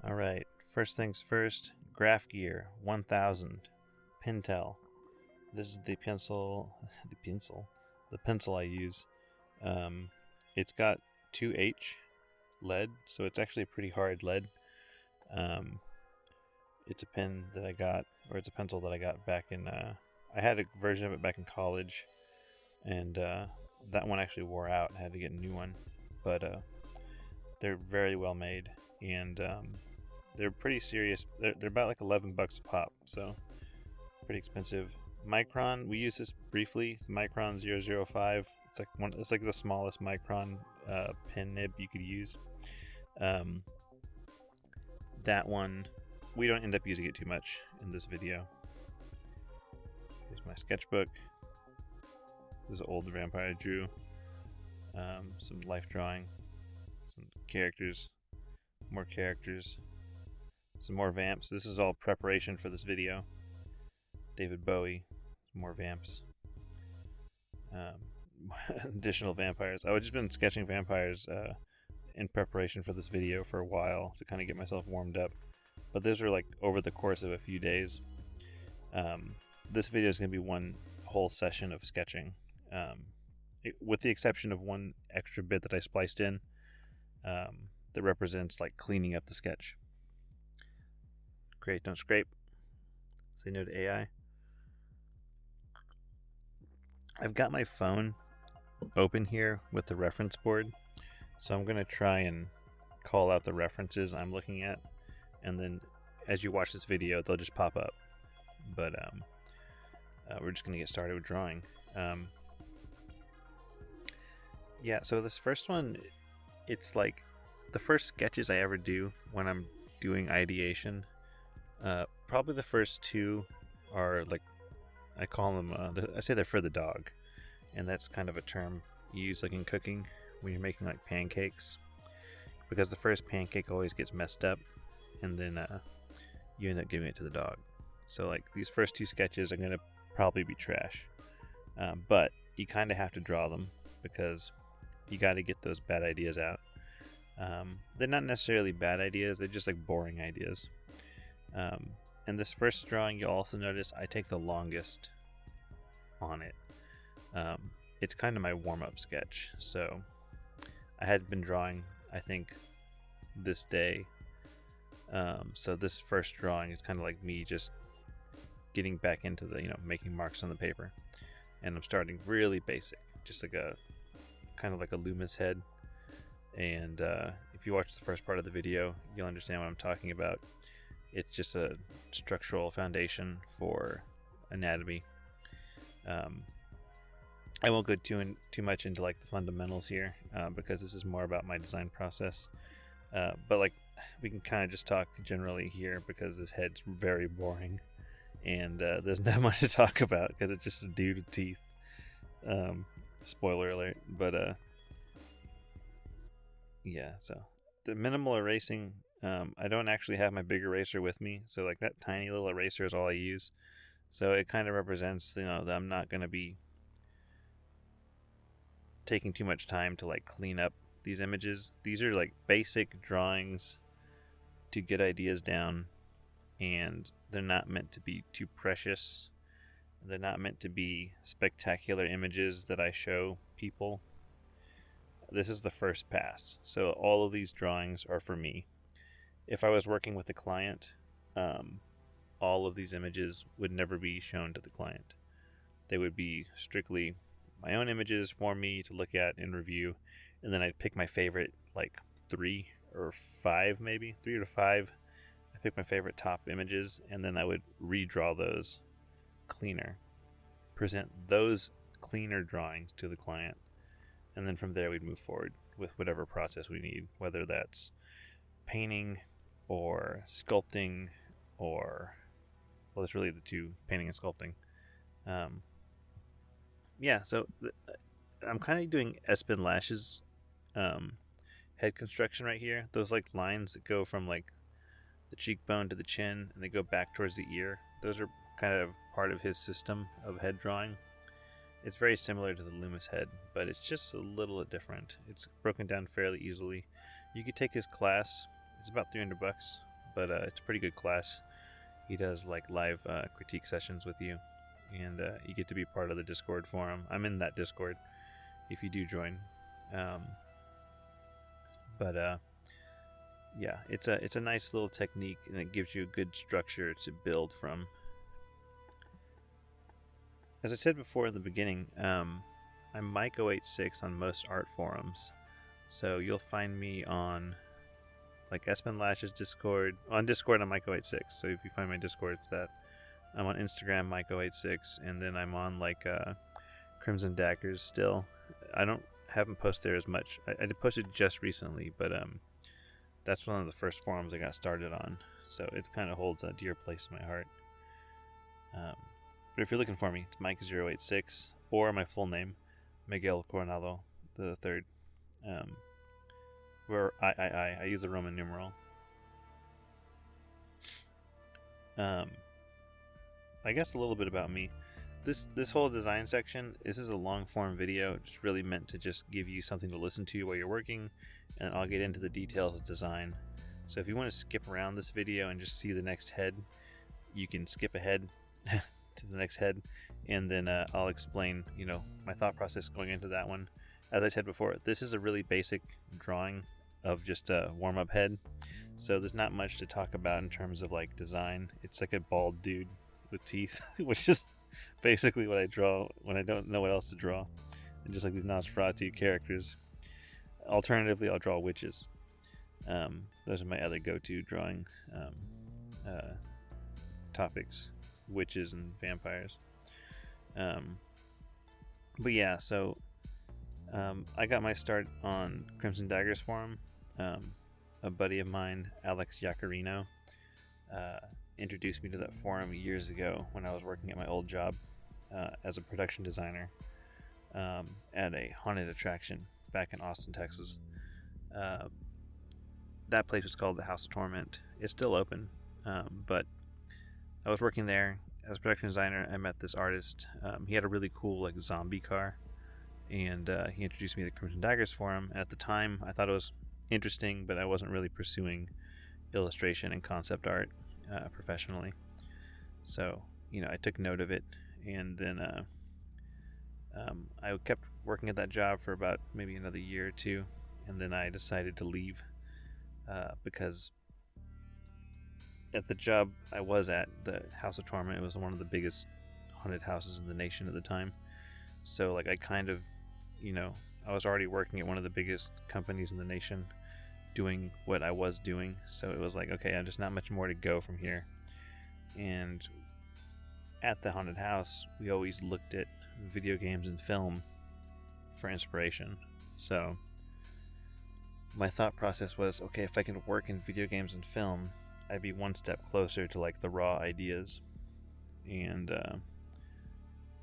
Alright, first things first, graph gear 1000 Pintel. This is the pencil I use. It's got 2H lead, so it's actually a pretty hard lead. It's a pen that I got, or it's a pencil that I got back in, I had a version of it back in college, and that one actually wore out. I had to get a new one, but they're very well made, and they're pretty serious. They're about like $11 a pop, so pretty expensive. Micron, we use this briefly. It's the Micron 005. It's like the smallest Micron pen nib you could use. That one, we don't end up using it too much in this video. Here's my sketchbook. This is an old vampire I drew. Some life drawing, some characters, more characters, some more vamps. This is all preparation for this video. David Bowie, more vamps. Additional vampires. I've just been sketching vampires in preparation for this video for a while to kind of get myself warmed up. But those are like over the course of a few days. This video is going to be one whole session of sketching, with the exception of one extra bit that I spliced in that represents like cleaning up the sketch. Create, don't scrape. Say no to AI. I've got my phone open here with the reference board, so I'm going to try and call out the references I'm looking at, and then as you watch this video they'll just pop up. But we're just going to get started with drawing. Yeah, so this first one, it's like the first sketches I ever do when I'm doing ideation. Probably the first two are like, I call them, I say they're for the dog, and that's kind of a term you use like in cooking when you're making like pancakes, because the first pancake always gets messed up, and then you end up giving it to the dog. So like these first two sketches are gonna probably be trash, but you kind of have to draw them because you got to get those bad ideas out. They're not necessarily bad ideas, they're just like boring ideas. And this first drawing, you'll also notice I take the longest on it. It's kind of my warm-up sketch. So I had been drawing, I think, this day. So this first drawing is kind of like me just getting back into the, making marks on the paper. And I'm starting really basic, just like a kind of like a Loomis head. And if you watch the first part of the video, you'll understand what I'm talking about. It's just a structural foundation for anatomy. I won't go too much into like the fundamentals here because this is more about my design process. But like we can kind of just talk generally here because this head's very boring, and there's not much to talk about because it's just a dude with teeth. Spoiler alert. But yeah, so the minimal erasing. I don't actually have my big eraser with me, so like that tiny little eraser is all I use. So it kind of represents, that I'm not going to be taking too much time to like clean up these images. These are like basic drawings to get ideas down, and they're not meant to be too precious. They're not meant to be spectacular images that I show people. This is the first pass, so all of these drawings are for me. If I was working with a client, all of these images would never be shown to the client. They would be strictly my own images for me to look at and review, and then I'd pick my favorite, like 3 or 5 maybe, 3 to 5. I pick my favorite top images, and then I would redraw those cleaner, present those cleaner drawings to the client, and then from there we'd move forward with whatever process we need, whether that's painting or sculpting, or well, it's really the two, painting and sculpting. Yeah, so I'm kind of doing Espen Lash's um, head construction right here. Those like lines that go from like the cheekbone to the chin and they go back towards the ear. Those are kind of part of his system of head drawing. It's very similar to the Loomis head, but it's just a little different. It's broken down fairly easily. You could take his class. It's about $300, but it's a pretty good class. He does like live critique sessions with you, and you get to be part of the Discord forum. I'm in that Discord if you do join. Yeah, it's a nice little technique, and it gives you a good structure to build from. As I said before in the beginning, I'm Mike086 on most art forums. So you'll find me on like Espen Lash's Discord. On Discord, I'm Mike086. So if you find my Discord, it's that. I'm on Instagram, Mike086, and then I'm on like Crimson Daggers still. I haven't posted there as much. I did post it just recently, but that's one of the first forums I got started on. So it kind of holds a dear place in my heart. But if you're looking for me, it's Mike086 or my full name, Miguel Coronado the third. Where I use the Roman numeral. I guess a little bit about me. This whole design section, this is a long form video. It's really meant to just give you something to listen to while you're working, and I'll get into the details of design. So if you want to skip around this video and just see the next head, you can skip ahead to the next head, and then I'll explain, my thought process going into that one. As I said before, this is a really basic drawing of just a warm-up head, so there's not much to talk about in terms of like design. It's like a bald dude with teeth, which is basically what I draw when I don't know what else to draw, and just like these Nosferatu characters. Alternatively, I'll draw witches. Those are my other go-to drawing topics. Witches and vampires. But yeah, so I got my start on Crimson Daggers forum. A buddy of mine, Alex Yacarino, introduced me to that forum years ago when I was working at my old job as a production designer at a haunted attraction back in Austin, Texas. That place was called the House of Torment. It's still open, but I was working there as a production designer. I met this artist. He had a really cool like zombie car, and he introduced me to the Crimson Daggers forum. At the time, I thought it was interesting, but I wasn't really pursuing illustration and concept art professionally. So, I took note of it, and then I kept working at that job for about maybe another year or two, and then I decided to leave because at the job I was at, the House of Torment, it was one of the biggest haunted houses in the nation at the time. So like I kind of, I was already working at one of the biggest companies in the nation doing what I was doing. So it was like, okay, there's not much more to go from here. And at the haunted house, we always looked at video games and film for inspiration. So my thought process was, okay, if I can work in video games and film, I'd be one step closer to like the raw ideas. And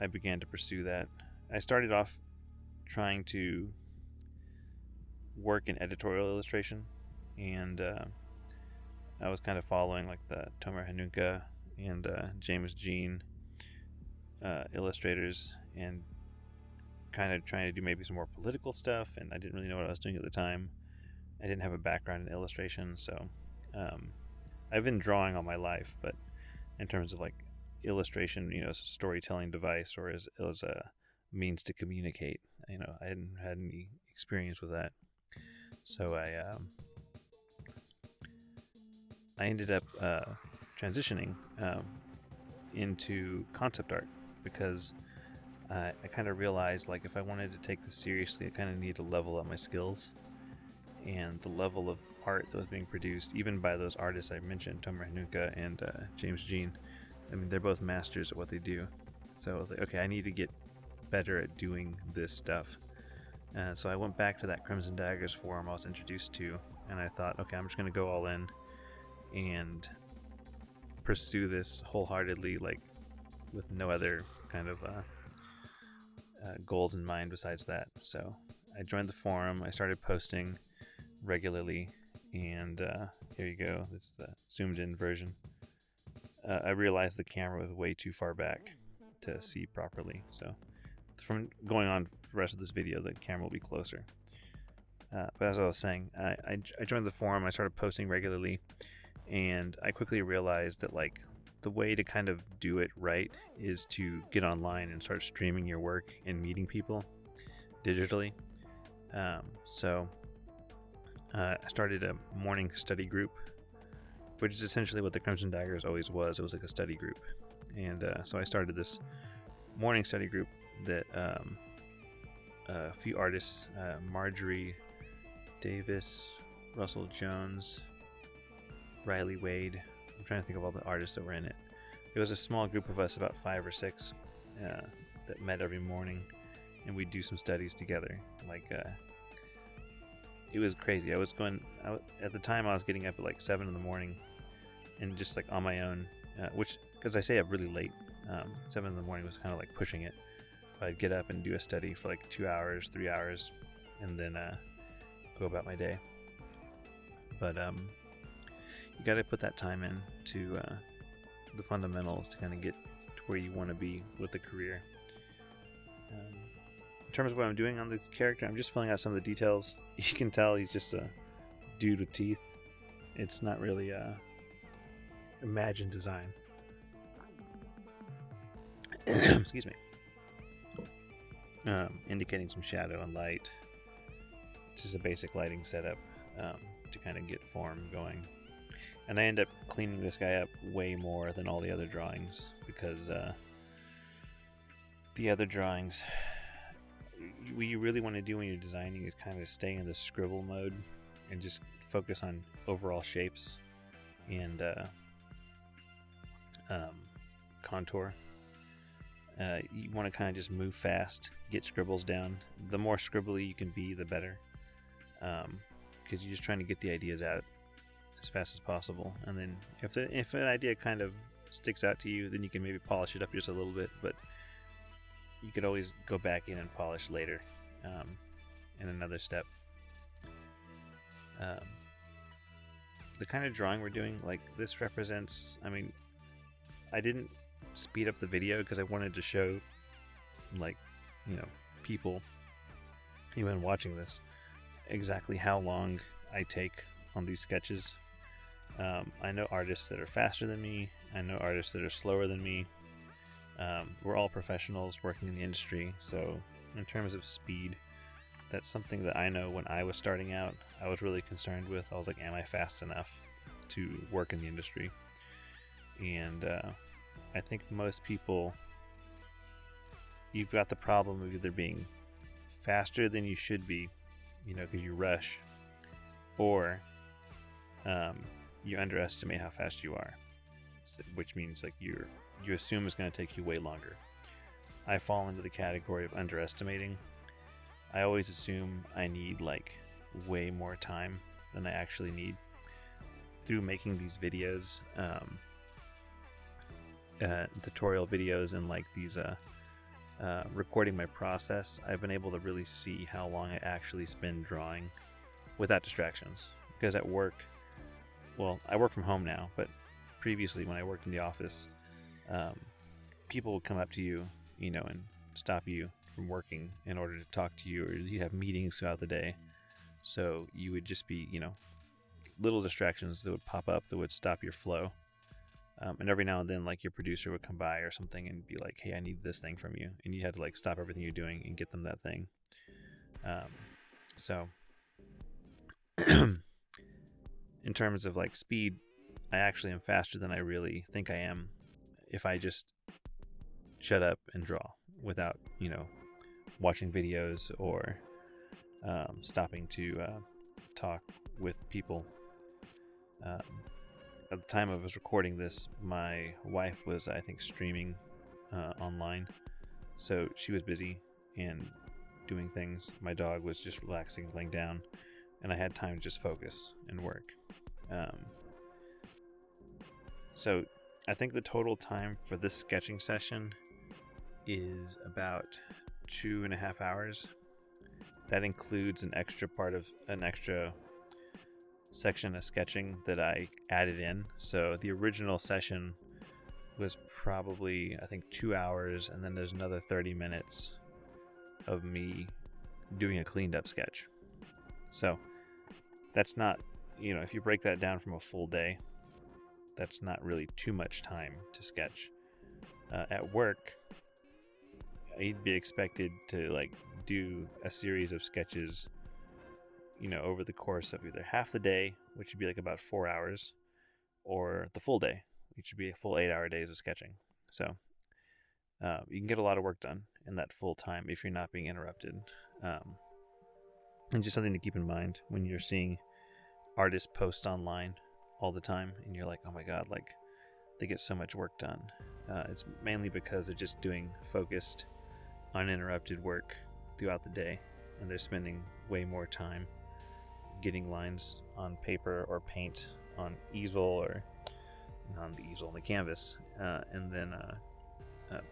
I began to pursue that. I started off trying to work in editorial illustration, and I was kind of following like the Tomer Hanuka and James Jean illustrators, and kind of trying to do maybe some more political stuff, and I didn't really know what I was doing at the time. I didn't have a background in illustration, so I've been drawing all my life, but in terms of like illustration, as a storytelling device or as a means to communicate, I hadn't had any experience with that. So I ended up transitioning into concept art because I kind of realized like if I wanted to take this seriously, I kind of need to level up my skills. And the level of art that was being produced, even by those artists I mentioned, Tomer Hanuka and James Jean, they're both masters at what they do. So I was like, okay, I need to get better at doing this stuff. So I went back to that Crimson Daggers forum I was introduced to, and I thought, okay, I'm just going to go all in and pursue this wholeheartedly, like with no other kind of goals in mind besides that. So I joined the forum. I started posting regularly, and here you go. This is a zoomed in version. I realized the camera was way too far back to see properly, so from going on the rest of this video, the camera will be closer. But as I was saying, I joined the forum. I started posting regularly, and I quickly realized that like the way to kind of do it right is to get online and start streaming your work and meeting people digitally. So I started a morning study group, which is essentially what the Crimson Daggers always was. It was like a study group. And so I started this morning study group that a few artists, Marjorie Davis, Russell Jones, Riley Wade. I'm trying to think of all the artists that were in it. It was a small group of us, about 5 or 6, that met every morning, and we'd do some studies together. Like, it was crazy. At the time I was getting up at like 7 in the morning and just like on my own, which, because I stay up really late, 7 in the morning was kind of like pushing it. I'd get up and do a study for like 2 hours, 3 hours, and then go about my day. But you got to put that time in to the fundamentals to kind of get to where you want to be with the career. In terms of what I'm doing on this character, I'm just filling out some of the details. You can tell he's just a dude with teeth. It's not really imagined design. Excuse me. Indicating some shadow and light. Just a basic lighting setup to kind of get form going. And I end up cleaning this guy up way more than all the other drawings, because the other drawings, what you really want to do when you're designing is kind of stay in the scribble mode and just focus on overall shapes and contour. You want to kind of just move fast, get scribbles down. The more scribbly you can be, the better, because you're just trying to get the ideas out as fast as possible. And then if an idea kind of sticks out to you, then you can maybe polish it up just a little bit, but you could always go back in and polish later in another step. The kind of drawing we're doing, like this represents, I didn't speed up the video because I wanted to show, like, people, even watching this, exactly how long I take on these sketches. I know artists that are faster than me. I know artists that are slower than me. We're all professionals working in the industry, so in terms of speed, that's something that I know when I was starting out, I was really concerned with. I was like, am I fast enough to work in the industry? And I think most people, you've got the problem of either being faster than you should be, because you rush, or you underestimate how fast you are, which means like you assume it's going to take you way longer. I fall into the category of underestimating. I always assume I need like way more time than I actually need. Through making these videos, tutorial videos, and like these recording my process, I've been able to really see how long I actually spend drawing without distractions. Because at work, I work from home now, but previously when I worked in the office, people would come up to you, and stop you from working in order to talk to you, or you have meetings throughout the day. So you would just be, little distractions that would pop up that would stop your flow. And every now and then, like, your producer would come by or something and be like, hey, I need this thing from you. And you had to like stop everything you're doing and get them that thing. So in terms of like speed, I actually am faster than I really think I am if I just shut up and draw without, watching videos or stopping to talk with people. At the time I was recording this, my wife was, I think, streaming online. So she was busy and doing things. My dog was just relaxing, laying down, and I had time to just focus and work. So I think the total time for this sketching session is about 2.5 hours. That includes an extra section of sketching that I added in. So the original session was probably, I think, 2 hours, and then there's another 30 minutes of me doing a cleaned up sketch. So that's not, if you break that down from a full day, that's not really too much time to sketch. At work, I'd be expected to like do a series of sketches, over the course of either half the day, which would be like about 4 hours, or the full day, which would be a full 8-hour days of sketching. So you can get a lot of work done in that full time if you're not being interrupted. And just something to keep in mind when you're seeing artists post online all the time and you're like, oh my god, like they get so much work done. It's mainly because they're just doing focused, uninterrupted work throughout the day, and they're spending way more time getting lines on paper or paint on easel, or on the easel on the canvas, and then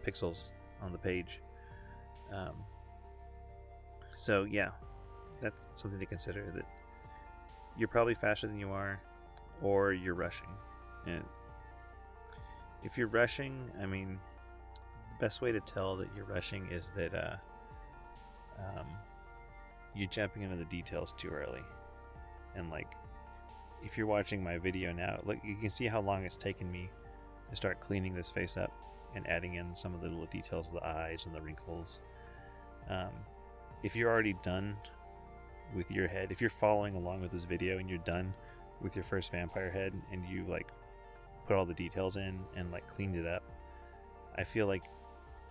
pixels on the page. So yeah, that's something to consider, that you're probably faster than you are, or you're rushing. And if you're rushing, I mean, the best way to tell that you're rushing is that you're jumping into the details too early. And like, if you're watching my video now, look, you can see how long it's taken me to start cleaning this face up and adding in some of the little details of the eyes and the wrinkles. If you're already done with your head, if you're following along with this video and you're done with your first vampire head and you like put all the details in and like cleaned it up, I feel like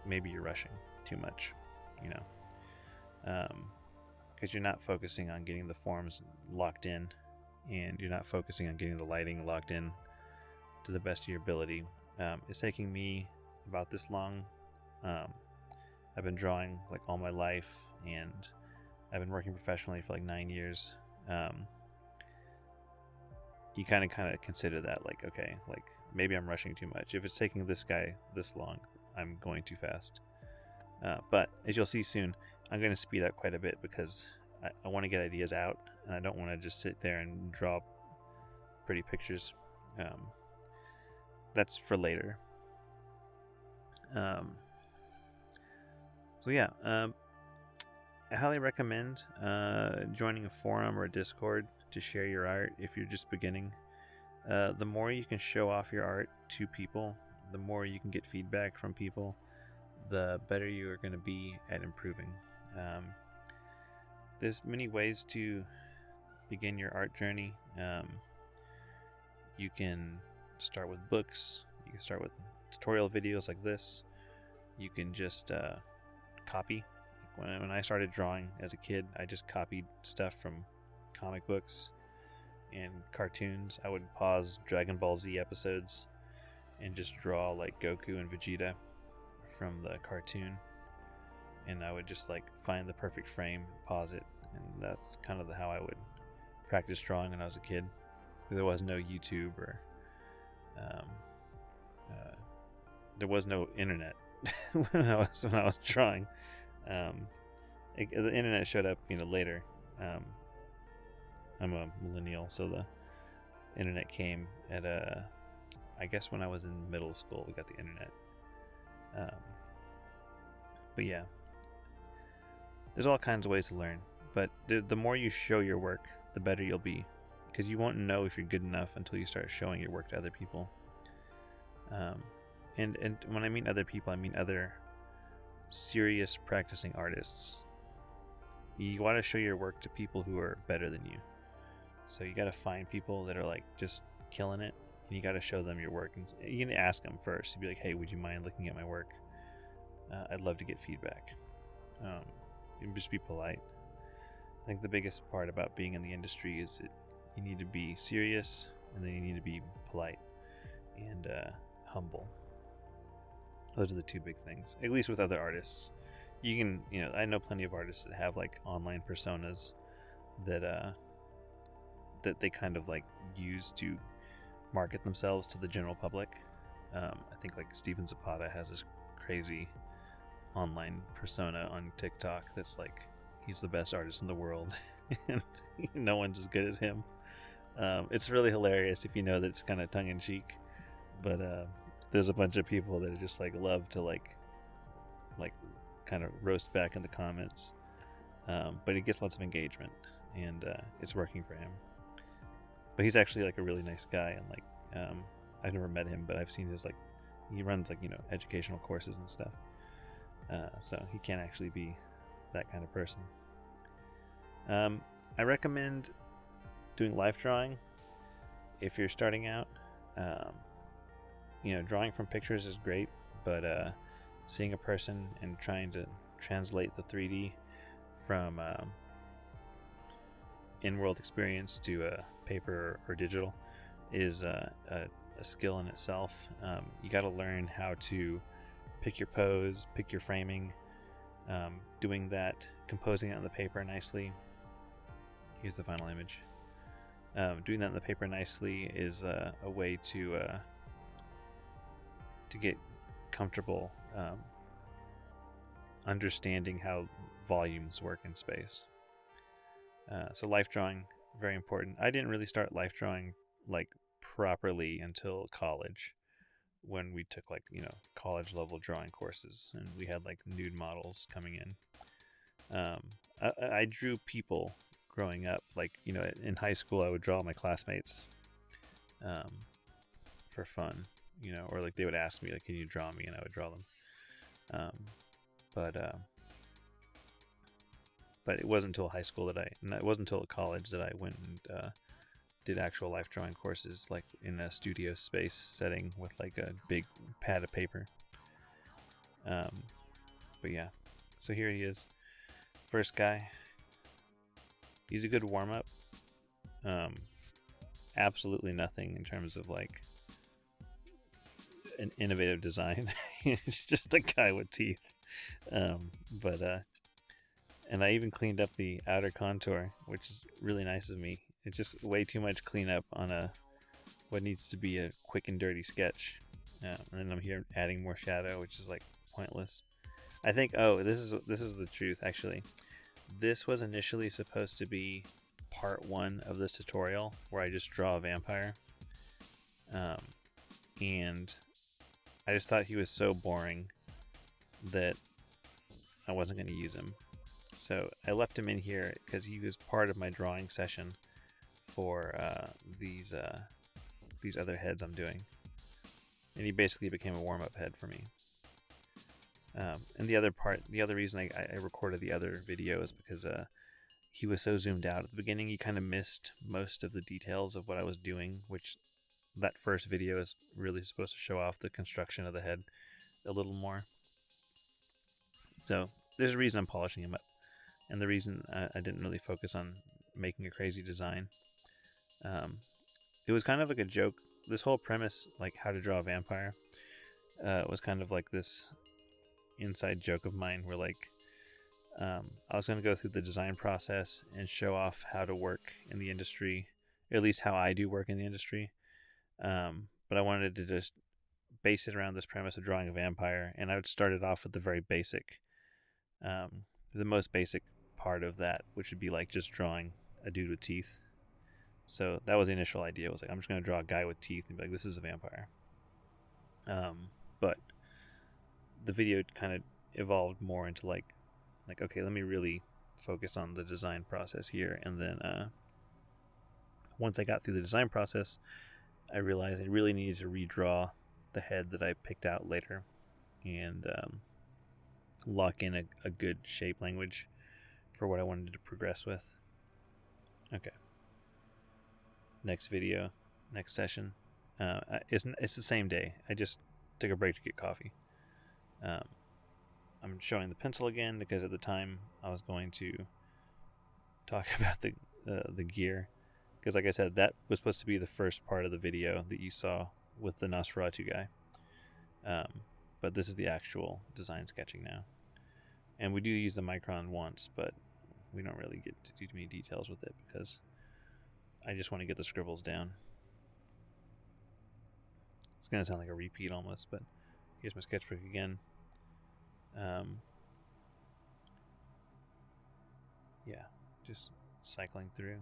maybe you're rushing too much, because you're not focusing on getting the forms locked in, and you're not focusing on getting the lighting locked in to the best of your ability. It's taking me about this long. I've been drawing like all my life, and I've been working professionally for like 9 years. You kind of consider that, like, okay, like maybe I'm rushing too much. If it's taking this guy this long, I'm going too fast. But as you'll see soon, I'm going to speed up quite a bit because I want to get ideas out, and I don't want to just sit there and draw pretty pictures. That's for later. So yeah, I highly recommend joining a forum or a Discord to share your art if you're just beginning. The more you can show off your art to people, the more you can get feedback from people, the better you are going to be at improving. There's many ways to begin your art journey. You can start with books. You can start with tutorial videos like this. You can just copy. When I started drawing as a kid, I just copied stuff from comic books and cartoons. I would pause Dragon Ball Z episodes and just draw like Goku and Vegeta from the cartoon, and I would just like find the perfect frame, pause it, and that's kind of how I would practice drawing when I was a kid. There was no YouTube, or there was no internet when I was drawing. The internet showed up, later. I'm a millennial, so the internet came at I guess when I was in middle school, we got the internet. But yeah, there's all kinds of ways to learn. But the more you show your work, the better you'll be, because you won't know if you're good enough until you start showing your work to other people. And when I mean other people, I mean other serious practicing artists. You want to show your work to people who are better than you. So you got to find people that are like just killing it, and you got to show them your work. And you can ask them first. You'd be like, hey, would you mind looking at my work? I'd love to get feedback. And just be polite. I think the biggest part about being in the industry is that you need to be serious, and then you need to be polite and humble. Those are the two big things, at least with other artists. You can, I know plenty of artists that have like online personas that they kind of like use to market themselves to the general public. I think like Steven Zapata has this crazy online persona on TikTok that's like he's the best artist in the world and no one's as good as him. It's really hilarious if you know that it's kind of tongue-in-cheek, but there's a bunch of people that just like love to like kind of roast back in the comments, but he gets lots of engagement, and it's working for him. But he's actually like a really nice guy, and like I've never met him, but I've seen his like he runs like educational courses and stuff, so he can actually be that kind of person. I recommend doing life drawing if you're starting out. Drawing from pictures is great, but seeing a person and trying to translate the 3D from in-world experience to paper or digital is a skill in itself. You got to learn how to pick your pose, pick your framing, doing that, composing it on the paper nicely. Here's the final image. Doing that on the paper nicely is a way to get comfortable understanding how volumes work in space. So life drawing, very important. I didn't really start life drawing like properly until college, when we took like college level drawing courses, and we had like nude models coming in. I drew people growing up, like in high school I would draw my classmates for fun, or like they would ask me like, can you draw me, and I would draw them. But it wasn't until high school it wasn't until college that I went and did actual life drawing courses, like in a studio space setting with like a big pad of paper. But yeah, so here he is, first guy. He's a good warm-up. Absolutely nothing in terms of like an innovative design. He's just a guy with teeth. And I even cleaned up the outer contour, which is really nice of me. It's just way too much cleanup on what needs to be a quick and dirty sketch. And then I'm here adding more shadow, which is like pointless. I think this is the truth actually. This was initially supposed to be part 1 of this tutorial where I just draw a vampire. And I just thought he was so boring that I wasn't going to use him. So I left him in here because he was part of my drawing session for these other heads I'm doing. And he basically became a warm-up head for me. And the other reason I recorded the other video is because he was so zoomed out at the beginning, you kind of missed most of the details of what I was doing, which that first video is really supposed to show off the construction of the head a little more. So there's a reason I'm polishing him up, and the reason I didn't really focus on making a crazy design. It was kind of like a joke. This whole premise, like how to draw a vampire, was kind of like this inside joke of mine where like I was going to go through the design process and show off how to work in the industry, or at least how I do work in the industry. But I wanted to just base it around this premise of drawing a vampire, and I would start it off with the very basic, the most basic part of that, which would be like just drawing a dude with teeth. So that was the initial idea. Was like, I'm just going to draw a guy with teeth and be like, this is a vampire. But the video kind of evolved more into like, okay, let me really focus on the design process here. And then once I got through the design process, I realized I really needed to redraw the head that I picked out later and lock in a good shape language for what I wanted to progress with. Okay. Next video, next session. It's the same day. I just took a break to get coffee. I'm showing the pencil again because at the time I was going to talk about the gear, because like I said, that was supposed to be the first part of the video that you saw with the Nosferatu guy. But this is the actual design sketching now. And we do use the micron once, but we don't really get to do too many details with it because I just want to get the scribbles down. It's going to sound like a repeat almost, but here's my sketchbook again. yeah, just cycling through.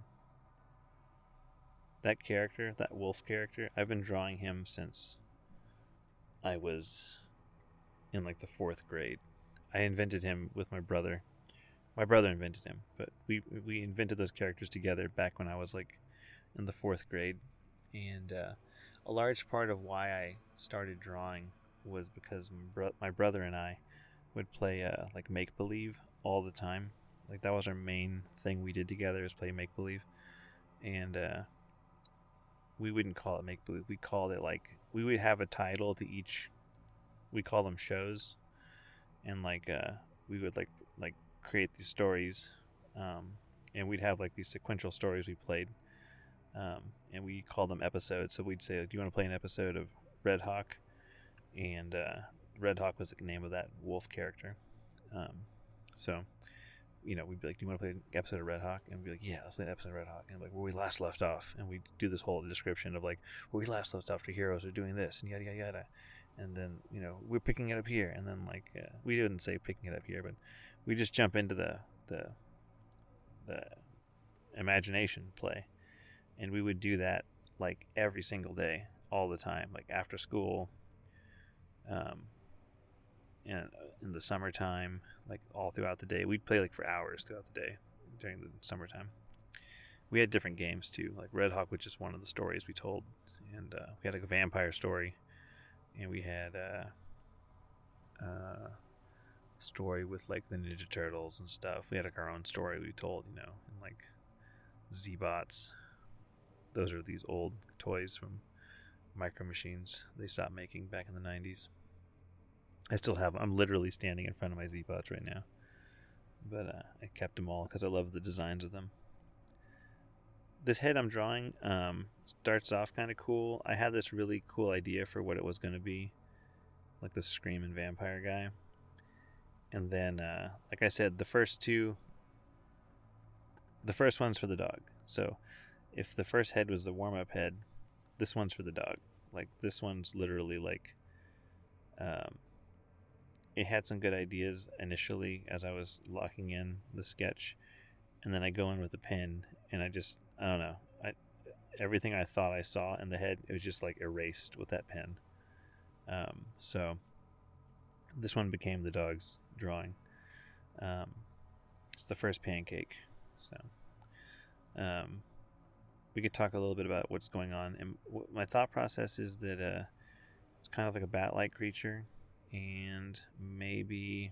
That character, that wolf character, I've been drawing him since I was in like the fourth grade. I invented him with my brother. My brother invented him, but we invented those characters together back when I was like in the fourth grade. And a large part of why I started drawing was because my brother and I would play like make believe all the time. Like that was our main thing we did together, is play make believe. And we wouldn't call it make believe. We called it like, we would have a title to each. We call them shows, and like we would like create these stories, and we'd have like these sequential stories we played, and we call them episodes. So we'd say, "Do you want to play an episode of Red Hawk?" And Red Hawk was the name of that wolf character. So we'd be like, "Do you want to play an episode of Red Hawk?" And we'd be like, "Yeah, let's play an episode of Red Hawk." And like, where we last left off, and we do this whole description of like, where we last left off, the heroes are doing this and yada yada yada, and then we're picking it up here, and then like we didn't say picking it up here, but we just jump into the imagination play, and we would do that like every single day, all the time, like after school, and in the summertime, like all throughout the day. We'd play like for hours throughout the day during the summertime. We had different games too, like Red Hawk, which is one of the stories we told, and we had like a vampire story, and we had a story with like the Ninja Turtles and stuff. We had like our own story we told, and like Z-Bots. Those are these old toys from Micro Machines. They stopped making back in the 90s. I still have them. I'm literally standing in front of my Z-Bots right now. But I kept them all because I love the designs of them. This head I'm drawing starts off kind of cool. I had this really cool idea for what it was going to be, like the screaming vampire guy. And then, like I said, the first one's for the dog. So if the first head was the warm-up head, this one's for the dog. Like this one's literally like, it had some good ideas initially as I was locking in the sketch, and then I go in with a pen, and I don't know, everything I thought I saw in the head, it was just like erased with that pen. So this one became the dog's drawing. It's the first pancake. So we could talk a little bit about what's going on. And my thought process is that it's kind of like a bat-like creature, and maybe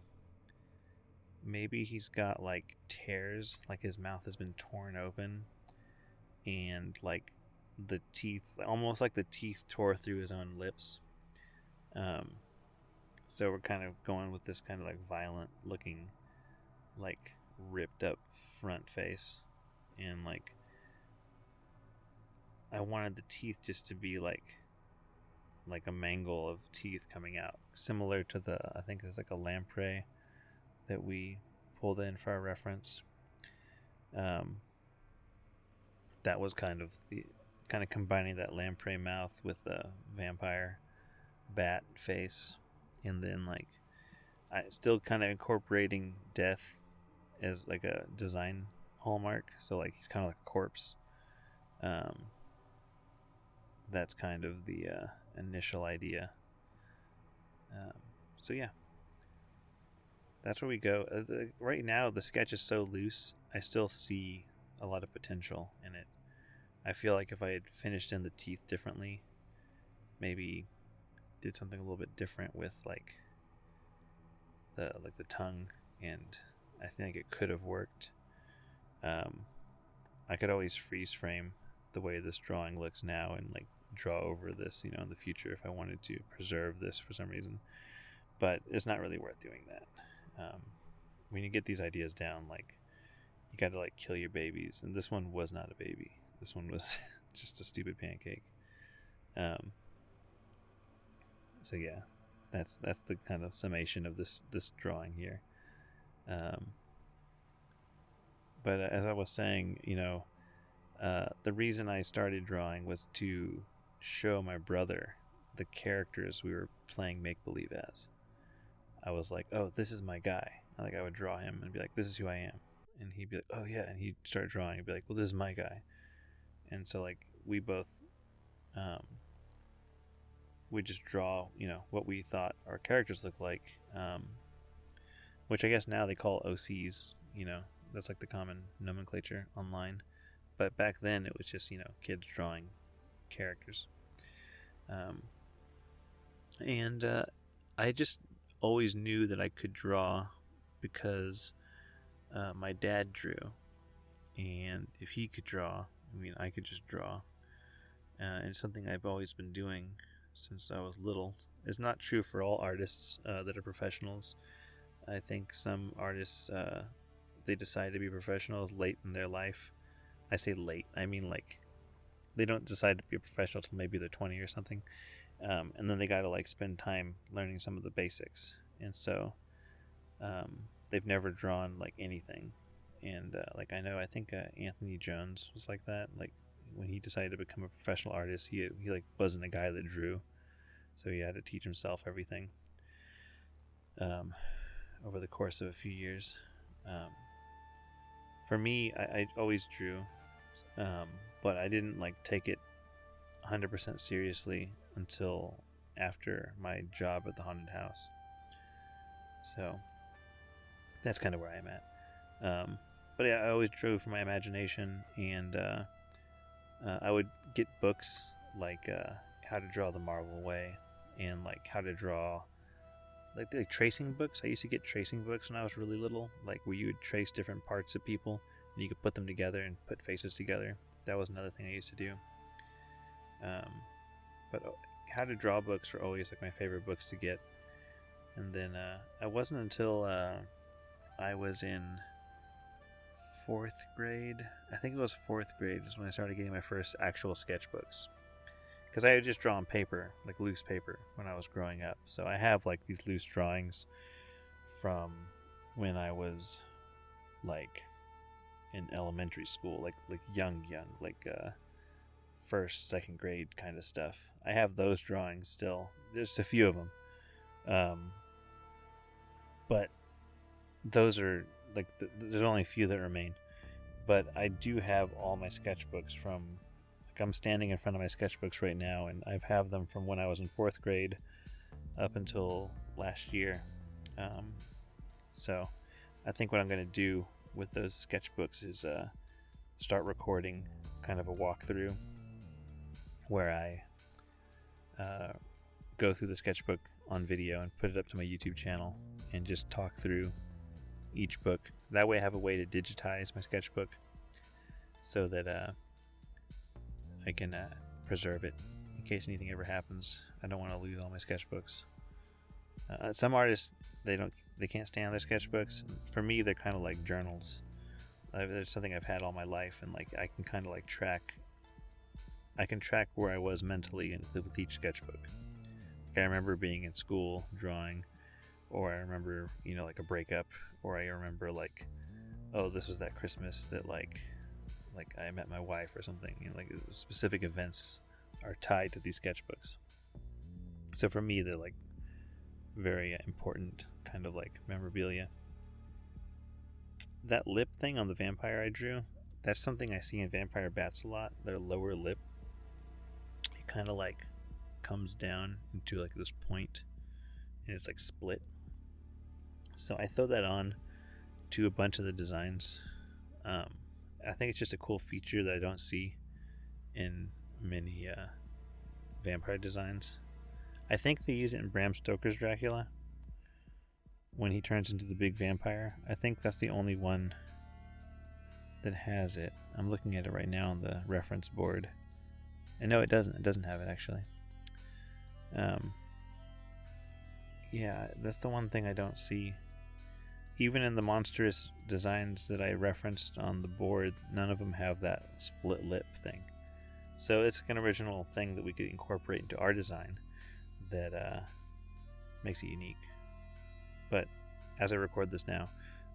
he's got like tears, like his mouth has been torn open, and like the teeth, almost like the teeth tore through his own lips. So we're kind of going with this kind of like violent looking, like ripped up front face, and like I wanted the teeth just to be like a mangle of teeth coming out, similar to I think there's like a lamprey that we pulled in for our reference. That was kind of combining that lamprey mouth with the vampire bat face, and then like I still kind of incorporating death as like a design hallmark. So like he's kind of like a corpse. That's kind of the initial idea. So yeah, that's where we go. Right now the sketch is so loose, I still see a lot of potential in it. I feel like if I had finished in the teeth differently, maybe did something a little bit different with like the tongue, and I think it could have worked. I could always freeze frame the way this drawing looks now and like draw over this, in the future if I wanted to preserve this for some reason. But it's not really worth doing that. When you get these ideas down, like you got to like kill your babies, and this one was not a baby. This one was just a stupid pancake. So yeah, that's the kind of summation of this drawing here. But as I was saying, the reason I started drawing was to show my brother the characters we were playing make-believe as. I was like, oh, this is my guy. I would draw him and be like, this is who I am. and he'd be like, oh yeah, and he'd start drawing. He'd be like, well, this is my guy. And so like we both we just draw, what we thought our characters looked like, which I guess now they call OCs. That's like the common nomenclature online. But back then it was just kids drawing characters. And I just always knew that I could draw because my dad drew, and if he could draw, I could just draw. And it's something I've always been doing since I was little. It's not true for all artists that are professionals. I think some artists they decide to be professionals late in their life. I say late, I mean like they don't decide to be a professional till maybe they're 20 or something, and then they gotta like spend time learning some of the basics. And so they've never drawn like anything. And I think Anthony Jones was like that. Like when he decided to become a professional artist, he like wasn't a guy that drew, so he had to teach himself everything over the course of a few years. For me, I always drew, but I didn't like take it 100% seriously until after my job at the haunted house. So that's kind of where I'm at. But yeah, I always drew from my imagination, and I would get books like How to Draw the Marvel Way, and like How to Draw, like tracing books. I used to get tracing books when I was really little, like where you would trace different parts of people and you could put them together and put faces together. That was another thing I used to do. But How to Draw books were always like my favorite books to get. And then it wasn't until I was in 4th grade, I think it was 4th grade, is when I started getting my first actual sketchbooks. Because I would just draw on paper, like loose paper, when I was growing up. So I have like these loose drawings from when I was like in elementary school, like young, like 1st, 2nd grade kind of stuff. I have those drawings still. There's a few of them, but those are like there's only a few that remain. But I do have all my sketchbooks from. I'm standing in front of my sketchbooks right now, and I've have them from when I was in 4th grade up until last year. So I think what I'm going to do with those sketchbooks is start recording kind of a walkthrough where I go through the sketchbook on video and put it up to my YouTube channel and just talk through each book. That way I have a way to digitize my sketchbook so that I can preserve it in case anything ever happens. I don't want to lose all my sketchbooks. Some artists they can't stand their sketchbooks. For me, they're kind of like journals. There's something I've had all my life, and like I can kind of like track. I can track where I was mentally with each sketchbook. Like I remember being in school drawing, or I remember like a breakup, or I remember like, oh, this was that Christmas that like I met my wife or something. Like specific events are tied to these sketchbooks. So for me, they're like very important kind of like memorabilia. That lip thing on the vampire I drew, that's something I see in vampire bats a lot. Their lower lip, it kind of like comes down into like this point, and it's like split. So I throw that on to a bunch of the designs. I think it's just a cool feature that I don't see in many vampire designs. I think they use it in Bram Stoker's Dracula when he turns into the big vampire. I think that's the only one that has it. I'm looking at it right now on the reference board. And no, it doesn't. It doesn't have it, actually. Yeah, that's the one thing I don't see. Even in the monstrous designs that I referenced on the board, none of them have that split lip thing. So it's like an original thing that we could incorporate into our design that makes it unique. But as I record this now,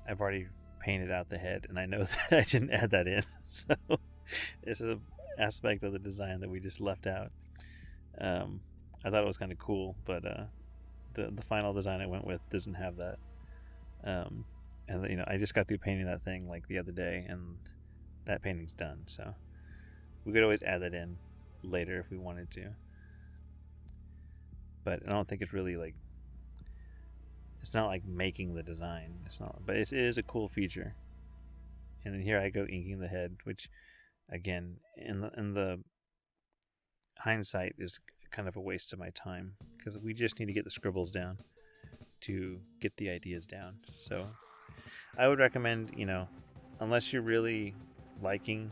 I've already painted out the head, and I know that I didn't add that in. So it's an aspect of the design that we just left out. I thought it was kind of cool, but the final design I went with doesn't have that. And I just got through painting that thing like the other day, and that painting's done. So we could always add that in later if we wanted to. But I don't think it's really like, it's not like making the design. It's not, but it is a cool feature. And then here I go inking the head, which again, in the hindsight, is kind of a waste of my time, because we just need to get the scribbles down to get the ideas down. So I would recommend, unless you're really liking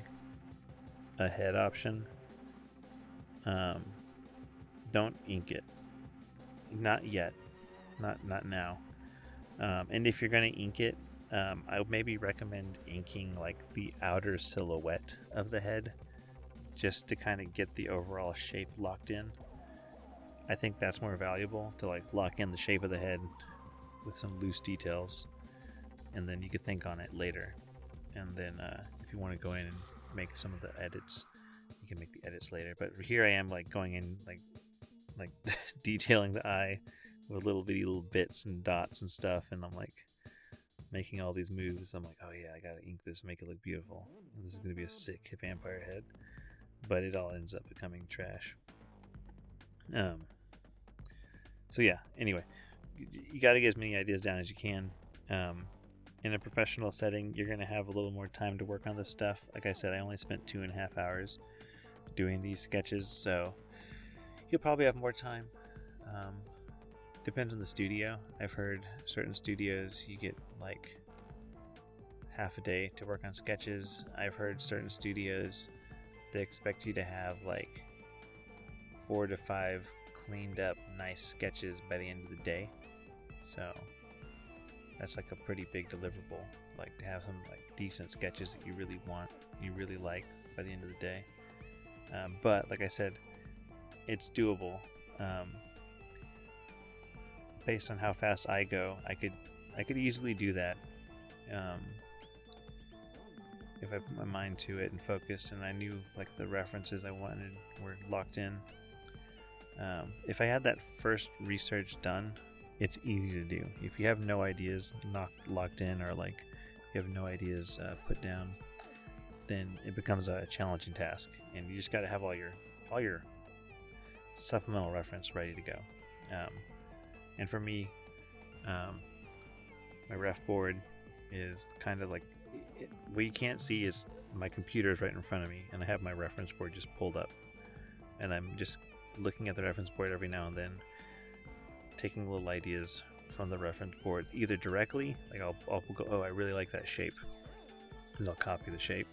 a head option, don't ink it. Not yet. Not now. And if you're going to ink it, I would maybe recommend inking like the outer silhouette of the head, just to kind of get the overall shape locked in. I think that's more valuable, to like lock in the shape of the head with some loose details, and then you could think on it later. And then if you want to go in and make some of the edits, you can make the edits later. But here I am like going in like detailing the eye with little bits and dots and stuff, and I'm like making all these moves. I'm like, oh yeah, I gotta ink this, make it look beautiful. And this is gonna be a sick vampire head, but it all ends up becoming trash. So yeah, anyway, you got to get as many ideas down as you can. In a professional setting, you're going to have a little more time to work on this stuff. Like I said, I only spent 2.5 hours doing these sketches, so you'll probably have more time. Depends on the studio. I've heard certain studios you get like half a day to work on sketches. I've heard certain studios, they expect you to have like 4 to 5 cleaned up nice sketches by the end of the day. So that's like a pretty big deliverable, like to have some like decent sketches that you really want, you really like by the end of the day. But like I said, it's doable. Based on how fast I go, I could easily do that if I put my mind to it and focused, and I knew like the references I wanted were locked in. If I had that first research done, it's easy to do. If you have no ideas locked in, or like you have no ideas put down, then it becomes a challenging task, and you just got to have all your supplemental reference ready to go. And for me, my ref board is kind of like, what you can't see is my computer is right in front of me, and I have my reference board just pulled up, and I'm just looking at the reference board every now and then, taking little ideas from the reference board, either directly, like I'll go, oh, I really like that shape, and I'll copy the shape,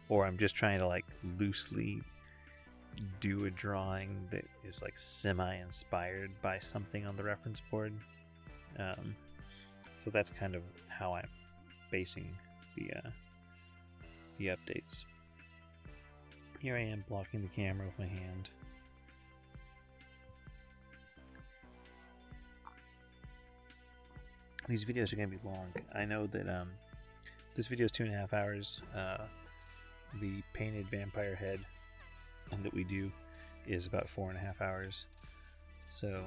or I'm just trying to like loosely do a drawing that is like semi-inspired by something on the reference board. So that's kind of how I'm basing the updates. Here I am blocking the camera with my hand. These videos are going to be long. I know that this video is 2.5 hours. The painted vampire head that we do is about 4.5 hours. So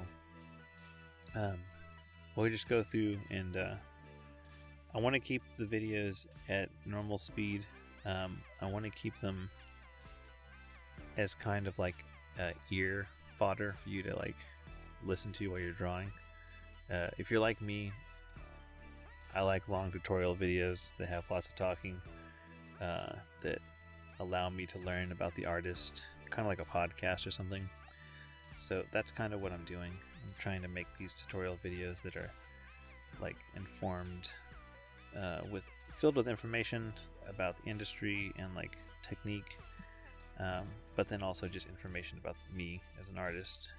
we'll just go through, and I want to keep the videos at normal speed. I want to keep them as kind of like ear fodder for you to like listen to while you're drawing. If you're like me, I like long tutorial videos that have lots of talking, that allow me to learn about the artist, kind of like a podcast or something. So that's kind of what I'm doing. I'm trying to make these tutorial videos that are like informed, filled with information about the industry and like technique, but then also just information about me as an artist,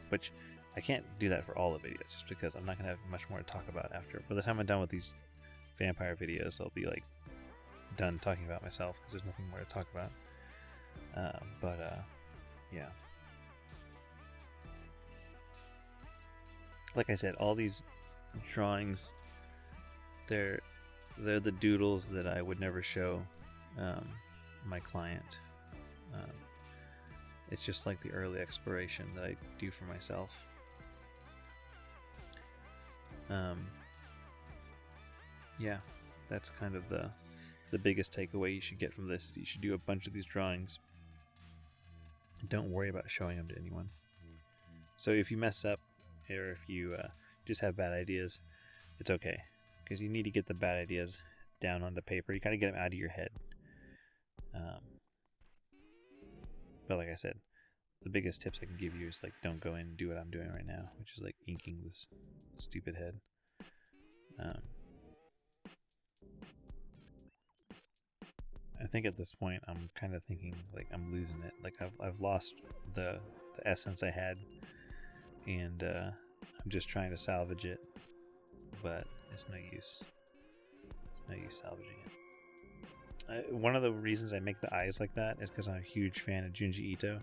which I can't do that for all the videos, just because I'm not going to have much more to talk about after. By the time I'm done with these vampire videos, I'll be like done talking about myself, because there's nothing more to talk about. Yeah. Like I said, all these drawings, they're the doodles that I would never show my client. It's just like the early exploration that I do for myself. yeah, that's kind of the biggest takeaway you should get from this. You should do a bunch of these drawings. Don't worry about showing them to anyone. So if you mess up, or if you just have bad ideas, it's okay, because you need to get the bad ideas down onto paper. You kind of get them out of your head. But like I said, the biggest tips I can give you is like, don't go in and do what I'm doing right now, which is like inking this stupid head. I think at this point I'm kind of thinking like I'm losing it. Like I've lost the essence I had, and I'm just trying to salvage it, but it's no use. It's no use salvaging it. One of the reasons I make the eyes like that is because I'm a huge fan of Junji Ito.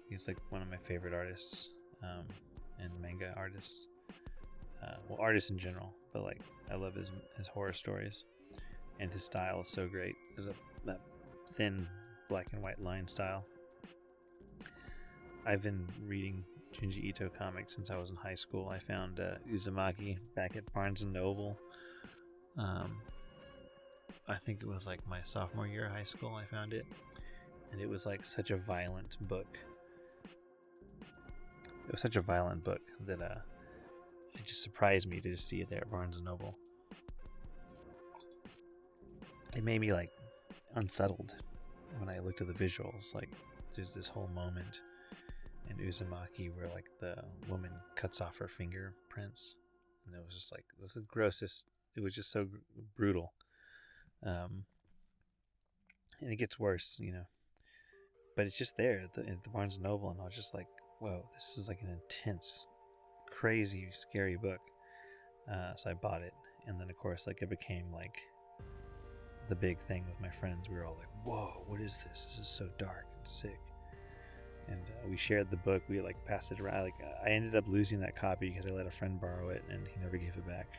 He's like one of my favorite artists, and manga artists. Well, artists in general, but like I love his horror stories, and his style is so great. There's that thin black and white line style. I've been reading Junji Ito comics since I was in high school. I found Uzumaki back at Barnes and Noble. I think it was like my sophomore year of high school I found it, and it was like such a violent book. It was such a violent book that it just surprised me to just see it there at Barnes and Noble. It made me like unsettled when I looked at the visuals. Like there's this whole moment in Uzumaki where like the woman cuts off her fingerprints, and it was just like, this is the grossest. It was just so brutal. And it gets worse, but it's just there at the Barnes & Noble, and I was just like, whoa, this is like an intense, crazy, scary book. So I bought it, and then of course like it became like the big thing with my friends. We were all like, whoa, what is this? This is so dark and sick. And we shared the book. We like passed it around. Like I ended up losing that copy because I let a friend borrow it, and he never gave it back.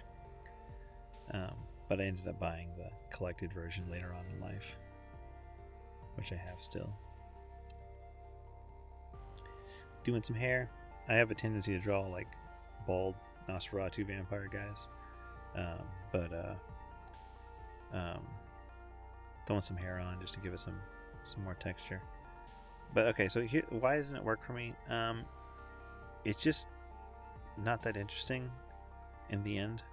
But I ended up buying the collected version later on in life, which I have still. Doing some hair. I have a tendency to draw like bald Nosferatu vampire guys, but throwing some hair on just to give it some more texture. But okay, so here, why doesn't it work for me? It's just not that interesting in the end.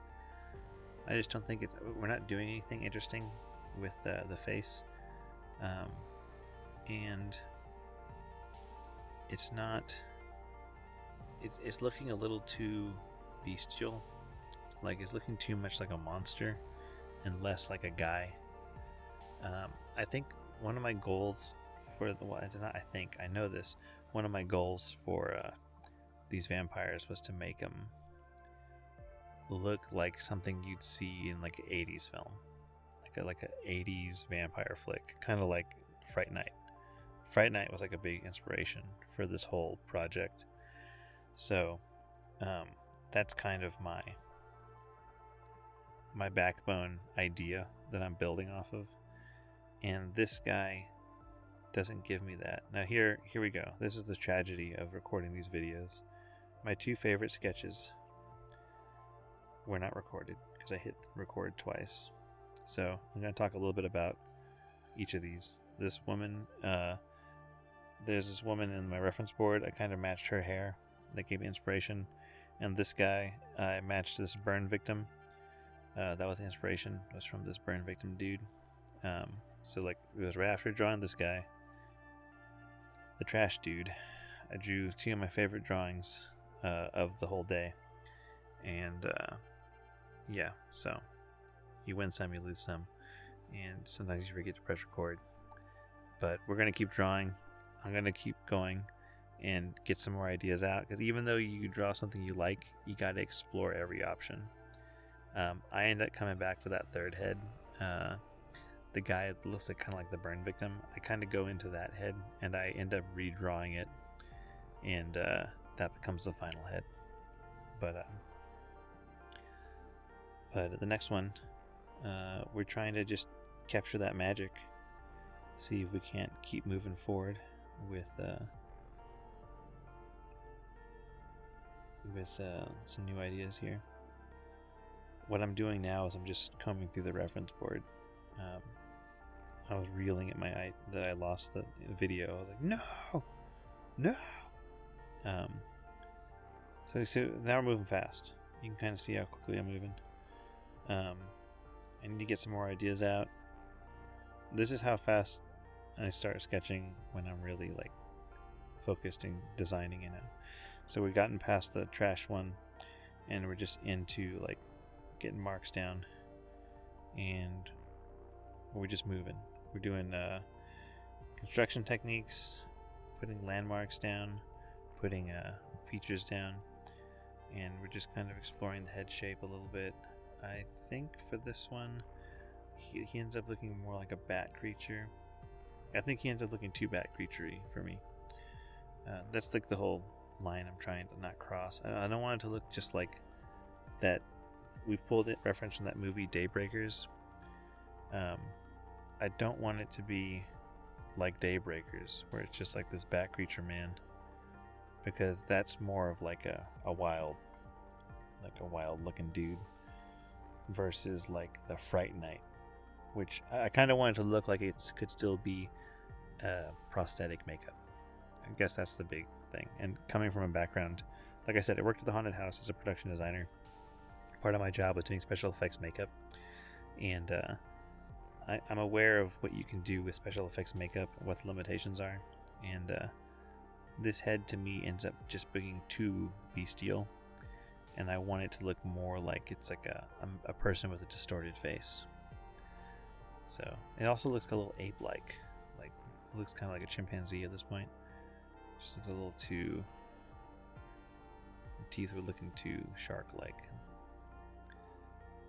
I just don't think we're not doing anything interesting with the face, and it's not. It's looking a little too bestial, like it's looking too much like a monster, and less like a guy. I think one of my goals for I know this. One of my goals for these vampires was to make them look like something you'd see in like an 80s film, like an 80s vampire flick, kind of like Fright Night. Fright Night was like a big inspiration for this whole project. So that's kind of my backbone idea that I'm building off of, and this guy doesn't give me that. Now here we go. This is the tragedy of recording these videos. My two favorite sketches were not recorded because I hit record twice. So I'm going to talk a little bit about each of these. This woman, there's this woman in my reference board. I kind of matched her hair. That gave me inspiration. And this guy, I matched this burn victim. That was the inspiration. It was from this burn victim dude. So like it was right after drawing this guy, the trash dude, I drew two of my favorite drawings of the whole day. And yeah, so you win some, you lose some, and sometimes you forget to press record. But we're going to keep drawing. I'm going to keep going and get some more ideas out, because even though you draw something you like, you got to explore every option. I end up coming back to that third head. The guy that looks like kind of like the burn victim. I kind of go into that head and I end up redrawing it, and that becomes the final head. But the next one, we're trying to just capture that magic, see if we can't keep moving forward with some new ideas here. what I'm doing now is I'm just combing through the reference board. I was reeling at my eye that I lost the video. I was like, no. So now we're moving fast. You can kind of see how quickly I'm moving. I need to get some more ideas out. This is how fast I start sketching when I'm really like focused and designing, So we've gotten past the trash one, and we're just into like getting marks down, and we're just moving. We're doing construction techniques, putting landmarks down, putting features down, and we're just kind of exploring the head shape a little bit. I think for this one, he ends up looking more like a bat creature. I think he ends up looking too bat creature-y for me. That's like the whole line I'm trying to not cross. I don't want it to look just like that. We pulled it reference from that movie Daybreakers. I don't want it to be like Daybreakers, where it's just like this bat creature man, because that's more of like a wild looking dude versus like the Fright Night, which I kind of wanted to look like it could still be prosthetic makeup. I guess that's the big thing. And coming from a background, like I said, I worked at the haunted house as a production designer. Part of my job was doing special effects makeup, and I'm aware of what you can do with special effects makeup, what the limitations are, and this head to me ends up just being too bestial, and I want it to look more like it's like a person with a distorted face. So it also looks a little ape-like, like it looks kind of like a chimpanzee at this point. Just looks a little too. The teeth were looking too shark-like.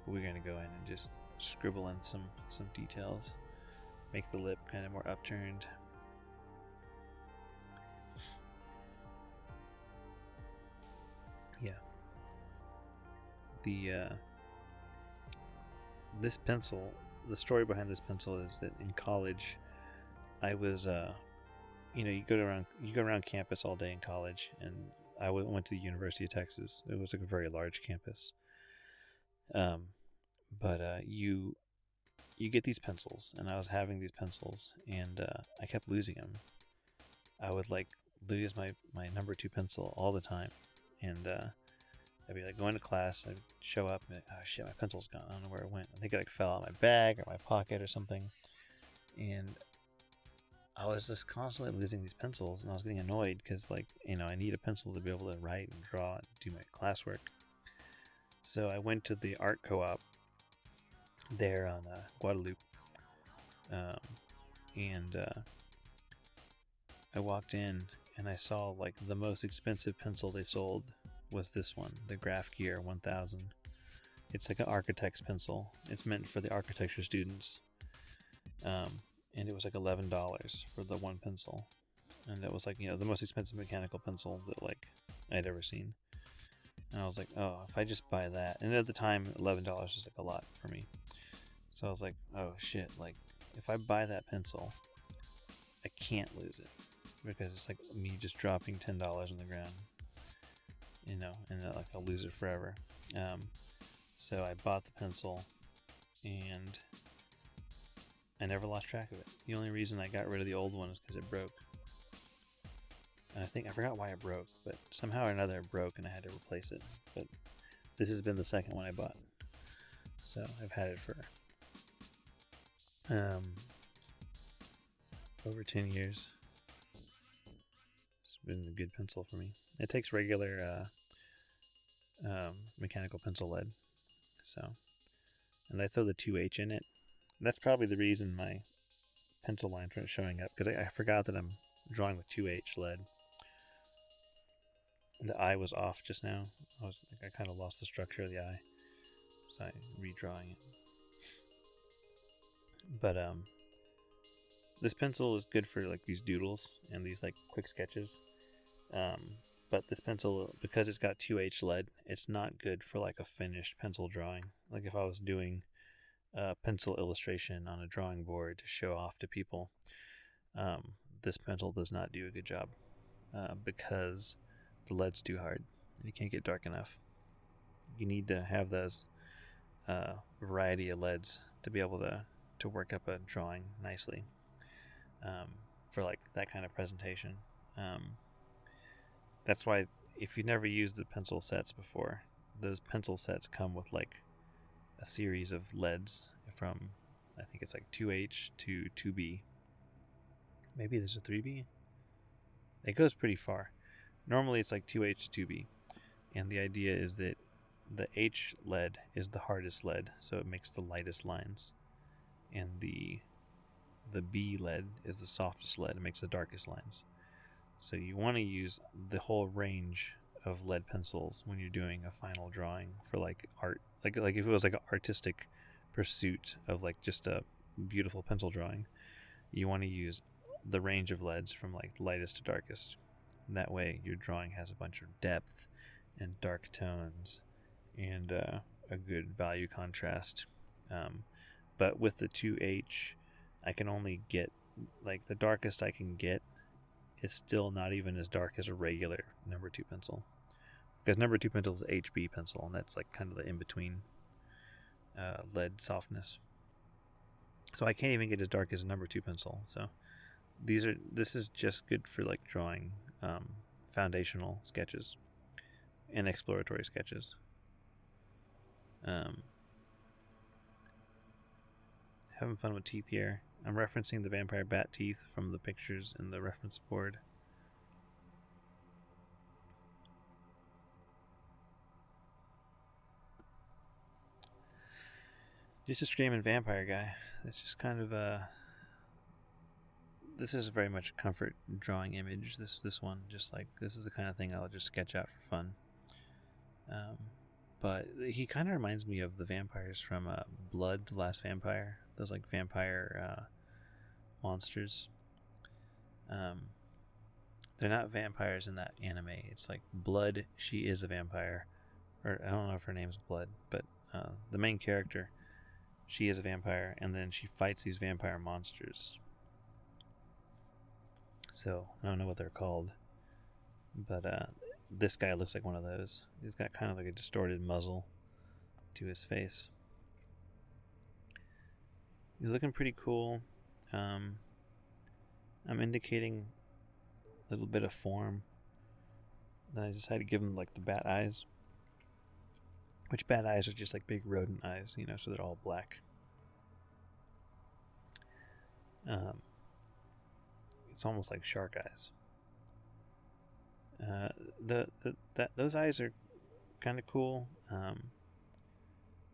We're gonna go in and just scribble in some details, make the lip kind of more upturned. Yeah. This pencil, the story behind this pencil is that in college, I was you go around campus all day in college, and I went to the University of Texas. It was like a very large campus. But you get these pencils, and I was having these pencils, and I kept losing them. I would like lose my number 2 pencil all the time, and I'd be like going to class, I'd show up, and be like, oh shit, my pencil's gone. I don't know where it went. I think it like fell out of my bag or my pocket or something, and I was just constantly losing these pencils, and I was getting annoyed because I need a pencil to be able to write and draw and do my classwork. So I went to the art co-op there on Guadalupe, and I walked in and I saw like the most expensive pencil they sold was this one, the Graph Gear 1000. It's like an architect's pencil. It's meant for the architecture students, and it was like $11 for the one pencil, and that was like the most expensive mechanical pencil that like I'd ever seen. And I was like, oh, if I just buy that, and at the time $11 was like a lot for me. So I was like, oh shit, like if I buy that pencil, I can't lose it, because it's like me just dropping $10 on the ground, and like I'll lose it forever. So I bought the pencil, and I never lost track of it. The only reason I got rid of the old one is because it broke. And I forgot why it broke, but somehow or another it broke and I had to replace it. But this has been the second one I bought, so I've had it for over 10 years. It's been a good pencil for me. It takes regular mechanical pencil lead, and I throw the 2H in it. That's probably the reason my pencil lines aren't showing up, because I forgot that I'm drawing with 2H lead. The eye was off just now. I kind of lost the structure of the eye, so I'm redrawing it. But this pencil is good for like these doodles and these like quick sketches. But this pencil, because it's got 2H lead, it's not good for like a finished pencil drawing. Like if I was doing a pencil illustration on a drawing board to show off to people, this pencil does not do a good job, because the lead's too hard and you can't get dark enough. You need to have those variety of leads to be able to work up a drawing nicely, for like that kind of presentation. That's why if you've never used the pencil sets before, those pencil sets come with like a series of leads from, I think it's like 2H to 2B. Maybe there's a 3B. It goes pretty far. Normally it's like 2H to 2B. And the idea is that the H lead is the hardest lead, so it makes the lightest lines. And the B lead is the softest lead, it makes the darkest lines. So you want to use the whole range of lead pencils when you're doing a final drawing for like art. Like if it was like an artistic pursuit of like just a beautiful pencil drawing, you want to use the range of leads from like lightest to darkest. And that way your drawing has a bunch of depth and dark tones and a good value contrast. But with the 2H, I can only get, like, the darkest I can get is still not even as dark as a regular number 2 pencil, because number 2 pencil is HB pencil, and that's like kind of the in-between lead softness. So I can't even get as dark as a number 2 pencil. So this is just good for like drawing foundational sketches and exploratory sketches. Having fun with teeth here. I'm referencing the vampire bat teeth from the pictures in the reference board. Just a screaming vampire guy. It's just kind of this is very much a comfort drawing image. This one, just like, this is the kind of thing I'll just sketch out for fun. But he kind of reminds me of the vampires from Blood, the Last Vampire. Those like vampire monsters. They're not vampires in that anime. It's like Blood, she is a vampire. Or I don't know if her name's Blood, but the main character, she is a vampire, and then she fights these vampire monsters. So I don't know what they're called, but this guy looks like one of those. He's got kind of like a distorted muzzle to his face. He's looking pretty cool. I'm indicating a little bit of form. Then I decided to give him like the bat eyes, which bat eyes are just like big rodent eyes, you know, so they're all black. It's almost like shark eyes. Those eyes are kind of cool.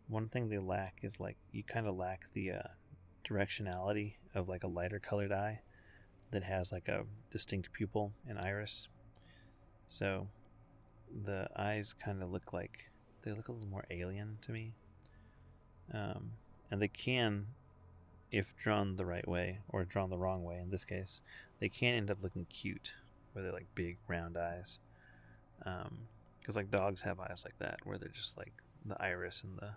One thing they lack is like, you kind of lack the directionality of like a lighter colored eye that has like a distinct pupil and iris. So the eyes kind of look like, they look a little more alien to me. And they can, if drawn the right way or drawn the wrong way, in this case, they can end up looking cute, where they're like big round eyes. Because like dogs have eyes like that, where they're just like the iris and the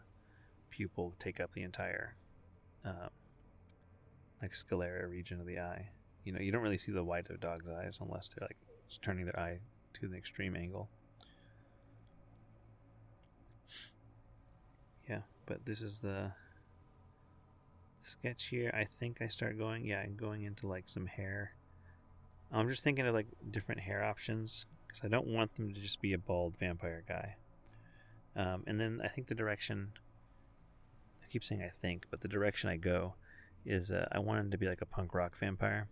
pupil take up the entire like sclera region of the eye. You know, you don't really see the white of dogs' eyes unless they're like turning their eye to an extreme angle. Yeah, but this is the sketch here. I think I start going into like some hair. I'm just thinking of like different hair options, because I don't want them to just be a bald vampire guy. And then I think the direction, I keep saying I think, but the direction I go is I want him to be like a punk rock vampire.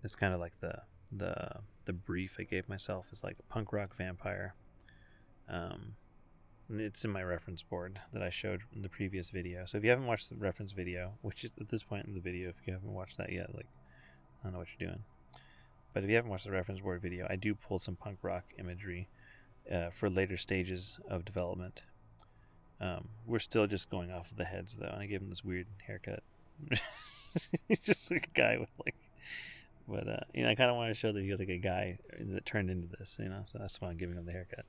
That's kind of like the brief I gave myself, is like a punk rock vampire. And it's in my reference board that I showed in the previous video. So if you haven't watched the reference video, which is at this point in the video, if you haven't watched that yet, like, I don't know what you're doing. But if you haven't watched the reference board video, I do pull some punk rock imagery for later stages of development. We're still just going off of the heads, though, and I gave him this weird haircut. He's just like a guy with like, but you know, I kind of want to show that he was like a guy that turned into this, you know. So that's why I'm giving him the haircut,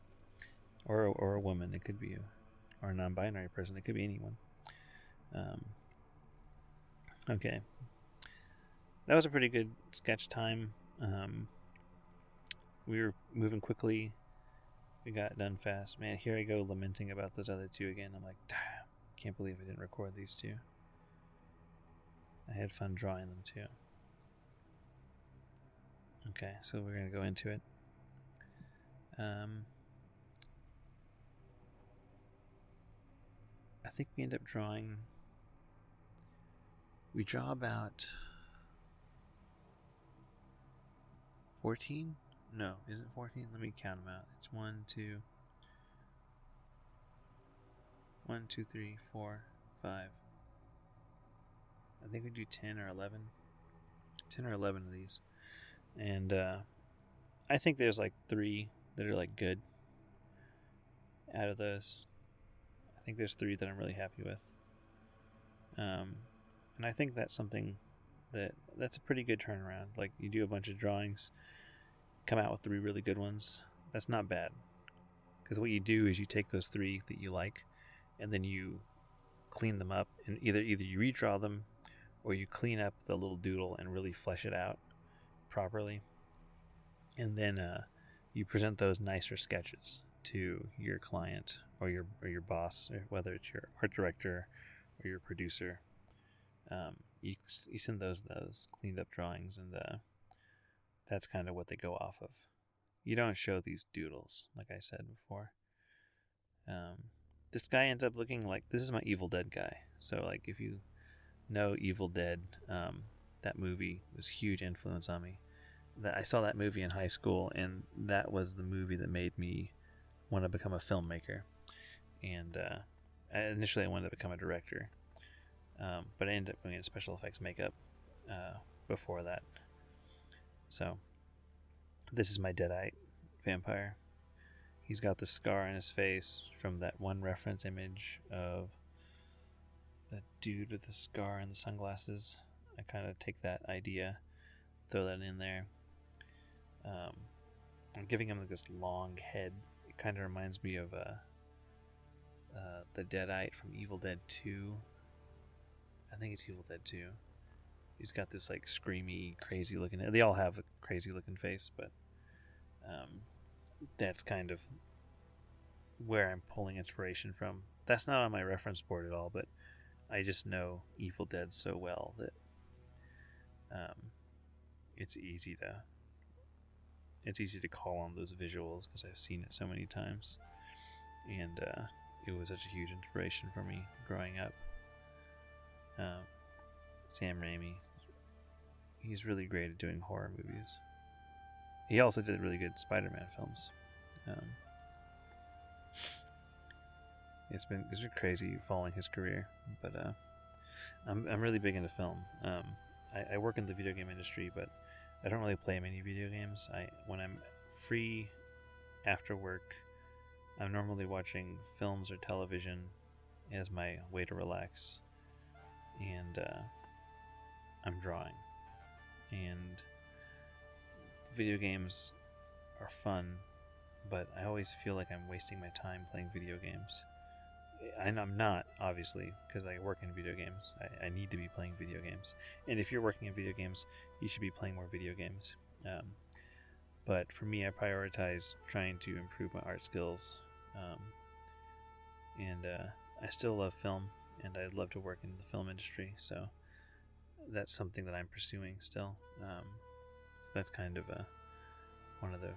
or a woman. It could be, or a non-binary person. It could be anyone. Okay, that was a pretty good sketch time. We were moving quickly. We got done fast. Man, here I go lamenting about those other two again. I'm like, damn. Can't believe I didn't record these two. I had fun drawing them too. Okay, so we're going to go into it. I think we end up drawing... We draw about 14? No, is it 14? Let me count them out. It's 1, 2, 3, 4, 5. I think we do 10 or 11. 10 or 11 of these. And I think there's like 3 that are like good out of those. I think there's 3 that I'm really happy with. And I think that's something that's a pretty good turnaround. Like, you do a bunch of drawings, come out with 3 really good ones. That's not bad. Because what you do is you take those 3 that you like, and then you clean them up, and either you redraw them, or you clean up the little doodle and really flesh it out properly. And then you present those nicer sketches to your client or your boss, or whether it's your art director or your producer. You send those cleaned up drawings, and that's kind of what they go off of. You don't show these doodles, like I said before. This guy ends up looking like, this is my Evil Dead guy. So like, if you know Evil Dead, that movie was a huge influence on me. I saw that movie in high school, and that was the movie that made me want to become a filmmaker. And initially I wanted to become a director. But I ended up doing special effects makeup before that. So this is my Deadite vampire. He's got the scar on his face from that one reference image of the dude with the scar and the sunglasses. I kind of take that idea, throw that in there. I'm giving him like this long head. It kind of reminds me of the Deadite from Evil Dead 2. I think it's Evil Dead 2. He's got this like screamy, crazy looking... They all have a crazy looking face, but that's kind of where I'm pulling inspiration from. That's not on my reference board at all, but I just know Evil Dead so well that it's easy to call on those visuals because I've seen it so many times, and it was such a huge inspiration for me growing up. Sam Raimi, he's really great at doing horror movies. He also did really good Spider-Man films. It's been crazy following his career, but I'm really big into film. I work in the video game industry, but I don't really play many video games. When I'm free after work, I'm normally watching films or television as my way to relax, and I'm drawing. And video games are fun, but I always feel like I'm wasting my time playing video games. And I'm not, obviously, because I work in video games. I need to be playing video games. And if you're working in video games, you should be playing more video games. But for me, I prioritize trying to improve my art skills. And I still love film, and I'd love to work in the film industry. So that's something that I'm pursuing still. So that's kind of one of the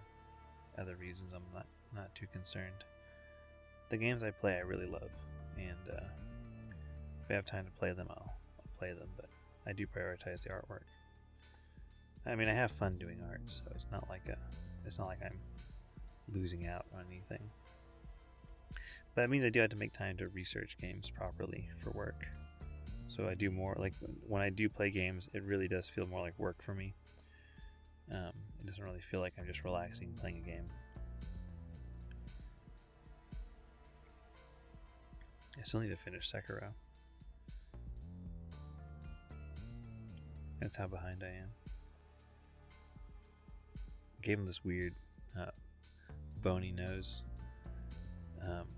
other reasons I'm not too concerned. The games I play, I really love, and if I have time to play them, I'll play them. But I do prioritize the artwork. I mean, I have fun doing art, so it's not like I'm losing out on anything. But it means I do have to make time to research games properly for work. So I do more, like when I do play games, it really does feel more like work for me. It doesn't really feel like I'm just relaxing playing a game. I still need to finish Sekiro. That's how behind I am. Gave him this weird bony nose.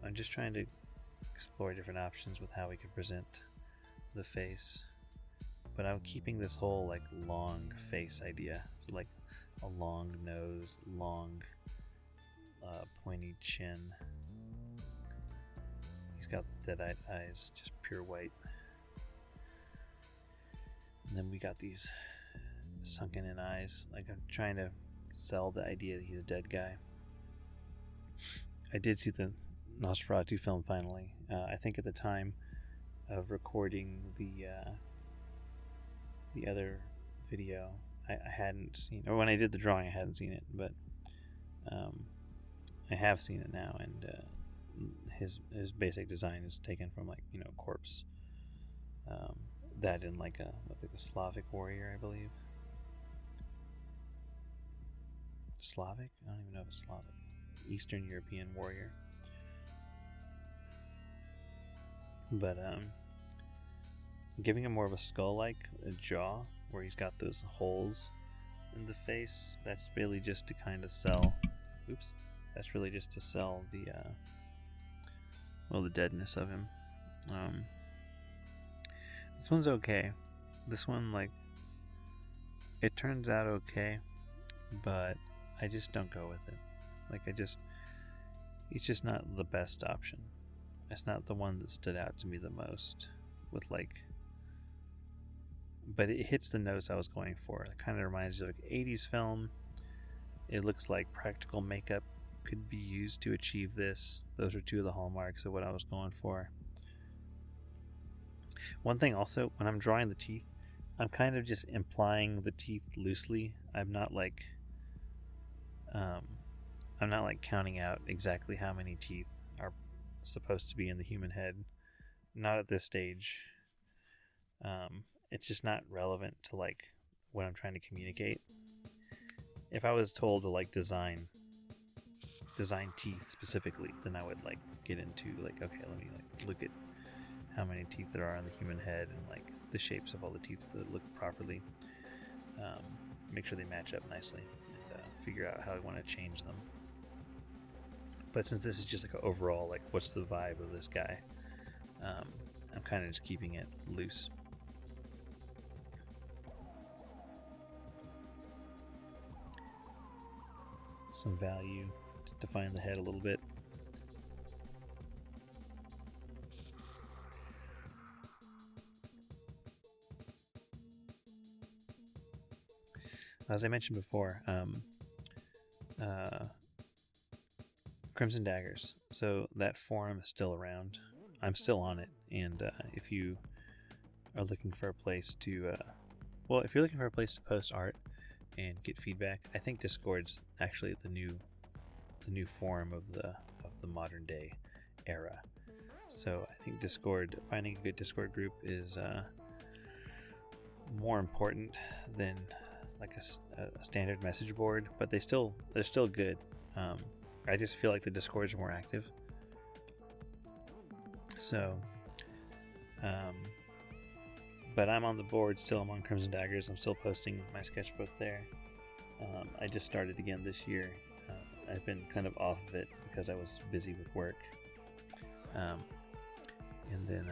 I'm just trying to explore different options with how we could present the face. But I'm keeping this whole like long face idea. So like a long nose, long pointy chin. He's got dead-eyed eyes, just pure white. And then we got these sunken in eyes. Like, I'm trying to sell the idea that he's a dead guy. I did see the Nosferatu film finally. I think at the time of recording the other video, I hadn't seen, or when I did the drawing, I hadn't seen it, but I have seen it now, and his basic design is taken from, like, you know, corpse. That in like a Slavic warrior, I believe. Slavic? I don't even know if it's Slavic. Eastern European warrior. But giving him more of a skull-like jaw, where he's got those holes in the face. That's really just to kind of sell. Oops. That's really just to sell the the deadness of him. This one's okay. This one, like, it turns out okay, but I just don't go with it. Like, it's just not the best option. It's not the one that stood out to me the most, with, like, but it hits the notes I was going for. It kind of reminds you of, like, 80s film. It looks like practical makeup could be used to achieve this. Those are two of the hallmarks of what I was going for. One thing also, when I'm drawing the teeth, I'm kind of just implying the teeth loosely. I'm not like counting out exactly how many teeth are supposed to be in the human head. Not at this stage. It's just not relevant to, like, what I'm trying to communicate. If I was told to, like, design teeth specifically, then I would, like, get into, like, okay, let me, like, look at how many teeth there are in the human head, and, like, the shapes of all the teeth that look properly, make sure they match up nicely, and figure out how I want to change them. But since this is just like an overall, like, what's the vibe of this guy, I'm kind of just keeping it loose. Some value to define the head a little bit. As I mentioned before, Crimson Daggers. So that forum is still around. I'm still on it, and if you are looking for a place to, if you're looking for a place to post art and get feedback, I think Discord's actually the new form of the modern day era. So I think Discord, finding a good Discord group is more important than, like, a standard message board, but they're still good. I just feel like the Discords are more active. So, but I'm on the board still. I'm on Crimson Daggers. I'm still posting my sketchbook there. I just started again this year. I've been kind of off of it because I was busy with work. And then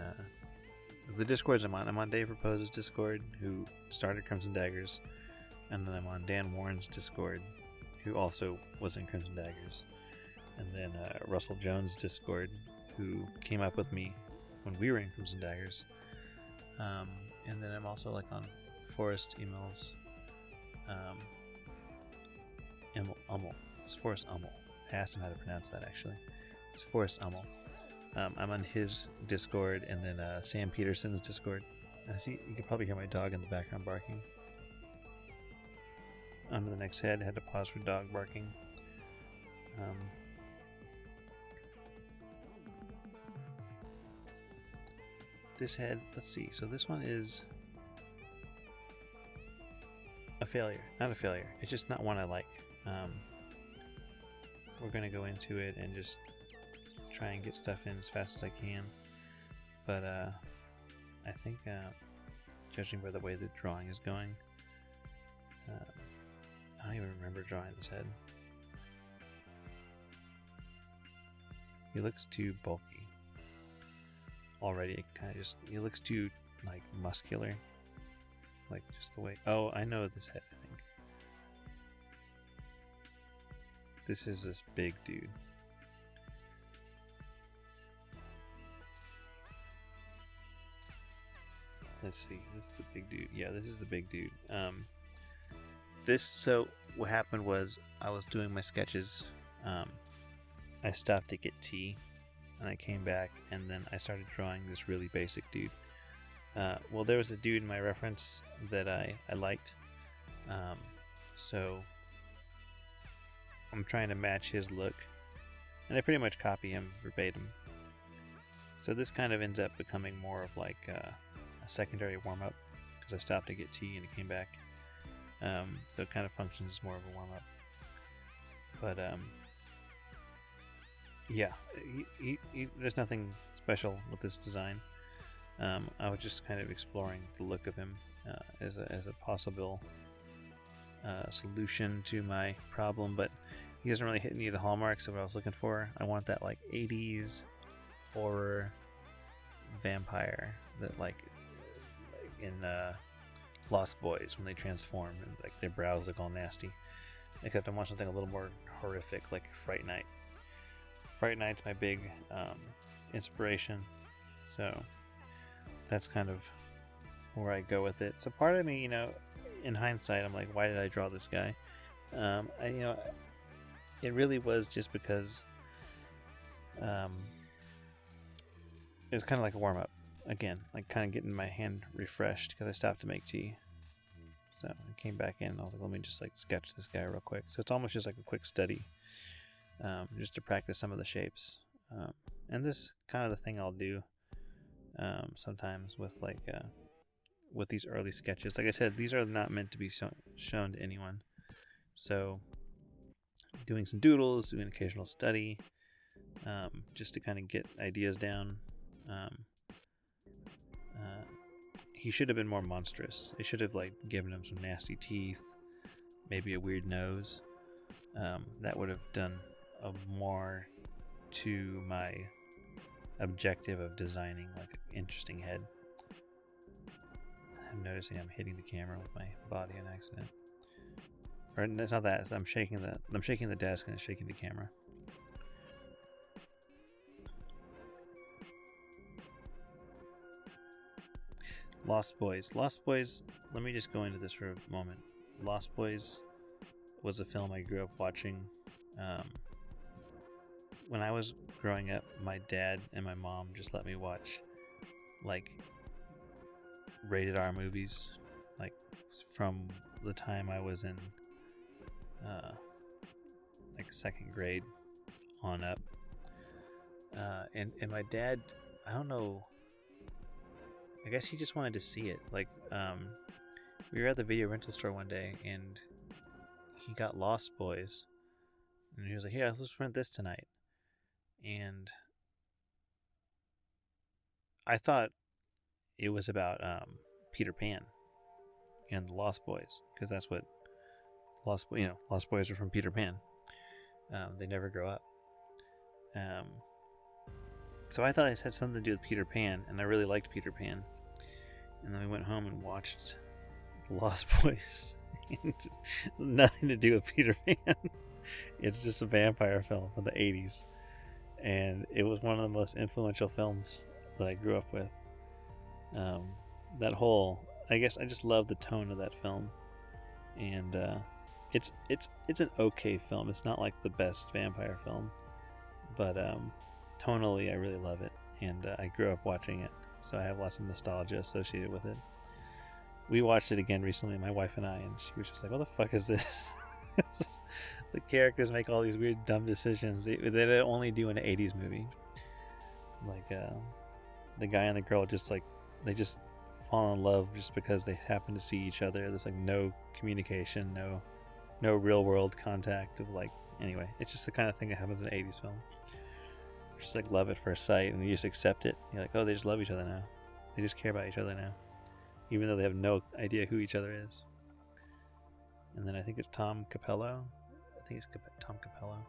the Discords I'm on Dave Raposa's Discord, who started Crimson Daggers. And then I'm on Dan Warren's Discord, who also was in Crimson Daggers. And then Russell Jones' Discord, who came up with me when we were in Crimson Daggers. And then I'm also, like, on Forrest Emails. Ummel. It's Forrest Ummel. I asked him how to pronounce that, actually. It's Forrest Ummel. I'm on his Discord, and then Sam Peterson's Discord. I see, you can probably hear my dog in the background barking. On to the next head. Had to pause for dog barking. This head, let's see. So this one is a failure. Not a failure. It's just not one I like. We're going to go into it and just try and get stuff in as fast as I can. But I think, judging by the way the drawing is going, I don't even remember drawing this head. He looks too bulky. Already, he looks too, like, muscular. Like, just the way. Oh, I know this head, I think. This is this big dude. Let's see. This is the big dude. Yeah, this is the big dude. So what happened was I was doing my sketches. I stopped to get tea, and I came back, and then I started drawing this really basic dude. Well, there was a dude in my reference that I liked, so I'm trying to match his look, and I pretty much copy him verbatim. So this kind of ends up becoming more of like a secondary warm-up, because I stopped to get tea and it came back. So it kind of functions as more of a warm-up. But yeah, there's nothing special with this design. I was just kind of exploring the look of him as a possible solution to my problem, but he doesn't really hit any of the hallmarks of what I was looking for. I want that like 80s horror vampire that like in Lost Boys when they transform and like their brows look all nasty. Except I want something a little more horrific, like Fright Night. Fright Night's my big inspiration, so that's kind of where I go with it. So part of me, in hindsight, I'm like, why did I draw this guy? It really was just because it was kind of like a warm-up. Again, like kind of getting my hand refreshed because I stopped to make tea. So I came back in and I was like, let me just like sketch this guy real quick. So it's almost just like a quick study, just to practice some of the shapes. And this is kind of the thing I'll do sometimes with with these early sketches. Like I said, these are not meant to be shown to anyone. So doing some doodles, doing occasional study, just to kind of get ideas down. He should have been more monstrous. They should have like given him some nasty teeth, maybe a weird nose. That would have done more to my objective of designing like an interesting head. I'm noticing I'm hitting the camera with my body on accident. Or it's not that. It's I'm shaking the desk and it's shaking the camera. Lost Boys. Lost Boys, let me just go into this for a moment. Lost Boys was a film I grew up watching. When I was growing up, my dad and my mom just let me watch like rated R movies, like from the time I was in like second grade on up. And my dad, I don't know, I guess he just wanted to see it. Like, we were at the video rental store one day, and he got Lost Boys, and he was like, "Here, let's rent this tonight." And I thought it was about Peter Pan and the Lost Boys, because that's what Lost Boys are from Peter Pan. They never grow up. So I thought it had something to do with Peter Pan, and I really liked Peter Pan. And then we went home and watched The Lost Boys. Nothing to do with Peter Pan. It's just a vampire film from the 80s. And it was one of the most influential films that I grew up with. I guess I just love the tone of that film. And it's an okay film. It's not like the best vampire film. But tonally, I really love it, and I grew up watching it, so I have lots of nostalgia associated with it. We watched it again recently, my wife and I, and she was just like, "What the fuck is this?" The characters make all these weird, dumb decisions they only do in an 80s movie. Like, the guy and the girl they just fall in love just because they happen to see each other. There's like no communication, no real world contact of like, anyway, it's just the kind of thing that happens in an 80s film. Just like love at first sight, and you just accept it. You're like, oh, they just love each other now. They just care about each other now, even though they have no idea who each other is. And then I think it's Tom Capello. Tom Capello,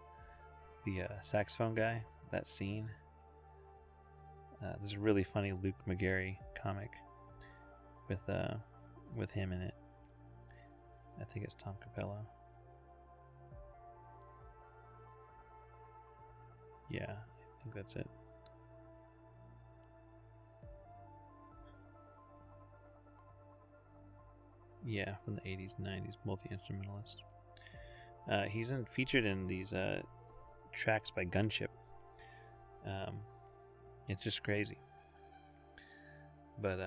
the saxophone guy. That scene. There's a really funny Luke McGarry comic with him in it. I think it's Tom Capello. Yeah, I think that's it. Yeah, from the 80s and 90s, multi-instrumentalist. He's featured in these tracks by Gunship. It's just crazy. But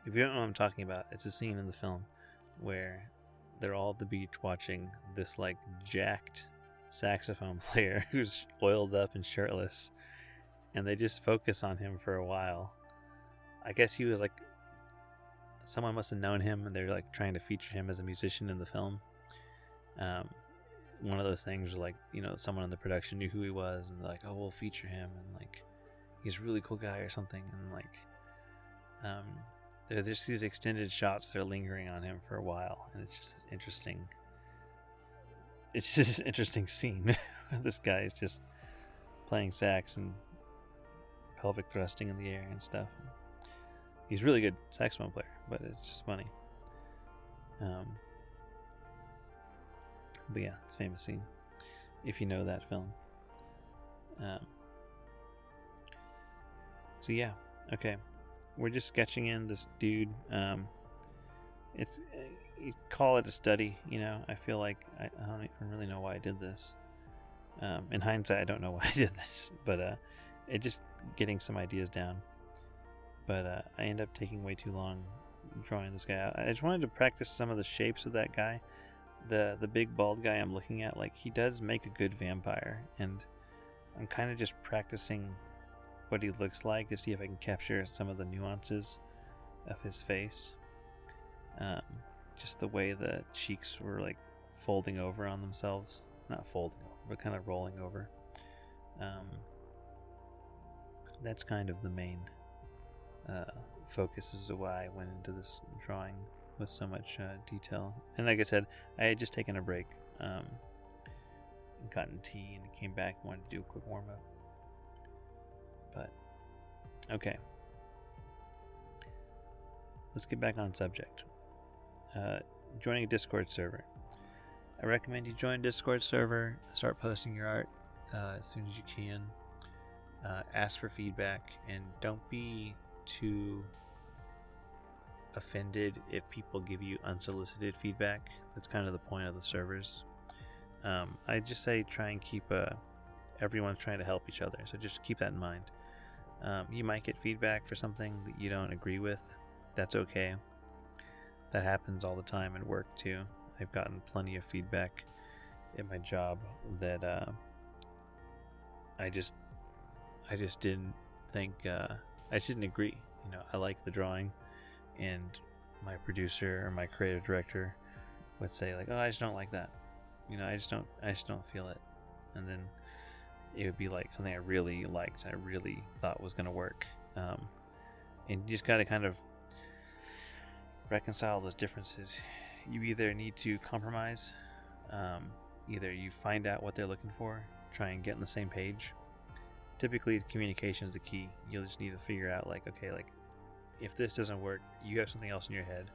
if you don't know what I'm talking about, it's a scene in the film where they're all at the beach watching this like jacked saxophone player who's oiled up and shirtless, and they just focus on him for a while. I guess he was like, someone must have known him, and they're like trying to feature him as a musician in the film. One of those things where, like, you know, someone in the production knew who he was, and they're like, oh, we'll feature him, and like, he's a really cool guy or something. And like, there's just these extended shots that are lingering on him for a while, and it's just interesting. It's just an interesting scene. This guy is just playing sax and pelvic thrusting in the air and stuff. He's a really good saxophone player, but it's just funny. But yeah, it's a famous scene, if you know that film. So yeah, okay. We're just sketching in this dude. It's you call it a study, you know. I feel like I don't even really know why I did this. In hindsight, I don't know why I did this, but it just getting some ideas down. But I end up taking way too long drawing this guy out. I just wanted to practice some of the shapes of that guy. The big bald guy I'm looking at, like, he does make a good vampire, and I'm kind of just practicing what he looks like to see if I can capture some of the nuances of his face. Just the way the cheeks were like folding over on themselves. Not folding over, but kind of rolling over. That's kind of the main focus as to why I went into this drawing with so much detail. And like I said, I had just taken a break, gotten tea, and came back and wanted to do a quick warm-up. But okay, let's get back on subject. Joining a Discord server. I recommend you join a Discord server. Start posting your art as soon as you can. Ask for feedback, and don't be too offended if people give you unsolicited feedback. That's kind of the point of the servers. I just say try and keep everyone's trying to help each other, so just keep that in mind. You might get feedback for something that you don't agree with. That's okay. That happens all the time in work too. I've gotten plenty of feedback in my job that I just didn't think I just didn't agree. You know, I like the drawing, and my producer or my creative director would say like, "Oh, I just don't like that." You know, I just don't feel it. And then it would be like something I really liked, I really thought was going to work. And you just got to kind of reconcile those differences. You either need to compromise, either you find out what they're looking for, try and get on the same page. Typically, communication is the key. You'll just need to figure out, like, okay, like, if this doesn't work, you have something else in your head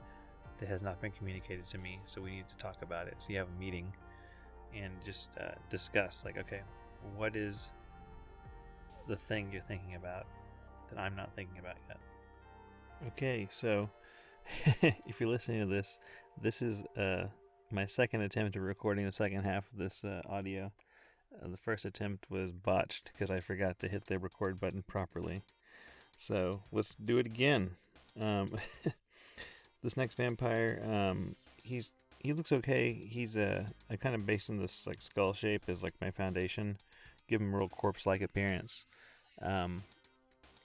that has not been communicated to me, so we need to talk about it. So you have a meeting and just discuss, like, okay, what is the thing you're thinking about that I'm not thinking about yet? Okay, so if you're listening to this, this is my second attempt at recording the second half of this audio. The first attempt was botched because I forgot to hit the record button properly. So let's do it again. This next vampire, he looks okay. He's I kind of based in this like skull shape as like my foundation, give him a real corpse-like appearance.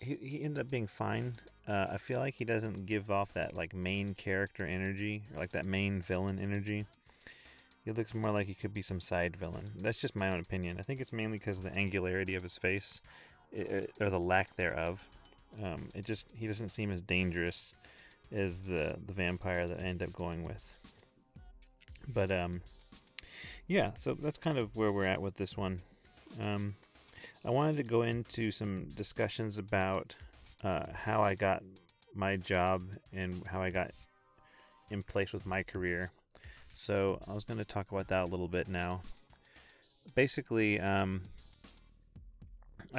He ends up being fine. I feel like he doesn't give off that like main character energy, or like that main villain energy. He looks more like he could be some side villain. That's just my own opinion. I think it's mainly because of the angularity of his face, or the lack thereof. He doesn't seem as dangerous as the vampire that I end up going with. But yeah, so that's kind of where we're at with this one. I wanted to go into some discussions about how I got my job and how I got in place with my career. So I was going to talk about that a little bit now. Basically, I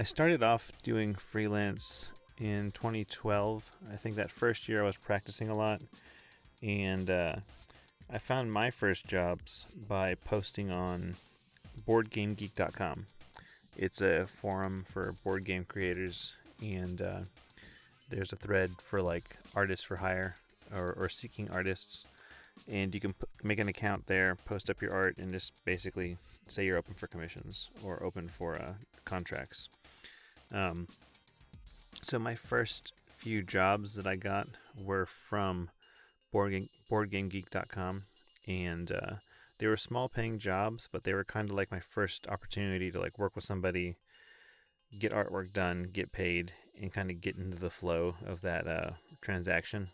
started off doing freelance in 2012. I think that first year I was practicing a lot, and I found my first jobs by posting on BoardGameGeek.com. It's a forum for board game creators, and there's a thread for like artists for hire or seeking artists, and you can make an account there, post up your art, and just basically say you're open for commissions or open for contracts. So my first few jobs that I got were from BoardGameGeek.com, and they were small paying jobs, but they were kind of like my first opportunity to like work with somebody, get artwork done, get paid, and kind of get into the flow of that transaction.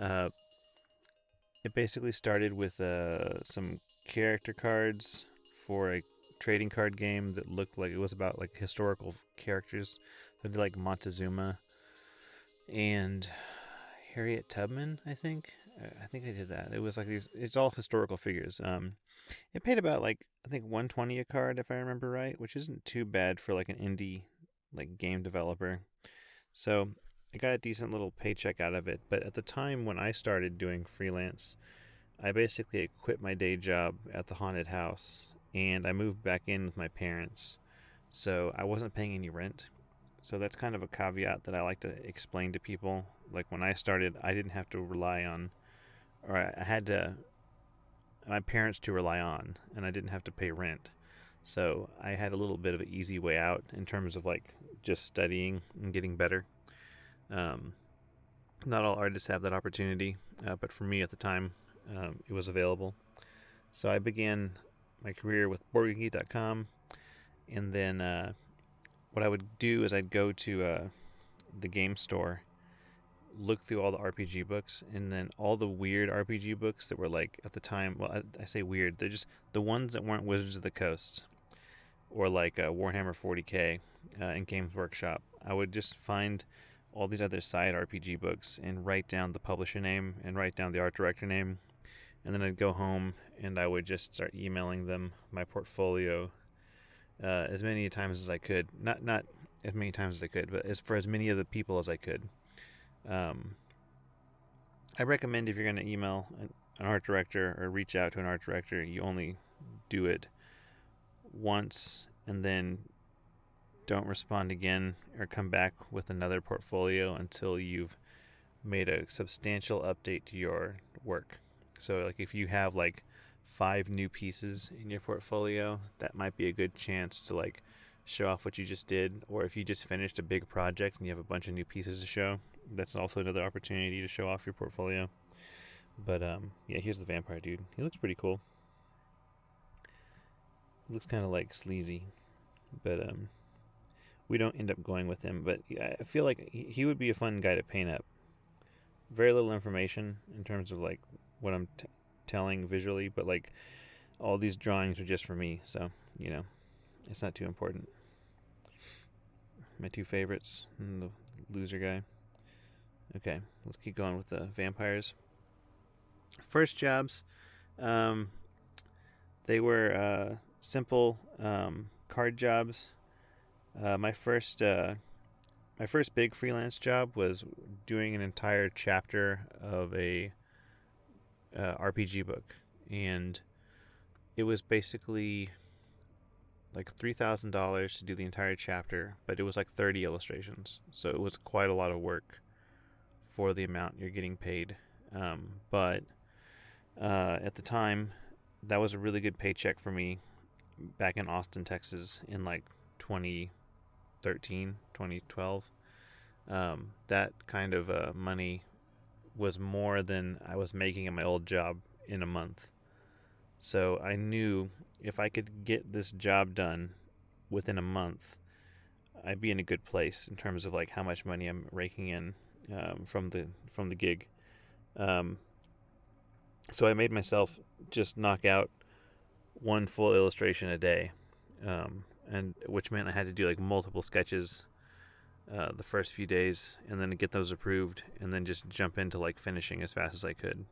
It basically started with some character cards for a trading card game that looked like it was about like historical characters. So I did like Montezuma and Harriet Tubman, I think. I think I did that. It was like these. It's all historical figures. It paid about like I think $120 a card if I remember right, which isn't too bad for like an indie like game developer. So I got a decent little paycheck out of it. But at the time when I started doing freelance, I basically quit my day job at the haunted house and I moved back in with my parents. So I wasn't paying any rent. So that's kind of a caveat that I like to explain to people. Like when I started, I didn't have to rely on, or I had my parents to rely on, and I didn't have to pay rent. So I had a little bit of an easy way out in terms of like just studying and getting better. Not all artists have that opportunity, but for me at the time, it was available. So I began my career with BoardGameGeek.com, and then what I would do is I'd go to the game store, look through all the RPG books, and then all the weird RPG books that were like at the time. Well, I say weird; they're just the ones that weren't Wizards of the Coast or like Warhammer 40k in Games Workshop. I would just find all these other side RPG books and write down the publisher name and write down the art director name, and then I'd go home and I would just start emailing them my portfolio as many times as I could. Not as many times as I could, but for as many of the people as I could. I recommend if you're going to email an art director or reach out to an art director, you only do it once and then don't respond again or come back with another portfolio until you've made a substantial update to your work. So like if you have like 5 new pieces in your portfolio, that might be a good chance to like show off what you just did. Or if you just finished a big project and you have a bunch of new pieces to show, that's also another opportunity to show off your portfolio. But yeah, here's the vampire dude. He looks pretty cool. He looks kind of like sleazy, but we don't end up going with him. But I feel like he would be a fun guy to paint up. Very little information in terms of like what I'm telling visually, but like all these drawings are just for me, so you know it's not too important. My 2 favorites and the loser guy. Okay, let's keep going with the vampires. First jobs, they were simple card jobs. My first big freelance job was doing an entire chapter of a RPG book, and it was basically like $3,000 to do the entire chapter, but it was like 30 illustrations, so it was quite a lot of work for the amount you're getting paid. But at the time, that was a really good paycheck for me back in Austin, Texas in like 2013, 2012. That kind of money was more than I was making in my old job in a month. So I knew if I could get this job done within a month, I'd be in a good place in terms of like how much money I'm raking in from the gig. So I made myself just knock out 1 full illustration a day, and which meant I had to do like multiple sketches the first few days, and then to get those approved, and then just jump into like finishing as fast as I could.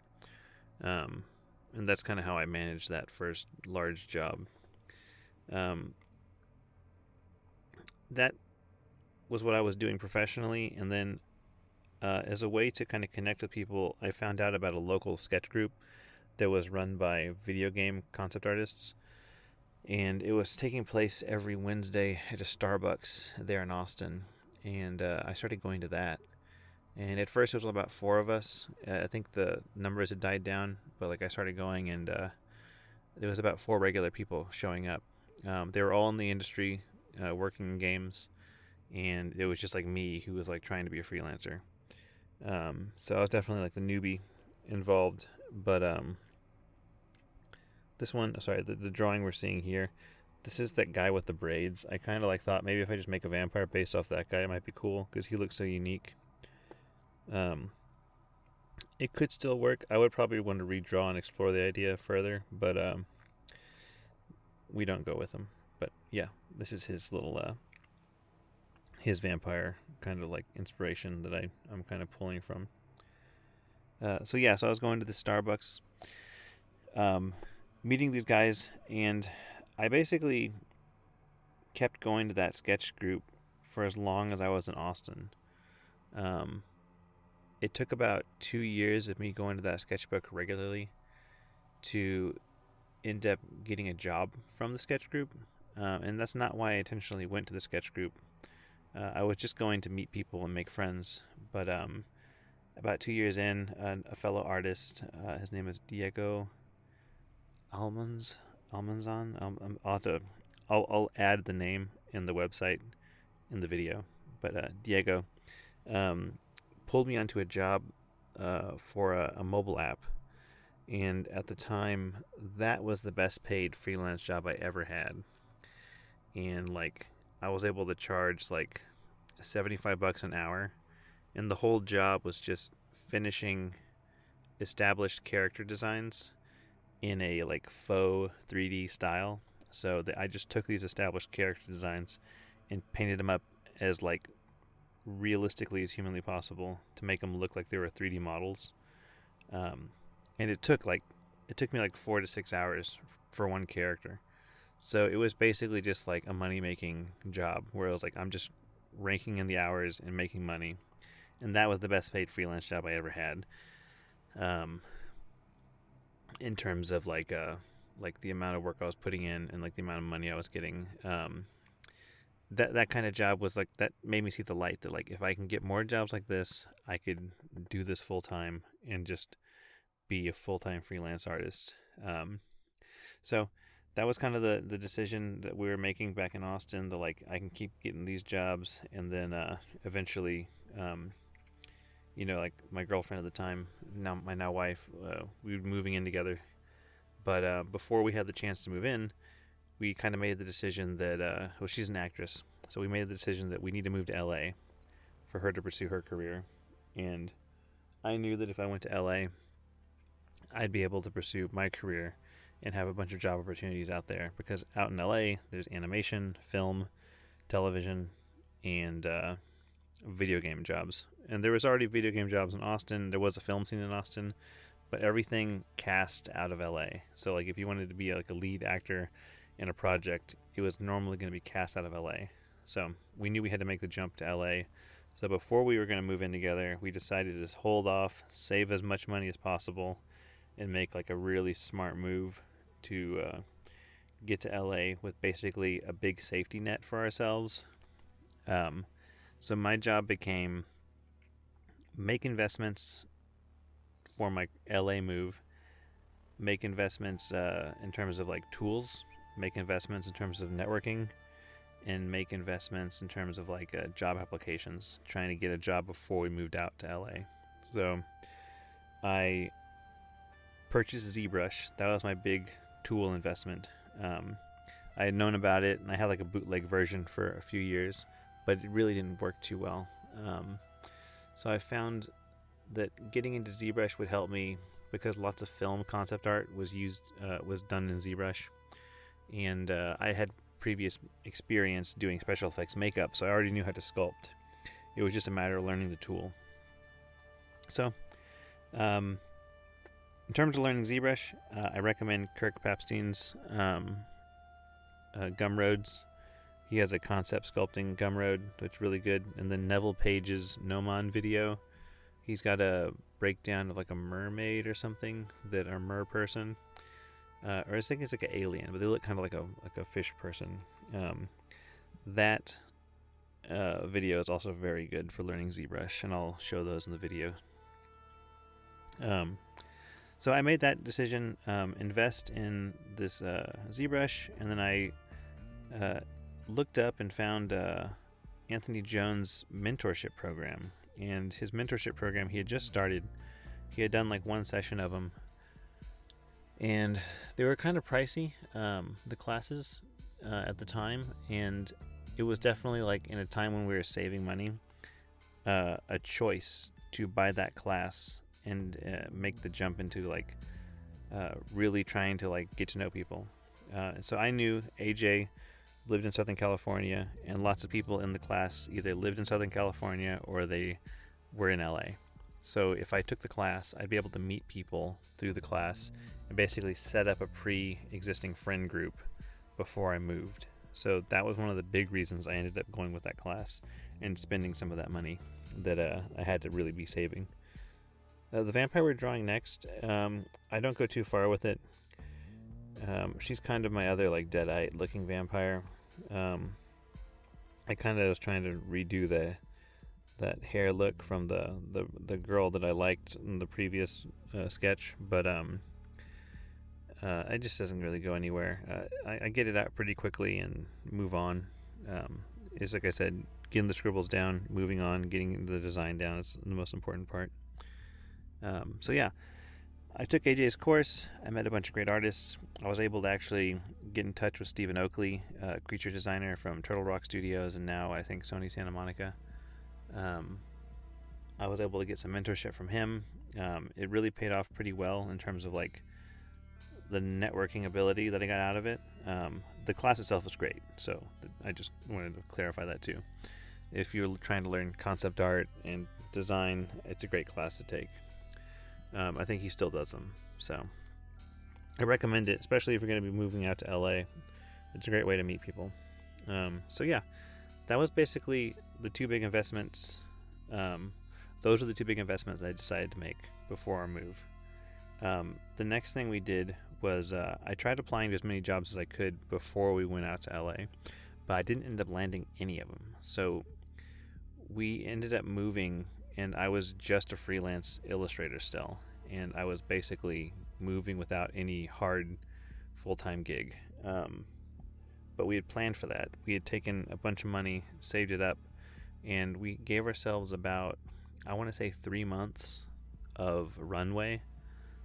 And that's kind of how I managed that first large job. That was what I was doing professionally, and then as a way to kind of connect with people, I found out about a local sketch group that was run by video game concept artists, and it was taking place every Wednesday at a Starbucks there in Austin. And I started going to that. And at first, it was about four of us. I think the numbers had died down, but like I started going, and there was about four regular people showing up. They were all in the industry, working in games, and it was just like me who was like trying to be a freelancer. So I was definitely like the newbie involved. But this one, sorry, the drawing we're seeing here, this is that guy with the braids. I kind of like thought maybe if I just make a vampire based off that guy, it might be cool because he looks so unique. It could still work. I would probably want to redraw and explore the idea further, but we don't go with him. But yeah, this is his little his vampire kind of like inspiration that I'm kind of pulling from. So I was going to the Starbucks, meeting these guys, and I basically kept going to that sketch group for as long as I was in Austin. It took about 2 years of me going to that sketchbook regularly to end up getting a job from the sketch group. And that's not why I intentionally went to the sketch group. I was just going to meet people and make friends. But about 2 years in, a fellow artist, his name is Diego Almanzon. I'll add the name in the website in the video. But Diego pulled me onto a job for a mobile app, and at the time that was the best paid freelance job I ever had. And like I was able to charge like $75 an hour, and the whole job was just finishing established character designs in a like faux 3D style. So I just took these established character designs and painted them up as like realistically as humanly possible to make them look like they were 3D models. And it took me like 4 to 6 hours for one character. So it was basically just like a money making job where it was like I'm just ranking in the hours and making money, and that was the best paid freelance job I ever had. In terms of like the amount of work I was putting in and like the amount of money I was getting. That kind of job was like, that made me see the light that like if I can get more jobs like this, I could do this full time and just be a full time freelance artist. So that was kind of the decision that we were making back in Austin. That like I can keep getting these jobs, and then eventually, like my girlfriend at the time, my now wife, we were moving in together. But before we had the chance to move in, we kind of made the decision that, she's an actress, so we made the decision that we need to move to LA for her to pursue her career. And I knew that if I went to LA, I'd be able to pursue my career and have a bunch of job opportunities out there, because out in LA, there's animation, film, television, and video game jobs. And there was already video game jobs in Austin. There was a film scene in Austin, but everything cast out of LA. So like if you wanted to be like a lead actor in a project, it was normally going to be cast out of LA. So we knew we had to make the jump to LA. So before we were going to move in together, we decided to just hold off, save as much money as possible, and make like a really smart move to get to LA with basically a big safety net for ourselves. So my job became make investments for my LA move, make investments in terms of like tools, make investments in terms of networking, and make investments in terms of like job applications, trying to get a job before we moved out to LA. So I purchased ZBrush. That was my big tool investment. I had known about it, and I had like a bootleg version for a few years, but it really didn't work too well. So I found that getting into ZBrush would help me because lots of film concept art was done in ZBrush, and I had previous experience doing special effects makeup, so I already knew how to sculpt. It was just a matter of learning the tool. So, in terms of learning ZBrush, I recommend Kirk Papstein's Gumroads. He has a concept sculpting Gumroad that's really good, and then Neville Page's Gnomon video He's got a breakdown of like a mermaid or something, that a mer person, or I think it's like an alien, but they look kind of like a fish person. That video is also very good for learning ZBrush, and I'll show those in the video. So I made that decision, invest in this ZBrush, and then I looked up and found Anthony Jones' mentorship program. And his mentorship program, he had just started. He had done like one session of them, and they were kind of pricey, the classes at the time, and it was definitely like in a time when we were saving money, a choice to buy that class and make the jump into like really trying to like get to know people. So I knew AJ lived in Southern California, and lots of people in the class either lived in Southern California or they were in LA. So if I took the class, I'd be able to meet people through the class and basically set up a pre-existing friend group before I moved. So that was one of the big reasons I ended up going with that class and spending some of that money that I had to really be saving. The vampire we're drawing next, I don't go too far with it. She's kind of my other like deadite looking vampire. I kind of was trying to redo that hair look from the girl that I liked in the previous sketch, but it just doesn't really go anywhere. I get it out pretty quickly and move on. It's like I said, getting the scribbles down, moving on, getting the design down is the most important part. So yeah, I took AJ's course. I met a bunch of great artists. I was able to actually get in touch with Stephen Oakley, a creature designer from Turtle Rock Studios, and now I think Sony Santa Monica. I was able to get some mentorship from him. It really paid off pretty well in terms of like the networking ability that I got out of it. The class itself was great, so I just wanted to clarify that too. If you're trying to learn concept art and design, it's a great class to take. I think he still does them, so I recommend it, especially if you're going to be moving out to LA. It's a great way to meet people. So yeah, that was basically the two big investments. Those are the two big investments I decided to make before our move. The next thing we did was I tried applying to as many jobs as I could before we went out to LA, but I didn't end up landing any of them. So we ended up moving, and I was just a freelance illustrator still, and I was basically moving without any hard full-time gig. But we had planned for that. We had taken a bunch of money, saved it up, and we gave ourselves about, I want to say 3 months of runway.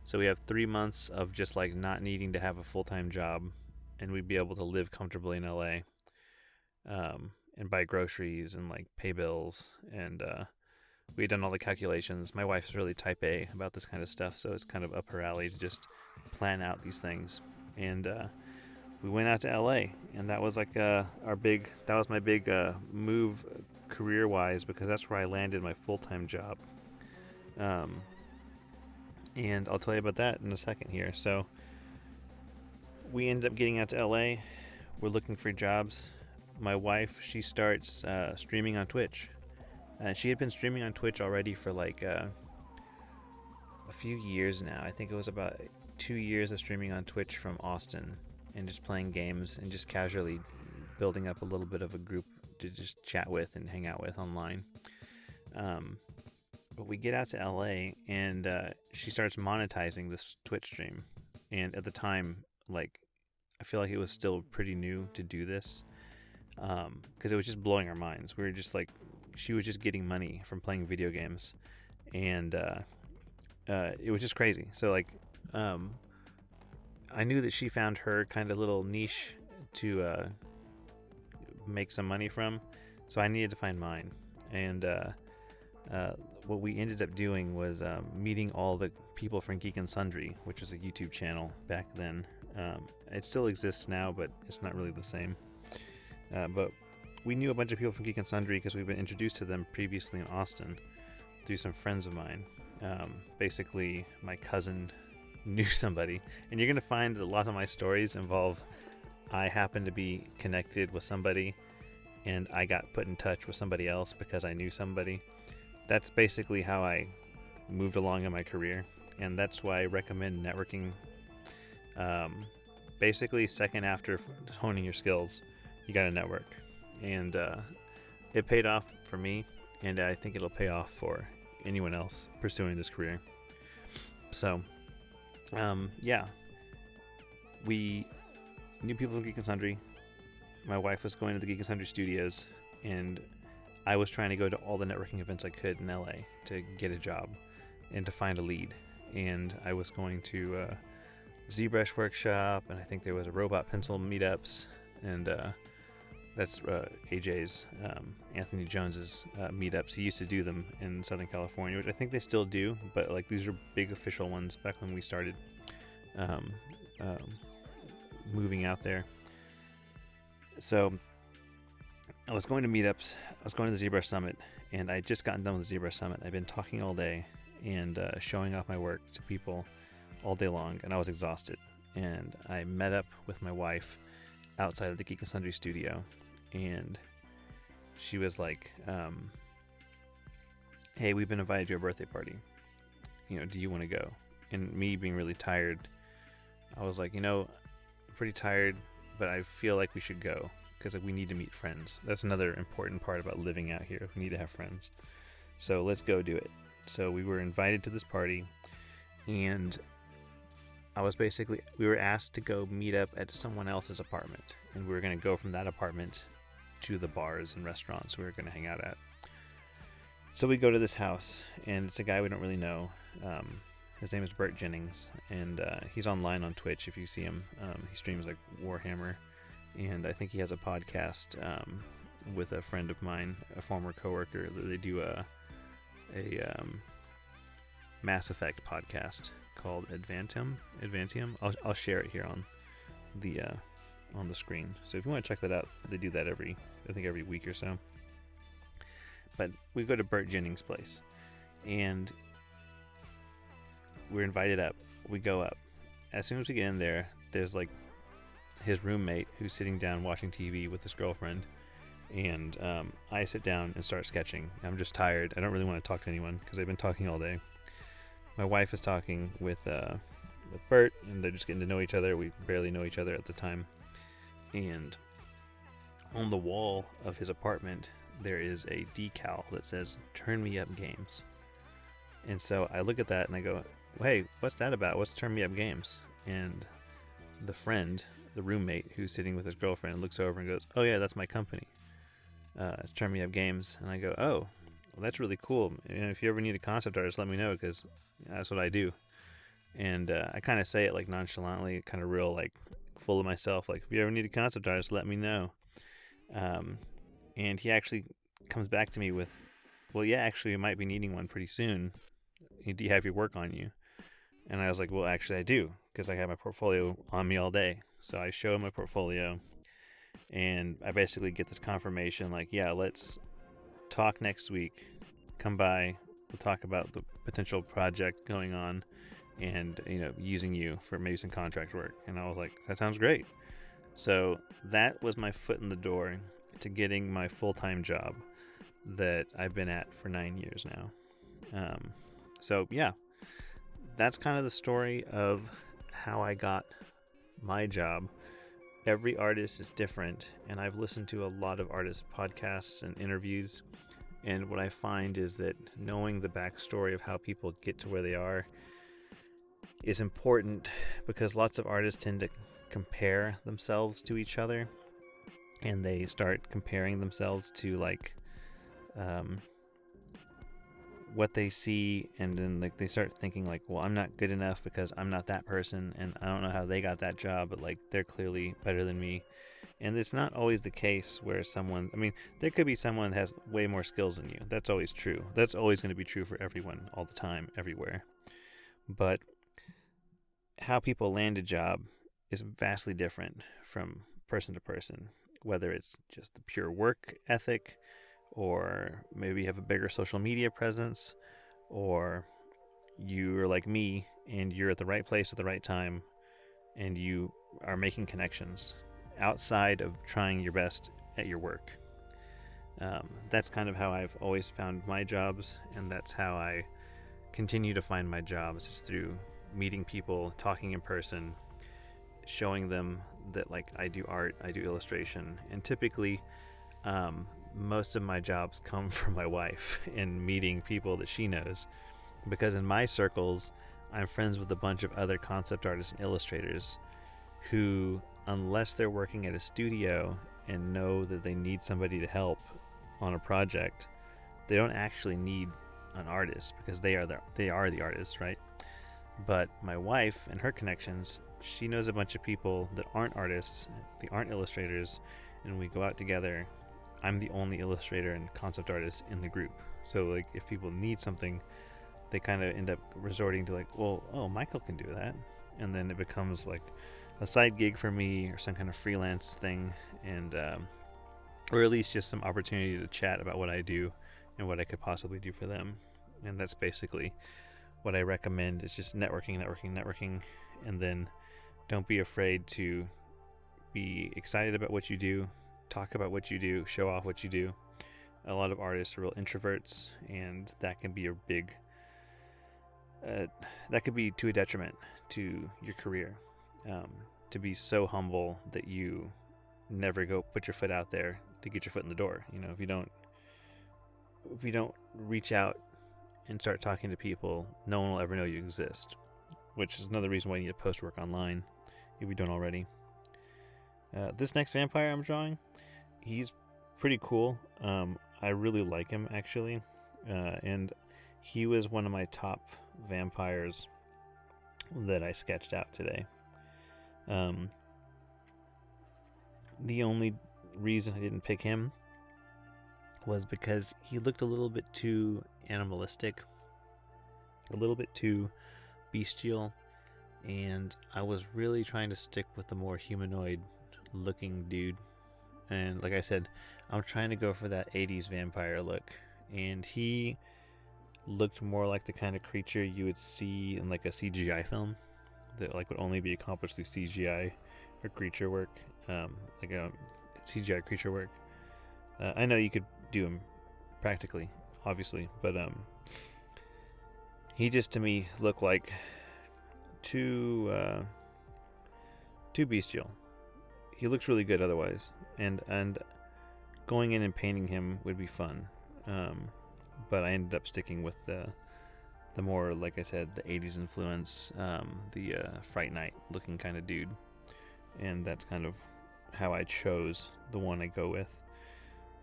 So we have 3 months of just like not needing to have a full-time job, and we'd be able to live comfortably in LA, and buy groceries and like pay bills. And we had done all the calculations. My wife's really type A about this kind of stuff, so it's kind of up her alley to just plan out these things. And we went out to LA, and that was like my big move career-wise, because that's where I landed my full-time job. And I'll tell you about that in a second here. So we ended up getting out to LA. We're looking for jobs. My wife, she starts streaming on Twitch. She had been streaming on Twitch already for like a few years now. I think it was about 2 years of streaming on Twitch from Austin and just playing games and just casually building up a little bit of a group to just chat with and hang out with online. But we get out to LA, and she starts monetizing this Twitch stream. And at the time, like, I feel like it was still pretty new to do this, because it was just blowing our minds. We were just like, she was just getting money from playing video games, and it was just crazy. So like, I knew that she found her kind of little niche to make some money from, so I needed to find mine. And what we ended up doing was meeting all the people from Geek and Sundry, which was a YouTube channel back then. It still exists now, but it's not really the same. But we knew a bunch of people from Geek and Sundry because we've been introduced to them previously in Austin through some friends of mine. Basically, my cousin knew somebody, and you're going to find that a lot of my stories involve I happen to be connected with somebody, and I got put in touch with somebody else because I knew somebody. That's basically how I moved along in my career, and that's why I recommend networking. Basically, second after honing your skills, you got to network, and it paid off for me, and I think it'll pay off for anyone else pursuing this career. So, yeah, we knew people from Geek and Sundry. My wife was going to the Geek and Sundry studios, and I was trying to go to all the networking events I could in LA to get a job and to find a lead. And I was going to ZBrush workshop, and I think there was a robot pencil meetups, and that's AJ's, Anthony Jones's meetups. He used to do them in Southern California, which I think they still do, but like these are big official ones back when we started moving out there. So I was going to meetups. I was going to the ZBrush Summit, and I had just gotten done with the ZBrush Summit. I've been talking all day and showing off my work to people all day long, and I was exhausted. And I met up with my wife outside of the Geek and Sundry studio, and she was like, hey, we've been invited to a birthday party. Do you want to go? And me being really tired, I was like, I'm pretty tired, but I feel like we should go because we need to meet friends. That's another important part about living out here. We need to have friends. So let's go do it. So we were invited to this party, and we were asked to go meet up at someone else's apartment, and we were going to go from that apartment to the bars and restaurants we were going to hang out at. So we go to this house, and it's a guy we don't really know. His name is Bert Jennings, and he's online on Twitch if you see him. He streams like Warhammer, and I think he has a podcast with a friend of mine, a former coworker. They do a Mass Effect podcast called Advantium. I'll share it here on the screen. So if you want to check that out, they do that every week or so. But we go to Bert Jennings' place, and we're invited up. We go up. As soon as we get in there, there's like his roommate who's sitting down watching TV with his girlfriend, and I sit down and start sketching. I'm just tired. I don't really want to talk to anyone because I've been talking all day. My wife is talking with Bert, and they're just getting to know each other. We barely know each other at the time. And on the wall of his apartment, there is a decal that says, "Turn Me Up Games." And so I look at that and I go, hey, what's that about? What's Turn Me Up Games? And the roommate who's sitting with his girlfriend, looks over and goes, oh yeah, that's my company. Turn Me Up Games. And I go, oh, well, that's really cool. And if you ever need a concept artist, let me know, because that's what I do. And I kind of say it like nonchalantly, kind of real, like full of myself. Like, if you ever need a concept artist, let me know. And he actually comes back to me with, well, yeah, actually, you might be needing one pretty soon. Do you have your work on you? And I was like, well, actually, I do, because I have my portfolio on me all day. So I show him my portfolio, and I basically get this confirmation, like, yeah, let's talk next week. Come by. We'll talk about the potential project going on, and using you for maybe some contract work. And I was like, that sounds great. So that was my foot in the door to getting my full-time job that I've been at for 9 years now. So yeah, that's kind of the story of how I got my job. Every artist is different, and I've listened to a lot of artist podcasts and interviews, and what I find is that knowing the backstory of how people get to where they are is important, because lots of artists tend to compare themselves to each other, and they start comparing themselves to like what they see, and then like they start thinking like, well, I'm not good enough because I'm not that person, and I don't know how they got that job, but like they're clearly better than me. And it's not always the case where there could be someone that has way more skills than you. That's always true. That's always going to be true for everyone, all the time, everywhere. But how people land a job is vastly different from person to person, whether it's just the pure work ethic, or maybe you have a bigger social media presence, or you're like me and you're at the right place at the right time, and you are making connections outside of trying your best at your work. That's kind of how I've always found my jobs, and that's how I continue to find my jobs is through meeting people, talking in person, showing them that like I do art, I do illustration, and typically most of my jobs come from my wife and meeting people that she knows, because in my circles I'm friends with a bunch of other concept artists and illustrators who, unless they're working at a studio and know that they need somebody to help on a project, they don't actually need an artist because they are the artists, right? But my wife and her connections, she knows a bunch of people that aren't artists, they aren't illustrators, and we go out together. I'm the only illustrator and concept artist in the group. So like if people need something, they kind of end up resorting to like, well, oh, Michael can do that. And then it becomes like a side gig for me or some kind of freelance thing, and or at least just some opportunity to chat about what I do and what I could possibly do for them. And that's basically what I recommend, is just networking, and then don't be afraid to be excited about what you do, talk about what you do, show off what you do. A lot of artists are real introverts, and that can be a big that could be to a detriment to your career, to be so humble that you never go put your foot out there to get your foot in the door. You know, if you don't reach out and start talking to people, no one will ever know you exist, which is another reason why you need to post work online if you don't already. This next vampire I'm drawing, he's pretty cool. I really like him, actually, and he was one of my top vampires that I sketched out today. The only reason I didn't pick him was because he looked a little bit too animalistic, a little bit too bestial, and I was really trying to stick with the more humanoid looking dude. And like I said, I'm trying to go for that 80s vampire look, and he looked more like the kind of creature you would see in like a CGI film that like would only be accomplished through CGI or creature work, like a CGI creature work. I know you could do him practically, obviously, but he just to me looked like too bestial. He looks really good otherwise, and going in and painting him would be fun, but I ended up sticking with the more, like I said, the 80s influence, the Fright Night looking kind of dude, and that's kind of how I chose the one I go with.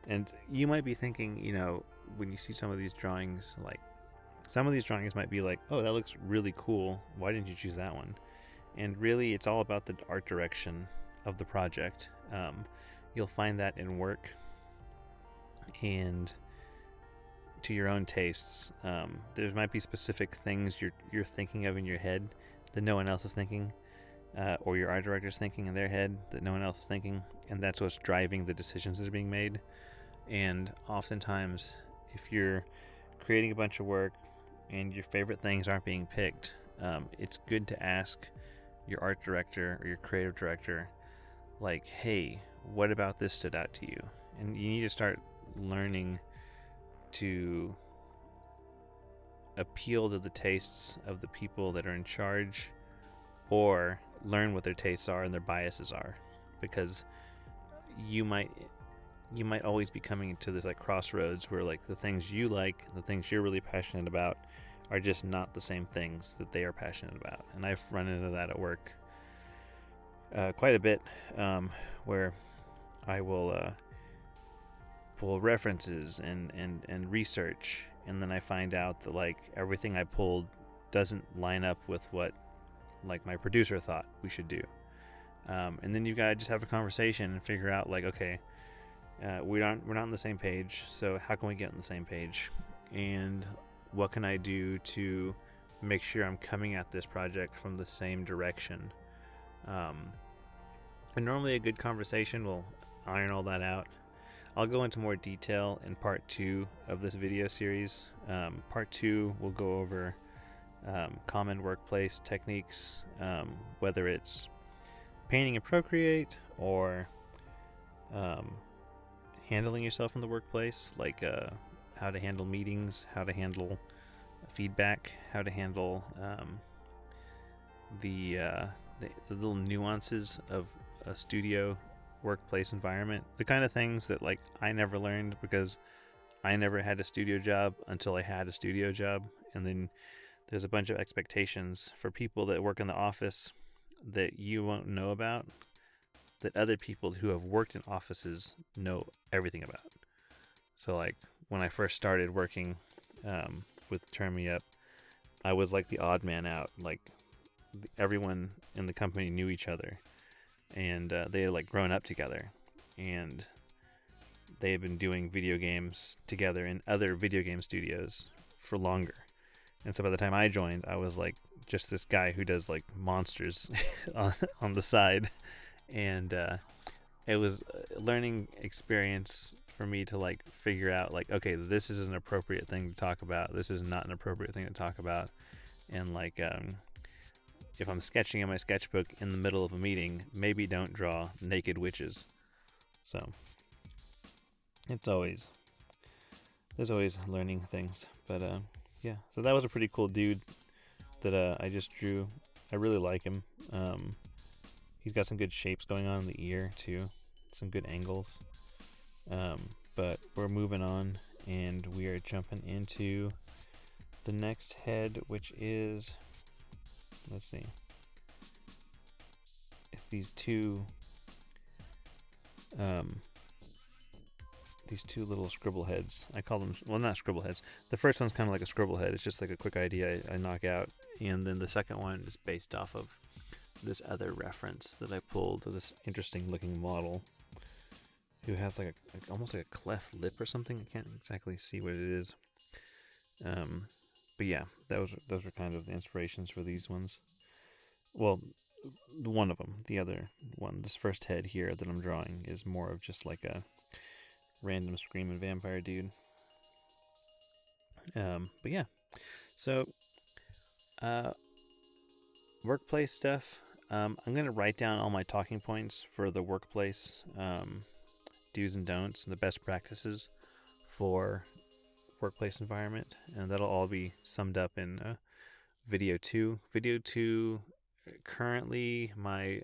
And you might be thinking, you know, when you see some of these drawings, like some of these drawings might be like, oh, that looks really cool, why didn't you choose that one? And really it's all about the art direction of the project. You'll find that in work and to your own tastes. There might be specific things you're thinking of in your head that no one else is thinking, or your art director's thinking in their head that no one else is thinking, and that's what's driving the decisions that are being made. And oftentimes, if you're creating a bunch of work and your favorite things aren't being picked, it's good to ask your art director or your creative director, like, hey, what about this stood out to you? And you need to start learning to appeal to the tastes of the people that are in charge, or learn what their tastes are and their biases are, because you might always be coming to this like crossroads where like the things you like, the things you're really passionate about, are just not the same things that they are passionate about. And I've run into that at work quite a bit, where I will pull references and research, and then I find out that like everything I pulled doesn't line up with what like my producer thought we should do. And then you gotta just have a conversation and figure out like, okay, we're not on the same page, so how can we get on the same page, and what can I do to make sure I'm coming at this project from the same direction. And normally a good conversation will iron all that out. I'll go into more detail in part 2 of this video series. Part 2 will go over common workplace techniques, whether it's painting in Procreate or handling yourself in the workplace, like how to handle meetings, how to handle feedback, how to handle the, the little nuances of a studio workplace environment, the kind of things that like I never learned because I never had a studio job until I had a studio job. And then there's a bunch of expectations for people that work in the office that you won't know about, that other people who have worked in offices know everything about. So like when I first started working with Turn Me Up, I was like the odd man out. Like everyone in the company knew each other, and they had like grown up together, and they had been doing video games together in other video game studios for longer. And so by the time I joined, I was like just this guy who does like monsters on the side, and it was a learning experience for me to like figure out like, okay, this is an appropriate thing to talk about, this is not an appropriate thing to talk about. And like if I'm sketching in my sketchbook in the middle of a meeting, maybe don't draw naked witches. So there's always learning things. But yeah, so that was a pretty cool dude that I just drew. I really like him. He's got some good shapes going on in the ear too, some good angles. But we're moving on, and we are jumping into the next head, which is, let's see, if these two little scribble heads, I call them, well, not scribble heads. The first one's kind of like a scribble head. It's just like a quick idea I knock out, and then the second one is based off of this other reference that I pulled of this interesting looking model who has like almost like a cleft lip or something. I can't exactly see what it is. But yeah, those were kind of the inspirations for these ones. Well, one of them, the other one, this first head here that I'm drawing is more of just like a random screaming vampire dude. But yeah, so workplace stuff. I'm going to write down all my talking points for the workplace do's and don'ts and the best practices for workplace environment, and that'll all be summed up in video 2. Video 2, currently my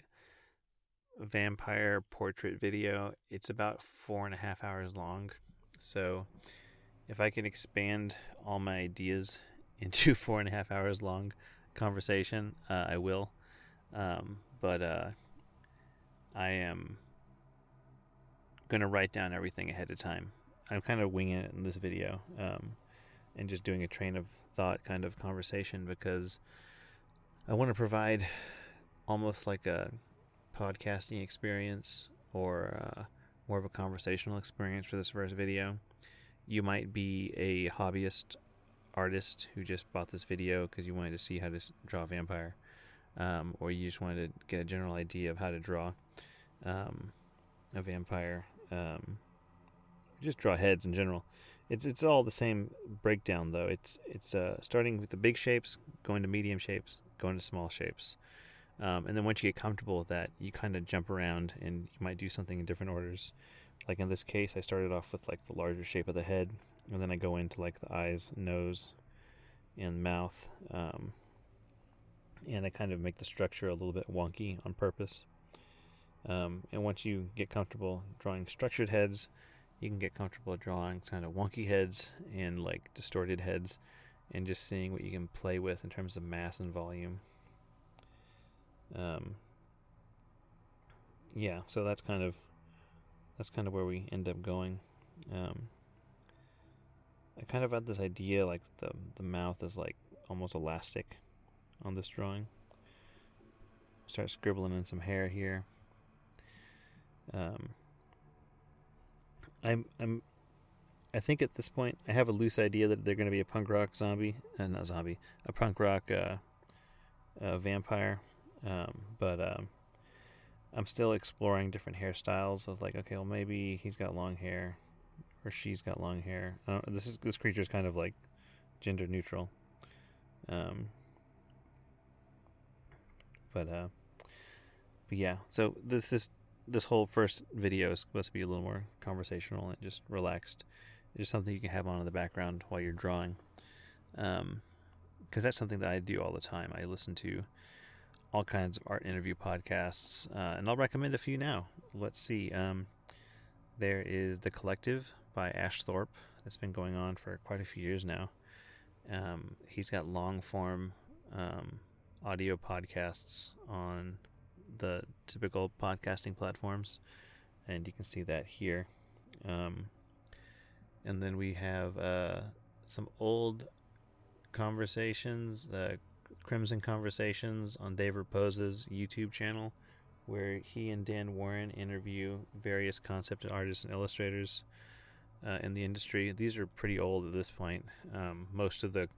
vampire portrait video, it's about 4.5 hours long. So if I can expand all my ideas into 4.5 hours long conversation, I will. But I am going to write down everything ahead of time. I'm kind of winging it in this video, and just doing a train of thought kind of conversation, because I want to provide almost like a podcasting experience, or more of a conversational experience for this first video. You might be a hobbyist artist who just bought this video because you wanted to see how to draw a vampire, or you just wanted to get a general idea of how to draw a vampire. Just draw heads in general. It's all the same breakdown though. It's starting with the big shapes, going to medium shapes, going to small shapes, and then once you get comfortable with that, you kind of jump around and you might do something in different orders. Like in this case, I started off with like the larger shape of the head, and then I go into like the eyes, nose, and mouth, and I kind of make the structure a little bit wonky on purpose. And once you get comfortable drawing structured heads, you can get comfortable drawing kind of wonky heads and like distorted heads, and just seeing what you can play with in terms of mass and volume. Yeah, so that's kind of where we end up going. I kind of had this idea like the mouth is like almost elastic on this drawing. Start scribbling in some hair here. I think at this point I have a loose idea that they're going to be a punk rock zombie, a punk rock vampire. But I'm still exploring different hairstyles. I was like, okay, well maybe he's got long hair, or she's got long hair. This creature is kind of like gender neutral. But yeah. So this whole first video is supposed to be a little more conversational and just relaxed. It's just something you can have on in the background while you're drawing. because that's something that I do all the time. I listen to all kinds of art interview podcasts, and I'll recommend a few now. Let's see. There is The Collective by Ash Thorpe. That's been going on for quite a few years now. He's got long form audio podcasts on the typical podcasting platforms, and you can see that here. And then we have some old conversations, Crimson Conversations on Dave Raposa's YouTube channel, where he and Dan Warren interview various concept artists and illustrators in the industry. These are pretty old at this point. Most of the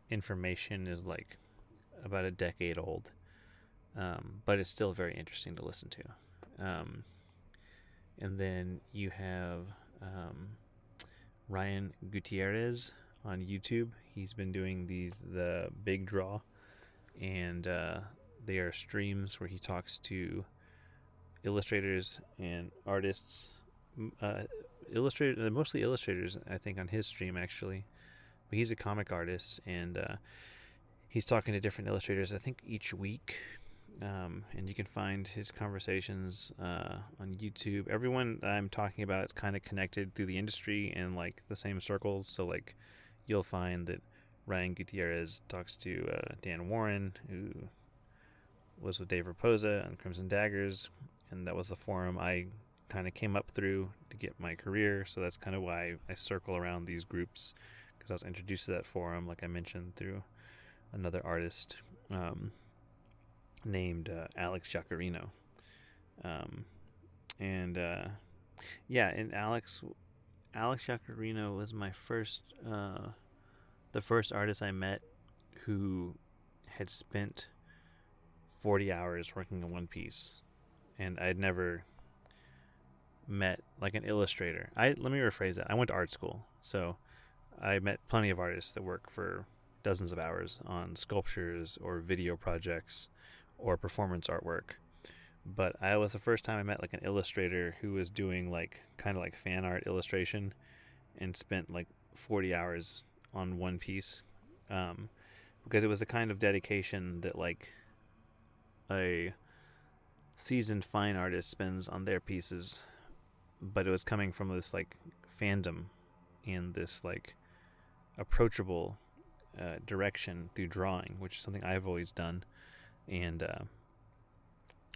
information is like about a decade old, but it's still very interesting to listen to. And then you have Ryan Gutierrez on YouTube. He's been doing the Big Draw, and they are streams where he talks to illustrators and artists, mostly illustrators, I think, on his stream actually. But he's a comic artist, and he's talking to different illustrators, I think, each week. And you can find his conversations on YouTube. Everyone I'm talking about is kind of connected through the industry and like the same circles. So like you'll find that Ryan Gutierrez talks to Dan Warren, who was with Dave Raposa on Crimson Daggers, and that was the forum I kind of came up through to get my career. So that's kind of why I circle around these groups, because I was introduced to that forum, like I mentioned, through another artist named Alex Giacarino. And Alex Giacarino was my first, the first artist I met who had spent 40 hours working on one piece, and I'd never met like an illustrator. Let me rephrase that. I went to art school, so I met plenty of artists that work for dozens of hours on sculptures or video projects or performance artwork. But I was the first time I met like an illustrator who was doing like kind of like fan art illustration and spent like 40 hours on one piece, because it was the kind of dedication that like a seasoned fine artist spends on their pieces, but it was coming from this like fandom and this like approachable direction through drawing, which is something I've always done. And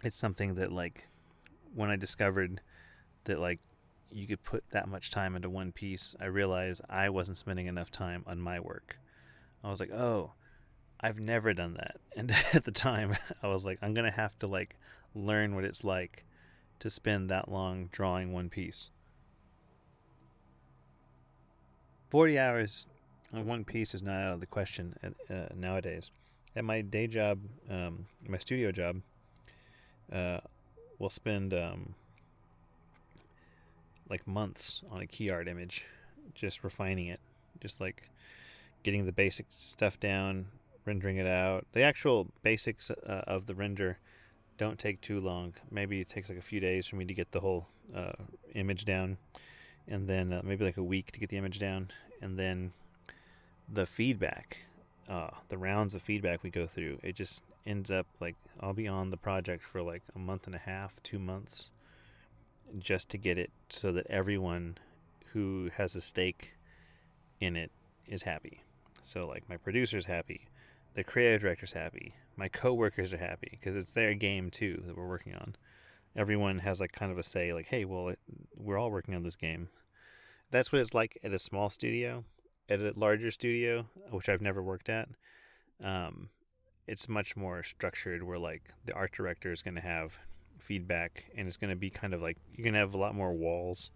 it's something that like when I discovered that like you could put that much time into one piece, I realized I wasn't spending enough time on my work. I was like, oh, I've never done that. And at the time I was like, I'm gonna have to like learn what it's like to spend that long drawing one piece. 40 hours on one piece is not out of the question nowadays. At my day job, my studio job, we'll spend like months on a key art image, just refining it, just like getting the basic stuff down, rendering it out. The actual basics of the render don't take too long. Maybe it takes like a few days for me to get the whole image down, and then maybe like a week to get the image down, and then the feedback, the rounds of feedback we go through, it just ends up like I'll be on the project for like a month and a half, 2 months, just to get it so that everyone who has a stake in it is happy. So like my producer's happy, the creative director's happy, my co-workers are happy, because it's their game too that we're working on. Everyone has like kind of a say, like, hey, well, we're all working on this game. That's what it's like at a small studio. At a larger studio, which I've never worked at, it's much more structured, where like the art director is going to have feedback, and it's going to be kind of like you're going to have a lot more walls,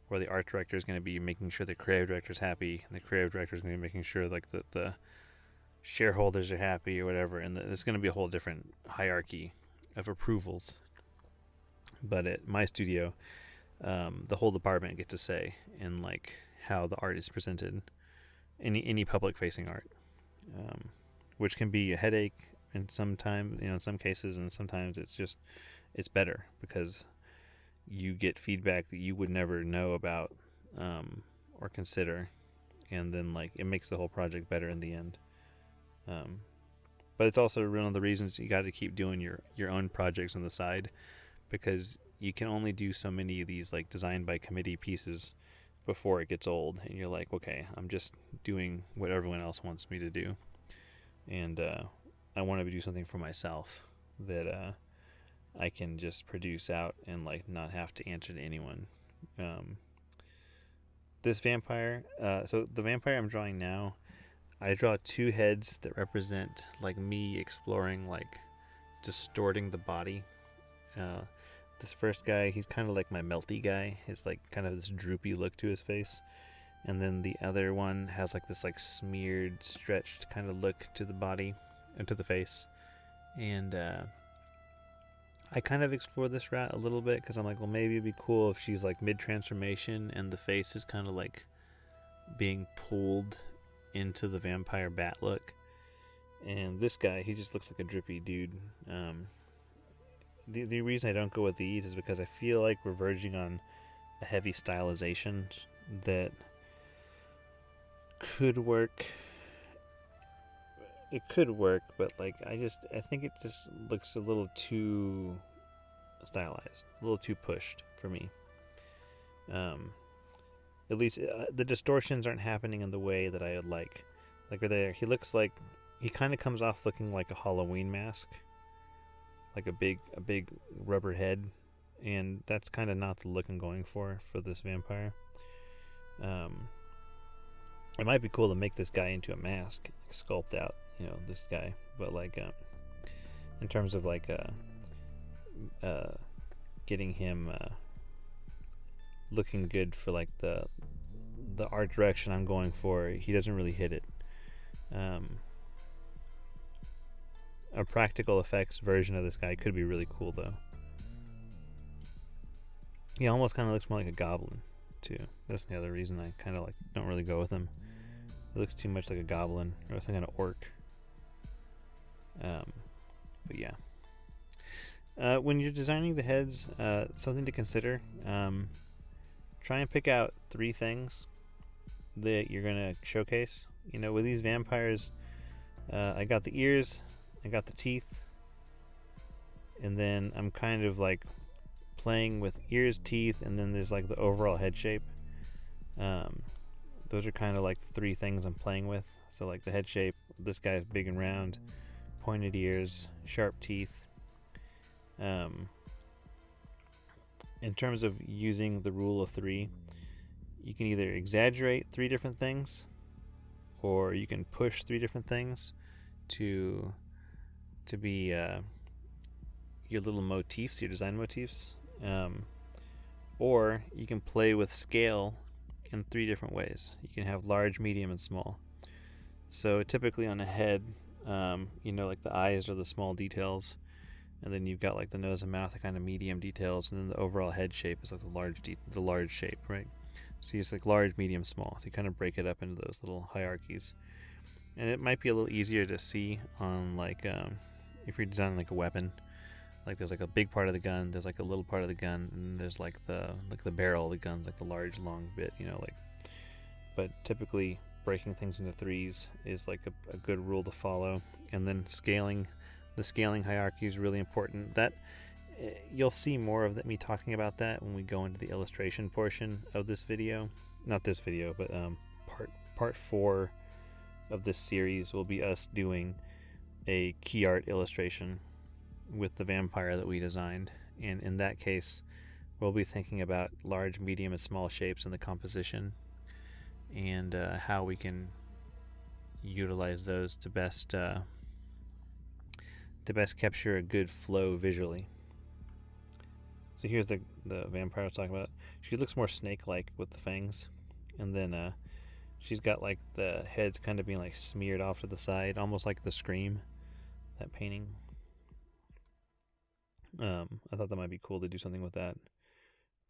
where the art director is going to be making sure the creative director is happy, and the creative director is going to be making sure like that the shareholders are happy or whatever, and it's going to be a whole different hierarchy of approvals. But at my studio, the whole department gets a say in like how the art is presented. Any public facing art, which can be a headache in some cases, and sometimes it's better because you get feedback that you would never know about or consider, and then like it makes the whole project better in the end. Um, but it's also one of the reasons you got to keep doing your own projects on the side, because you can only do so many of these like designed by committee pieces before it gets old, and you're like, okay, I'm just doing what everyone else wants me to do, and I want to do something for myself that I can just produce out and like not have to answer to anyone. This vampire, so the vampire I'm drawing now, I draw two heads that represent like me exploring, like distorting the body. This first guy, he's kind of like my melty guy. He's like kind of this droopy look to his face. And then the other one has like this like smeared, stretched kind of look to the body and to the face. And I kind of explore this route a little bit because I'm like, well, maybe it'd be cool if she's like mid-transformation and the face is kind of like being pulled into the vampire bat look. And this guy, he just looks like a drippy dude. The reason I don't go with these is because I feel like we're verging on a heavy stylization that could work. It could work, but like I think it just looks a little too stylized, a little too pushed for me. At least the distortions aren't happening in the way that I would like. Like right there, he looks like he kind of comes off looking like a Halloween mask, like a big rubber head, and that's kind of not the look I'm going for this vampire. It might be cool to make this guy into a mask, sculpt out, this guy, but like in terms of like getting him looking good for like the art direction I'm going for, he doesn't really hit it. A practical effects version of this guy could be really cool though. He almost kind of looks more like a goblin too. That's the other reason I kind of like don't really go with him. It looks too much like a goblin or some kind of orc. But yeah. When you're designing the heads, something to consider. Try and pick out 3 things that you're gonna showcase. With these vampires, I got the ears, I got the teeth, and then I'm kind of like playing with ears, teeth, and then there's like the overall head shape. Those are kind of like the 3 things I'm playing with. So like the head shape, this guy's big and round, pointed ears, sharp teeth. In terms of using the rule of 3, you can either exaggerate 3 different things, or you can push 3 different things to be your little motifs, your design motifs. Or you can play with scale in 3 different ways. You can have large, medium, and small. So typically on a head, like the eyes are the small details, and then you've got like the nose and mouth, the kind of medium details, and then the overall head shape is like the large shape, right? So it's like large, medium, small. So you kind of break it up into those little hierarchies, and it might be a little easier to see on like if you're designing like a weapon. Like there's like a big part of the gun, there's like a little part of the gun, and there's like the barrel of the gun's like the large long bit, But typically breaking things into 3s is like a good rule to follow, and then the scaling hierarchy is really important. That you'll see more of me talking about that when we go into the illustration portion of this video. Not this video, but part 4 of this series will be us doing a key art illustration with the vampire that we designed, and in that case we'll be thinking about large, medium, and small shapes in the composition, and how we can utilize those to best capture a good flow visually. So here's the vampire I was talking about. She looks more snake-like with the fangs, and then she's got like the heads kind of being like smeared off to the side, almost like the Scream, that painting. I thought that might be cool to do something with that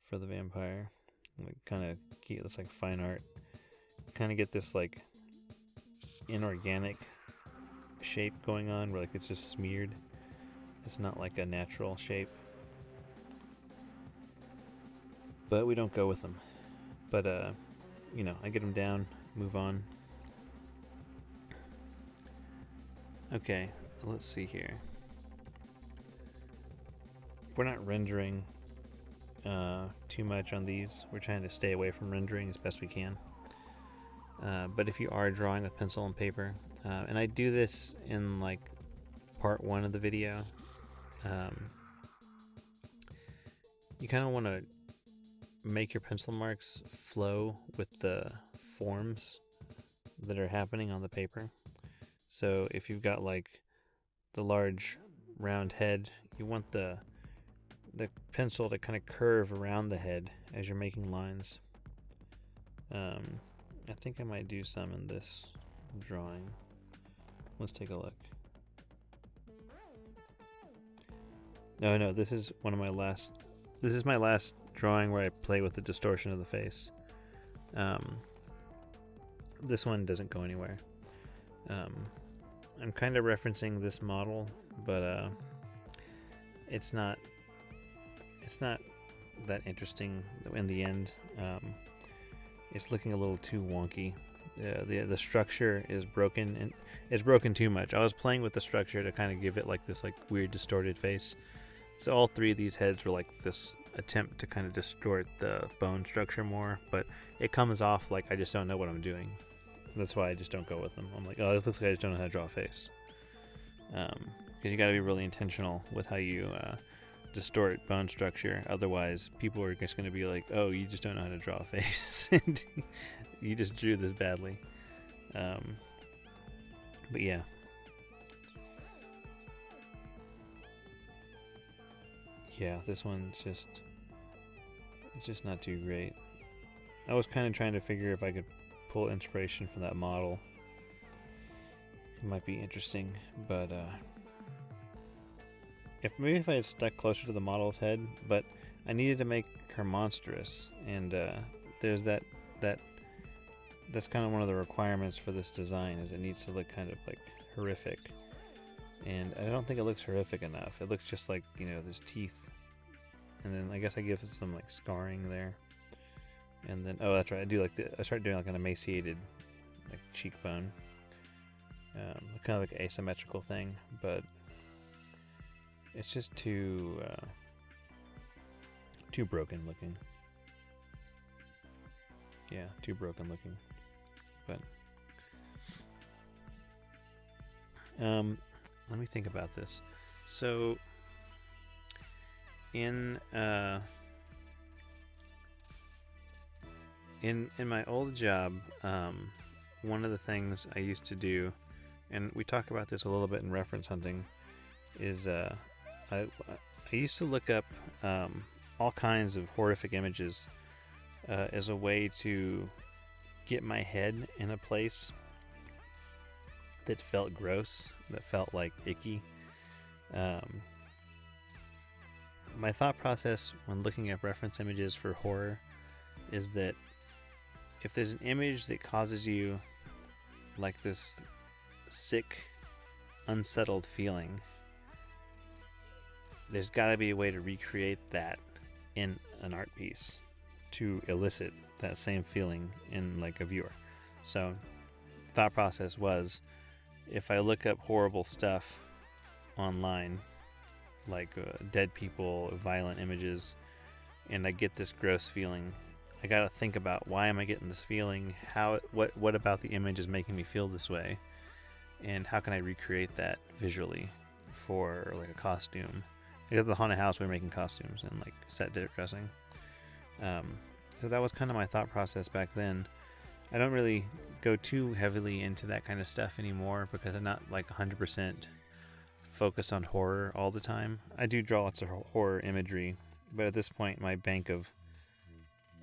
for the vampire. Like kind of keep this like fine art. Kind of get this like inorganic shape going on where like it's just smeared. It's not like a natural shape. But we don't go with them. But I get them down, move on. Okay, let's see here. We're not rendering too much on these. We're trying to stay away from rendering as best we can. But if you are drawing with pencil and paper, and I do this in like part 1 of the video, you kind of want to make your pencil marks flow with the forms that are happening on the paper. So if you've got like the large round head, you want the pencil to kind of curve around the head as you're making lines. I think I might do some in this drawing. Let's take a look. No, this is one of my last. This is my last drawing where I play with the distortion of the face. This one doesn't go anywhere. I'm kind of referencing this model, but it's not that interesting in the end. It's looking a little too wonky. The structure is broken, and it's broken too much. I was playing with the structure to kind of give it like this like weird distorted face. So all 3 of these heads were like this attempt to kind of distort the bone structure more, but it comes off like I just don't know what I'm doing. That's why I just don't go with them. I'm like, oh, it looks like I just don't know how to draw a face. Because you got to be really intentional with how you distort bone structure. Otherwise, people are just going to be like, oh, you just don't know how to draw a face. You just drew this badly. But yeah. Yeah, this one's just not too great. I was kind of trying to figure if I could pull inspiration from that model. It might be interesting, but if I had stuck closer to the model's head, but I needed to make her monstrous, and there's that's kind of one of the requirements for this design, is it needs to look kind of like horrific. And I don't think it looks horrific enough. It looks just like, there's teeth. And then I guess I give it some like scarring there. And then, oh, that's right. I start doing like an emaciated like cheekbone. Kind of like an asymmetrical thing, but it's just too broken looking. Yeah, too broken looking. But let me think about this. So in my old job, one of the things I used to do, and we talk about this a little bit in reference hunting, is I used to look up all kinds of horrific images as a way to get my head in a place that felt gross, that felt like icky. My thought process when looking at reference images for horror is that if there's an image that causes you like this sick, unsettled feeling, there's got to be a way to recreate that in an art piece to elicit that same feeling in like a viewer. So thought process was, if I look up horrible stuff online, like dead people, violent images, and I get this gross feeling, I gotta think about, why am I getting this feeling? What about the image is making me feel this way? And how can I recreate that visually for like a costume? Because at the haunted house, we were making costumes and like set dressing. So that was kind of my thought process back then. I don't really go too heavily into that kind of stuff anymore because I'm not like 100% focused on horror all the time. I do draw lots of horror imagery, but at this point my bank of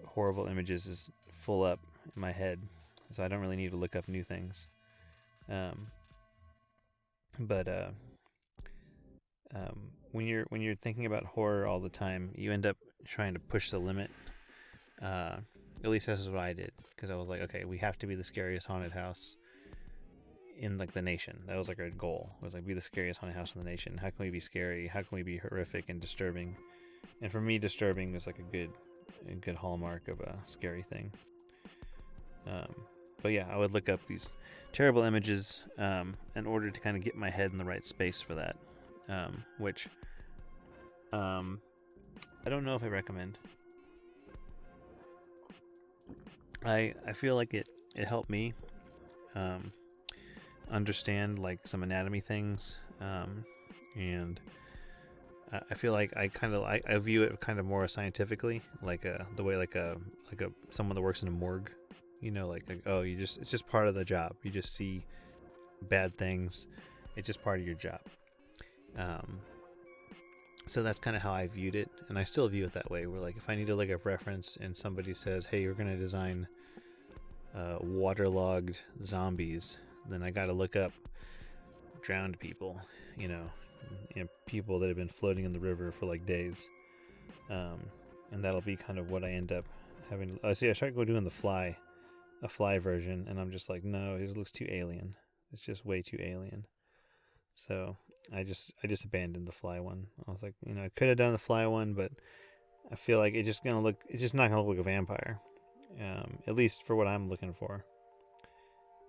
horrible images is full up in my head, so I don't really need to look up new things. When you're thinking about horror all the time, you end up trying to push the limit. At least this is what I did, because I was like, okay, we have to be the scariest haunted house in like the nation. That was like our goal. It was like, be the scariest haunted house in the nation. How can we be scary? How can we be horrific and disturbing? And for me, disturbing was like a good hallmark of a scary thing. But yeah, I would look up these terrible images in order to kind of get my head in the right space for that, which I don't know if I recommend. I feel like it helped me understand like some anatomy things, and I feel like I view it kind of more scientifically, like the way like a someone that works in a morgue, like oh, it's just part of the job. You just see bad things. It's just part of your job. So that's kind of how I viewed it, and I still view it that way. Where like if I need to look up reference and somebody says, "Hey, you're gonna design waterlogged zombies," then I got to look up drowned people, people that have been floating in the river for like days, and that'll be kind of what I end up having. I tried to go doing a fly version, and I'm just like, no, it looks too alien. It's just way too alien. So I just abandoned the fly one. I was like, I could have done the fly one, but I feel like it's just not gonna look like a vampire, at least for what I'm looking for.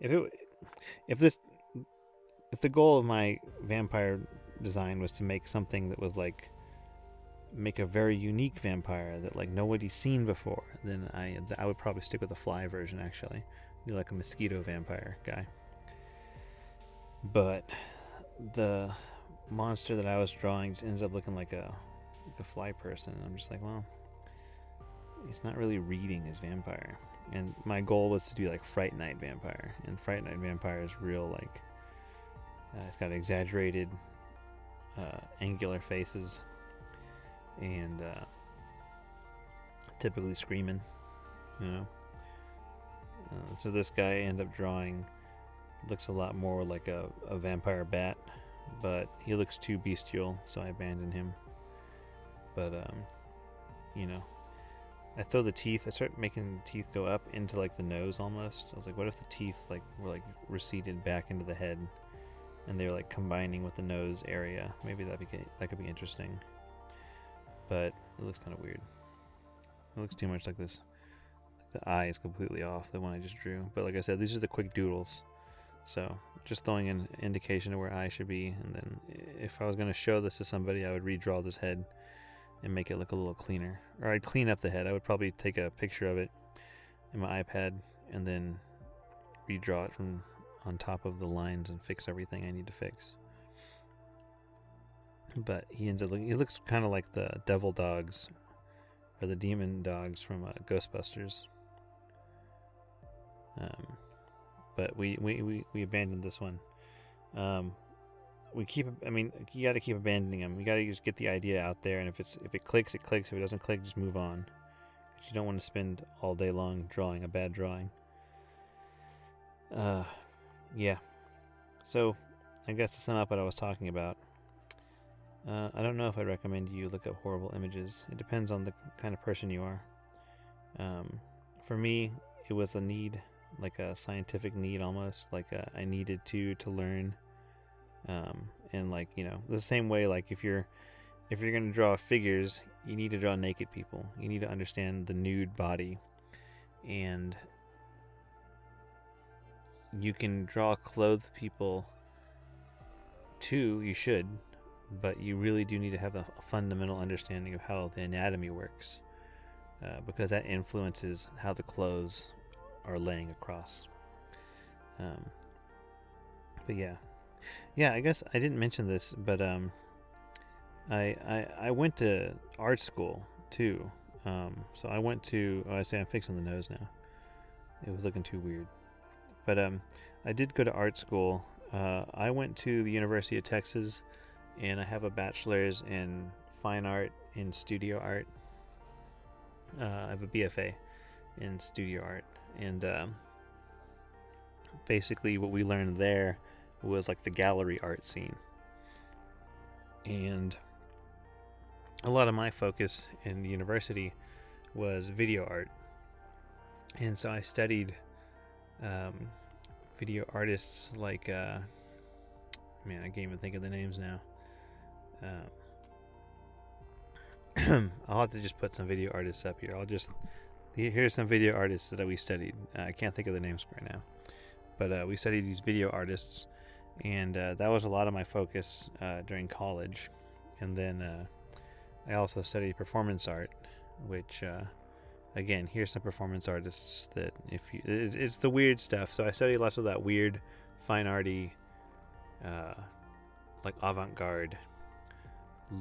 If the goal of my vampire design was to make something that was like make a very unique vampire that like nobody's seen before, then I would probably stick with the fly version. Actually, do like a mosquito vampire guy. But the monster that I was drawing just ends up looking like a fly person. I'm just like, well, he's not really reading his vampire. And my goal was to do like Fright Night Vampire, and Fright Night Vampire is real like it's got exaggerated angular faces and typically screaming, so this guy I ended up drawing looks a lot more like a vampire bat, but he looks too bestial, so I abandoned him. But I throw the teeth. I start making the teeth go up into like the nose almost. I was like, what if the teeth like were like receded back into the head, and they're like combining with the nose area? Maybe that could be interesting. But it looks kind of weird. It looks too much like this. The eye is completely off, the one I just drew. But like I said, these are the quick doodles. So just throwing an indication of where I should be, and then if I was going to show this to somebody, I would redraw this head and make it look a little cleaner. Or I'd clean up the head. I would probably take a picture of it in my iPad and then redraw it from on top of the lines and fix everything I need to fix. But he looks kind of like the devil dogs or the demon dogs from Ghostbusters. But we abandoned this one. You got to keep abandoning them. You got to just get the idea out there, and if it clicks, it clicks. If it doesn't click, just move on. Because you don't want to spend all day long drawing a bad drawing. Yeah. So, I guess to sum up what I was talking about, I don't know if I'd recommend you look up horrible images. It depends on the kind of person you are. For me, it was a need, like a scientific need almost. Like I needed to learn. And like, the same way, like if you're going to draw figures, you need to draw naked people. You need to understand the nude body, and you can draw clothed people too. You should, but you really do need to have a fundamental understanding of how the anatomy works, because that influences how the clothes are laying across. But yeah, I guess I didn't mention this, but I went to art school too. So I went to. Oh, I say I'm fixing the nose now. It was looking too weird. But I did go to art school. I went to the University of Texas, and I have a bachelor's in fine art in studio art. I have a BFA in studio art, and basically what we learned there was like the gallery art scene. And a lot of my focus in the university was video art. And so I studied video artists like, I can't even think of the names now. I'll have to just put some video artists up here. I'll just Here's some video artists that we studied. I can't think of the names right now, but we studied these video artists, and that was a lot of my focus during college. And then I also studied performance art, which again, here's some performance artists that it's the weird stuff. So I studied lots of that weird, fine arty, like avant-garde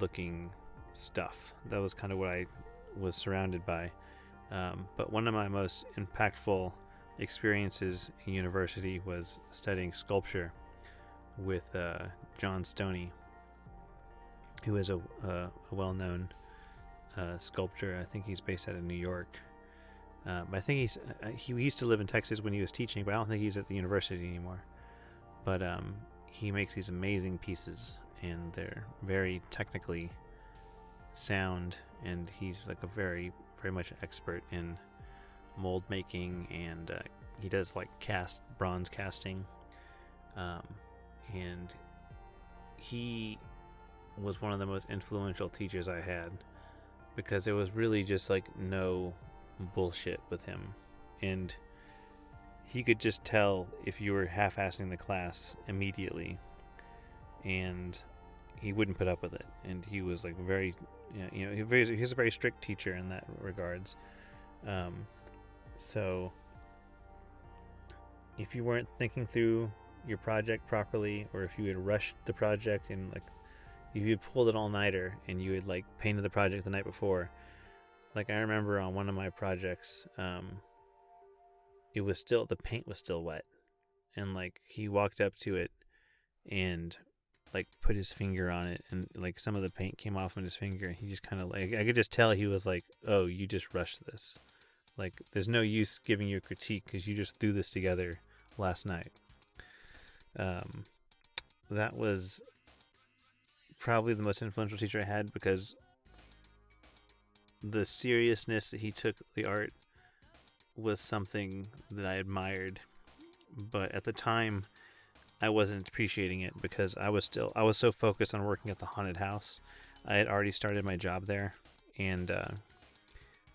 looking stuff. That was kind of what I was surrounded by. But one of my most impactful experiences in university was studying sculpture with John Stoney, who is a well-known sculptor. I think he's based out of New York. I think he used to live in Texas when he was teaching, but I don't think he's at the university anymore. But he makes these amazing pieces, and they're very technically sound, and he's like a very much expert in mold making, and he does like bronze casting, and he was one of the most influential teachers I had, because it was really just like no bullshit with him, and he could just tell if you were half-assing the class immediately, and he wouldn't put up with it. And he was like very, he's a very strict teacher in that regards. So if you weren't thinking through your project properly, or if you had rushed the project, and like if you had pulled an all-nighter and you had like painted the project the night before, like I remember on one of my projects, the paint was still wet, and like he walked up to it and like put his finger on it, and like some of the paint came off on his finger, and he just kind of like, I could just tell he was like, oh, you just rushed this, like there's no use giving you a critique because you just threw this together last night. That was probably the most influential teacher I had, because the seriousness that he took the art was something that I admired, but at the time I wasn't appreciating it, because I was so focused on working at the haunted house. I had already started my job there, and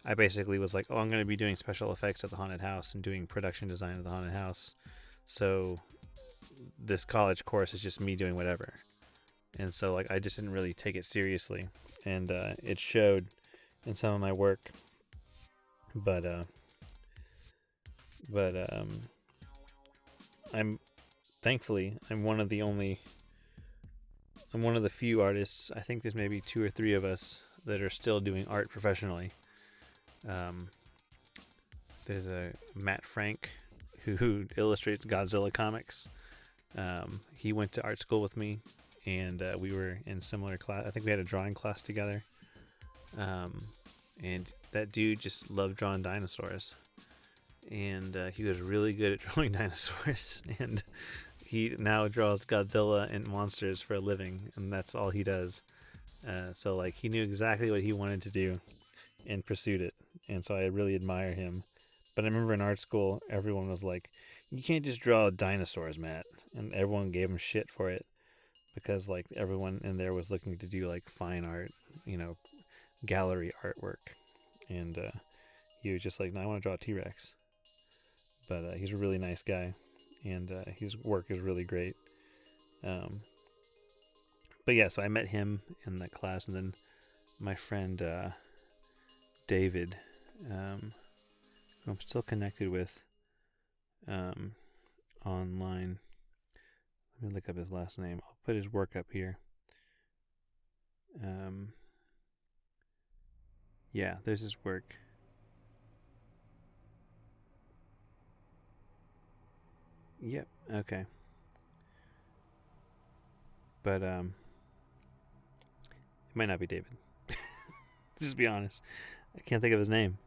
I basically was like, oh, I'm going to be doing special effects at the haunted house and doing production design at the haunted house, so this college course is just me doing whatever. And so like I just didn't really take it seriously, and it showed in some of my work. But I'm one of the few artists. I think there's maybe 2 or 3 of us that are still doing art professionally. There's a Matt Frank who illustrates Godzilla comics. He went to art school with me, and we were in similar class. I think we had a drawing class together. And that dude just loved drawing dinosaurs, and he was really good at drawing dinosaurs, and he now draws Godzilla and monsters for a living, and that's all he does. So like he knew exactly what he wanted to do and pursued it, and so I really admire him. But I remember in art school, everyone was like, you can't just draw dinosaurs, Matt, and everyone gave him shit for it, because like everyone in there was looking to do like fine art, gallery artwork, and he was just like, no, I want to draw a T-Rex. But he's a really nice guy, and his work is really great. But yeah, so I met him in that class, and then my friend David, who I'm still connected with online. Let me look up his last name. I'll put his work up here. Yeah, there's his work. Yep, okay. But it might not be David. Just be honest. I can't think of his name.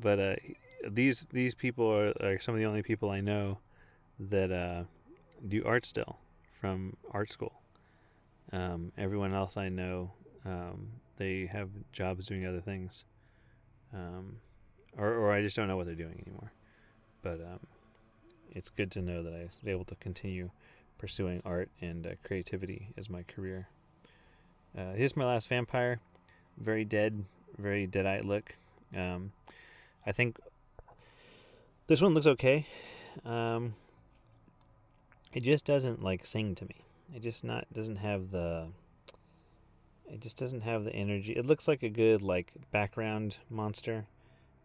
But these people are some of the only people I know that do art still from art school. Everyone else I know, they have jobs doing other things, or I just don't know what they're doing anymore. But it's good to know that I was able to continue pursuing art and creativity as my career. Here's my last vampire. Very dead-eyed look. I think this one looks okay. It just doesn't like sing to me. It just not doesn't have the. It just doesn't have the energy. It looks like a good like background monster.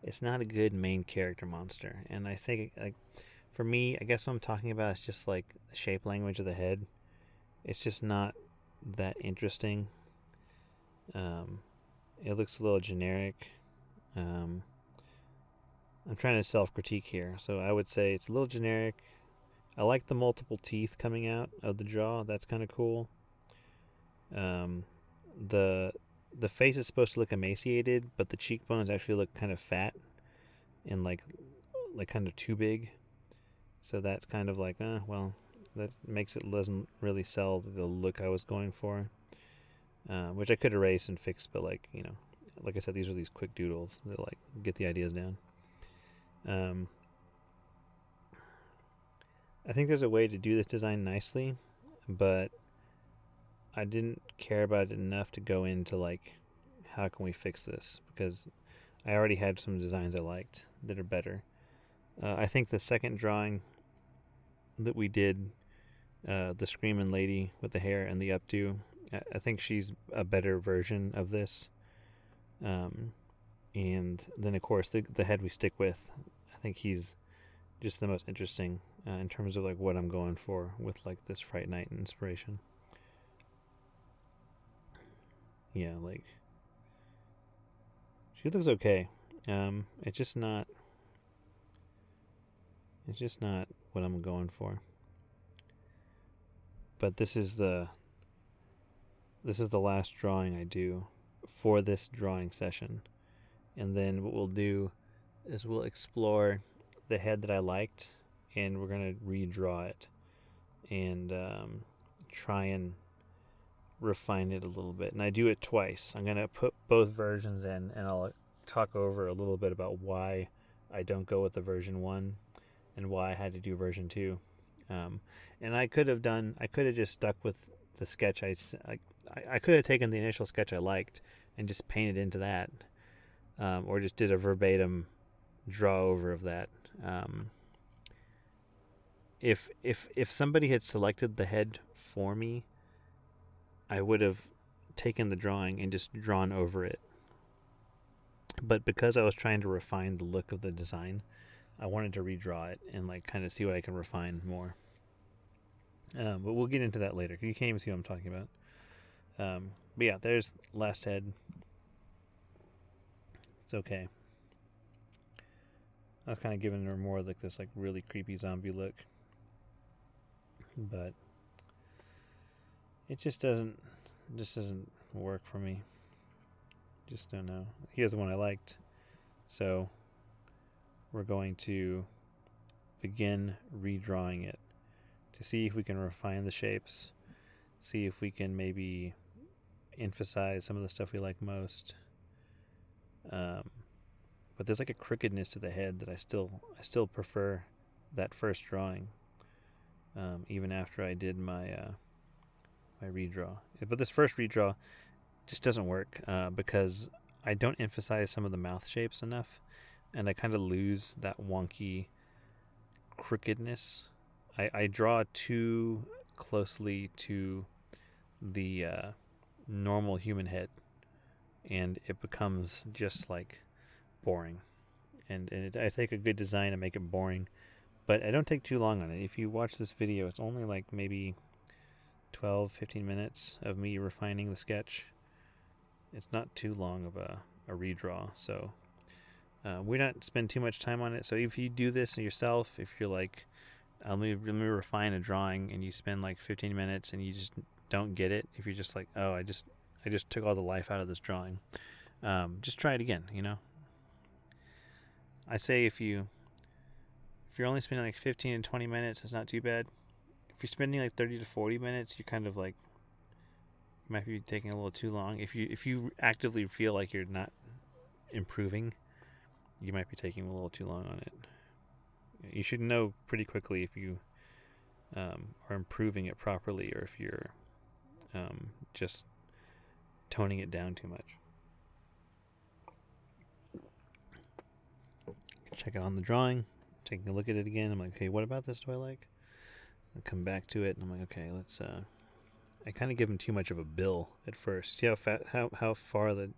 It's not a good main character monster. And I think like for me, I guess what I'm talking about is just like the shape language of the head. It's just not that interesting. It looks a little generic. I'm trying to self-critique here, so I would say it's a little generic. I like the multiple teeth coming out of the jaw. That's kind of cool. The face is supposed to look emaciated, but the cheekbones actually look kind of fat and like kind of too big. So that's kind of like, well, that makes it doesn't really sell the look I was going for. Which I could erase and fix, but like I said, these are these quick doodles that like get the ideas down. I think there's a way to do this design nicely, but I didn't care about it enough to go into like how can we fix this, because I already had some designs I liked that are better. I think the second drawing that we did, the screaming lady with the hair and the updo, I think she's a better version of this. And then of course the head we stick with, I think he's just the most interesting in terms of like what I'm going for with like this Fright Night inspiration. Yeah, like she looks okay. It's just not what I'm going for. But this is the last drawing I do for this drawing session. And then what we'll do is we'll explore the head that I liked, and we're going to redraw it and try and refine it a little bit. And I do it twice. I'm going to put both versions in, and I'll talk over a little bit about why I don't go with the version 1 and why I had to do version 2. And I could have just stuck with the sketch. I could have taken the initial sketch I liked and just painted into that, or just did a verbatim draw over of that. If somebody had selected the head for me, I would have taken the drawing and just drawn over it. But because I was trying to refine the look of the design, I wanted to redraw it and like kind of see what I can refine more. But we'll get into that later. You can't even see what I'm talking about. But yeah, there's last head. It's okay. I was kind of giving her more like this like really creepy zombie look, but it just doesn't work for me. Just don't know. Here's the one I liked, so we're going to begin redrawing it to see if we can refine the shapes, see if we can maybe emphasize some of the stuff we like most. But there's like a crookedness to the head that I still prefer that first drawing, even after I did my my redraw. But this first redraw just doesn't work because I don't emphasize some of the mouth shapes enough, and I kind of lose that wonky crookedness. I draw too closely to the normal human head, and it becomes just like boring. And I take a good design and make it boring, but I don't take too long on it. If you watch this video, it's only like maybe 12-15 minutes of me refining the sketch. It's not too long of a redraw, so we don't spend too much time on it. So if you do this yourself, if you're like, let me refine a drawing, and you spend like 15 minutes and you just don't get it, if you're just like, oh, I just took all the life out of this drawing, just try it again. I say if you're only spending like 15 and 20 minutes, it's not too bad. If you're spending like 30 to 40 minutes, you're kind of like, you might be taking a little too long. If you actively feel like you're not improving, you might be taking a little too long on it. You should know pretty quickly if you are improving it properly, or if you're just toning it down too much. check it on the drawing, taking a look at it again. I'm like, okay, what about this do I like? I come back to it, and I'm like, okay, let's. I kind of give him too much of a bill at first. See how far the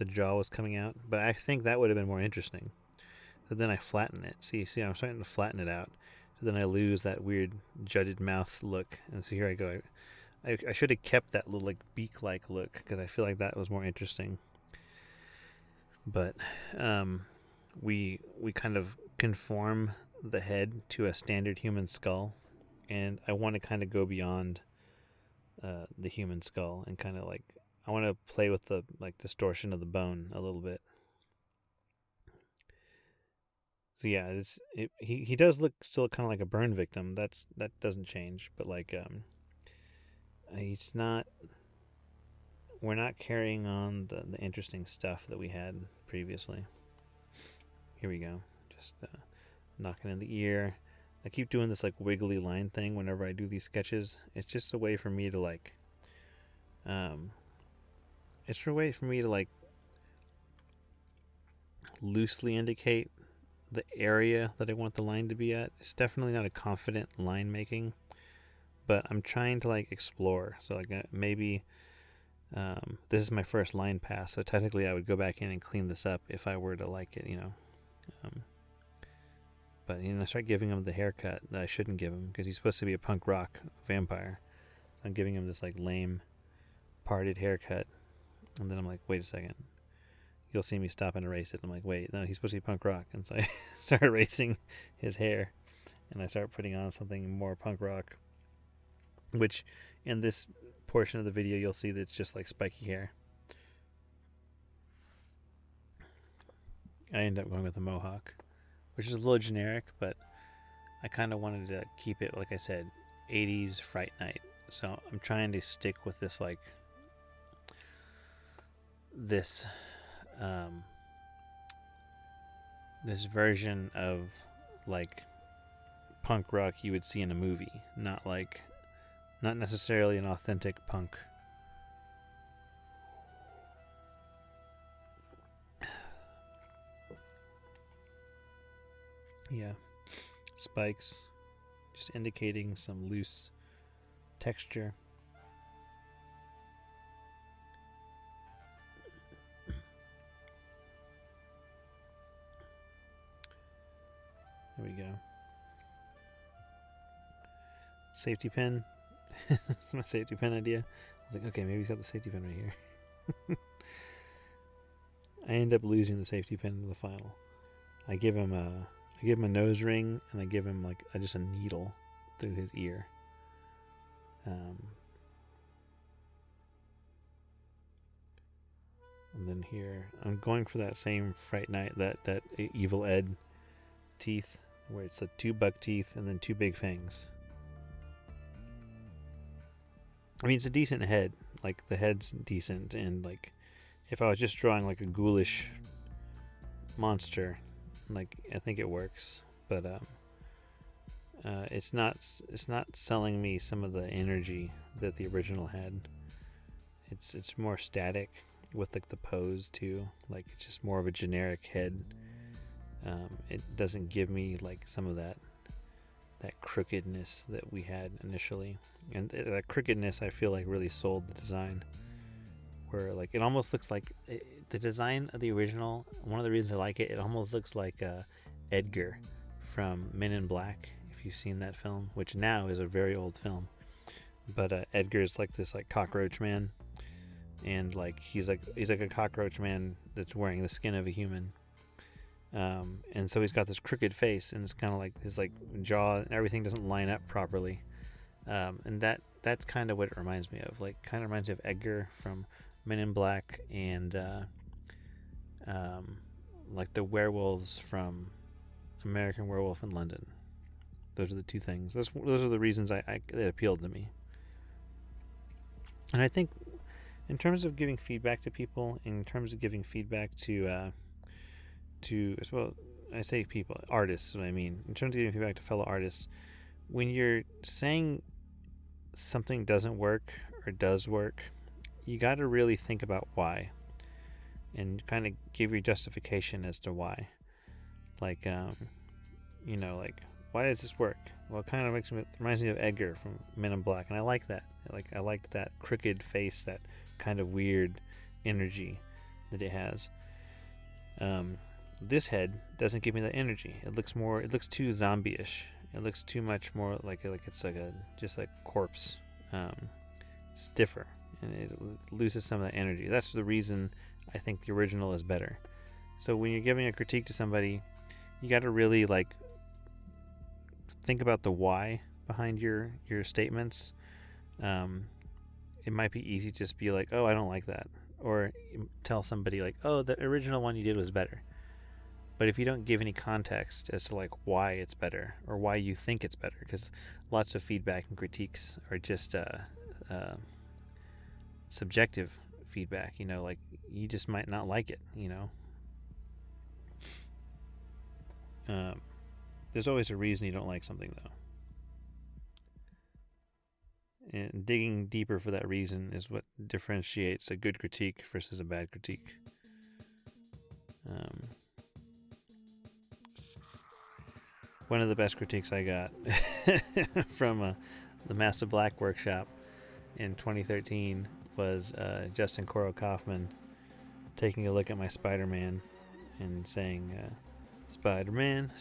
jaw was coming out, but I think that would have been more interesting. So then I flatten it. See, I'm starting to flatten it out. So then I lose that weird jutted mouth look, and so here I go. I should have kept that little like beak-like look because I feel like that was more interesting. But we kind of conform the head to a standard human skull, and I want to kind of go beyond the human skull and kind of like I want to play with the like distortion of the bone a little bit. So yeah, he does look still kind of like a burn victim. That doesn't change, but like he's not. We're not carrying on the interesting stuff that we had previously. Here we go. Just knocking in the ear. I keep doing this like wiggly line thing whenever I do these sketches. It's just a way for me to like. It's a way for me to like loosely indicate the area that I want the line to be at. It's definitely not a confident line making, but I'm trying to like explore. So like maybe this is my first line pass, so technically I would go back in and clean this up if I were to like it, but I start giving him the haircut that I shouldn't give him because he's supposed to be a punk rock vampire. So I'm giving him this like lame parted haircut, and then I'm like, wait a second. You'll see me stop and erase it. I'm like, wait, no, he's supposed to be punk rock. And so I start erasing his hair, and I start putting on something more punk rock, which in this portion of the video, you'll see that it's just like spiky hair. I end up going with a mohawk, which is a little generic, but I kind of wanted to keep it, like I said, 80s Fright Night. So I'm trying to stick with this, like, this version of like punk rock you would see in a movie, not necessarily an authentic punk. Yeah, spikes, just indicating some loose texture. There we go. Safety pin. That's my safety pin idea. I was like, okay, maybe he's got the safety pin right here. I end up losing the safety pin in the final. I give him a nose ring, and I give him like just a needle through his ear. And then here, I'm going for that same Fright Night, that Evil Ed teeth, where it's like 2 buck teeth and then 2 big fangs. I mean, it's a decent head. Like, the head's decent, and like, if I was just drawing like a ghoulish monster, like, I think it works. But it's not selling me some of the energy that the original had. It's more static with like the pose too. Like, it's just more of a generic head. It doesn't give me like some of that crookedness that we had initially, and that crookedness I feel like really sold the design. Where like it almost looks like the design of the original. One of the reasons I like it, it almost looks like Edgar from Men in Black. If you've seen that film, which now is a very old film, but Edgar's like this like cockroach man, and like he's like a cockroach man that's wearing the skin of a human. And so he's got this crooked face, and it's kind of like his like jaw and everything doesn't line up properly. And that's kind of what it reminds me of. Like, kind of reminds me of Edgar from Men in Black, and like the werewolves from American Werewolf in London. Those are the two things. Those are the reasons it appealed to me. And I think, in terms of giving feedback to people, in terms of giving feedback to as well, I say people, artists, is what I mean. In terms of giving feedback to fellow artists, when you're saying something doesn't work or does work, you got to really think about why, and kind of give your justification as to why. Like, like, why does this work? Well, it kind of reminds me of Edgar from Men in Black, and I like that. I like that crooked face, that kind of weird energy that it has. This head doesn't give me that energy. It looks too zombie-ish. It looks too much more like it's just like corpse, stiffer, and it loses some of that energy. That's the reason I think the original is better. So when you're giving a critique to somebody, you got to really think about the why behind your statements. It might be easy to just be like, oh, I don't like that, or tell somebody like, oh, the original one you did was better. But if you don't give any context as to why it's better or why you think it's better, because lots of feedback and critiques are just subjective feedback, you just might not like it, There's always a reason you don't like something, though. And digging deeper for that reason is what differentiates a good critique versus a bad critique. One of the best critiques I got from the Massive Black workshop in 2013 was Justin Coro Kaufman taking a look at my Spider-Man and saying, Spider-Man,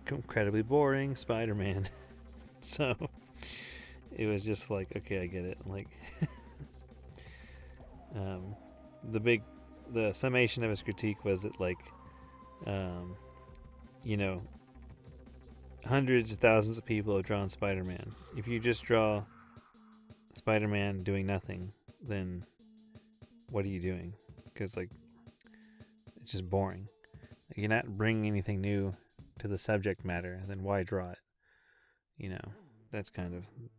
incredibly boring Spider-Man. So it was just like, okay, I get it. The summation of his critique was that hundreds of thousands of people have drawn Spider-Man. If you just draw Spider-Man doing nothing, then what are you doing? Because it's just boring. You're not bringing anything new to the subject matter, then why draw it? That's kind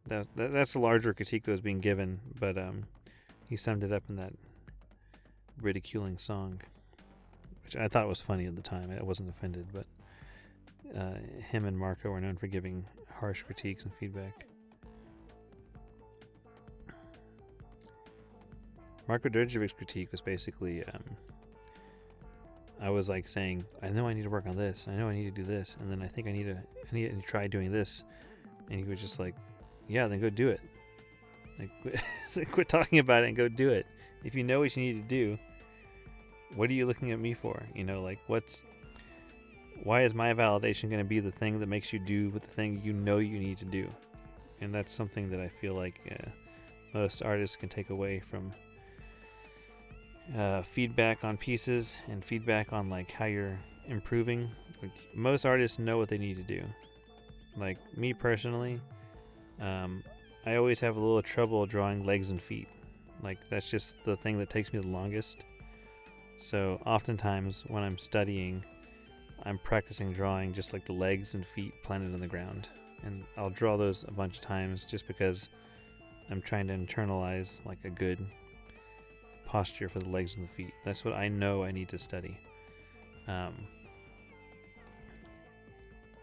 of that's a larger critique that was being given, but he summed it up in that ridiculing song, which I thought was funny at the time. I wasn't offended, but him and Marco are known for giving harsh critiques and feedback. Marco Djurdjevic's critique was basically, I was saying, I know I need to work on this. I know I need to do this, and then I think I need to try doing this. And he was just like, yeah, then go do it. Quit talking about it and go do it. If you know what you need to do, what are you looking at me for? Why is my validation going to be the thing that makes you do the thing you know you need to do? And that's something that I feel like most artists can take away from feedback on pieces and feedback on how you're improving. Most artists know what they need to do. Me personally, I always have a little trouble drawing legs and feet. That's just the thing that takes me the longest. So oftentimes when I'm studying, I'm practicing drawing just the legs and feet planted on the ground, and I'll draw those a bunch of times just because I'm trying to internalize a good posture for the legs and the feet. That's what I know I need to study.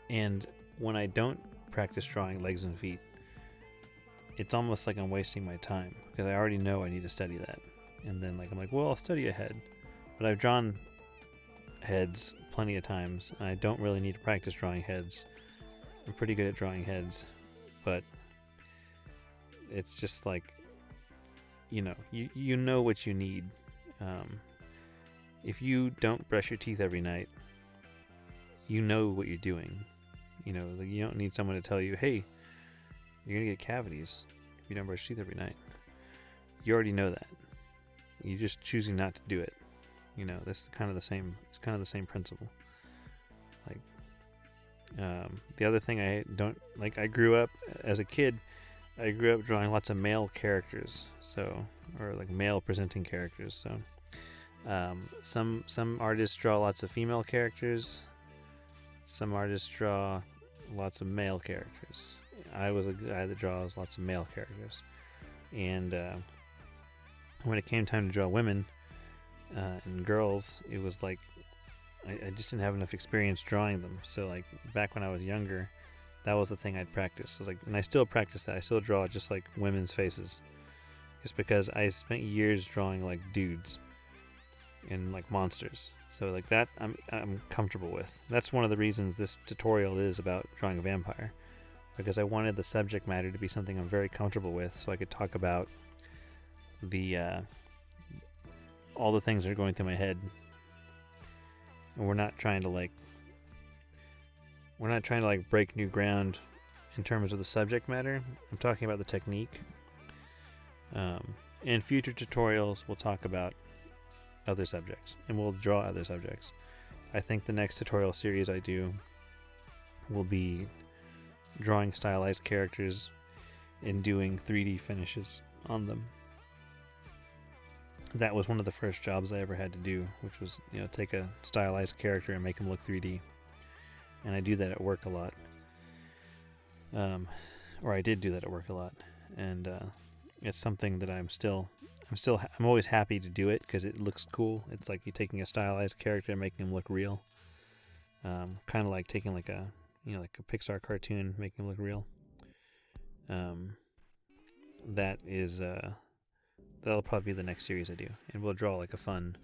And when I don't practice drawing legs and feet, it's almost like I'm wasting my time, because I already know I need to study that. And then I'm like, well, I'll study a head. But I've drawn heads plenty of times, and I don't really need to practice drawing heads. I'm pretty good at drawing heads, but it's just you know what you need. If you don't brush your teeth every night, you know what you're doing. You don't need someone to tell you, hey, you're gonna get cavities if you don't brush your teeth every night. You already know that. You're just choosing not to do it. That's kind of the same. It's kind of the same principle. The other thing I don't I grew up as a kid. I grew up drawing lots of male characters, or male presenting characters. So, some artists draw lots of female characters. Some artists draw lots of male characters. I was a guy that draws lots of male characters, and when it came time to draw women and girls, it was I just didn't have enough experience drawing them. So back when I was younger, that was the thing I'd practice. And I still practice that. I still draw just women's faces, just because I spent years drawing dudes, and like monsters. So like that I'm comfortable with. That's one of the reasons this tutorial is about drawing a vampire, because I wanted the subject matter to be something I'm very comfortable with, so I could talk about the all the things that are going through my head. And we're not trying to like break new ground in terms of the subject matter. I'm talking about the technique. In future tutorials, we'll talk about other subjects, and we'll draw other subjects. I think the next tutorial series I do will be drawing stylized characters and doing 3D finishes on them. That was one of the first jobs I ever had to do, which was, take a stylized character and make them look 3D. And I do that at work a lot. Or I did do that at work a lot. And it's something that I'm always happy to do it because it looks cool. It's like you're taking a stylized character and making him look real. Kind of like taking like a Pixar cartoon, making him look real. That'll probably be the next series I do, and we'll draw like a fun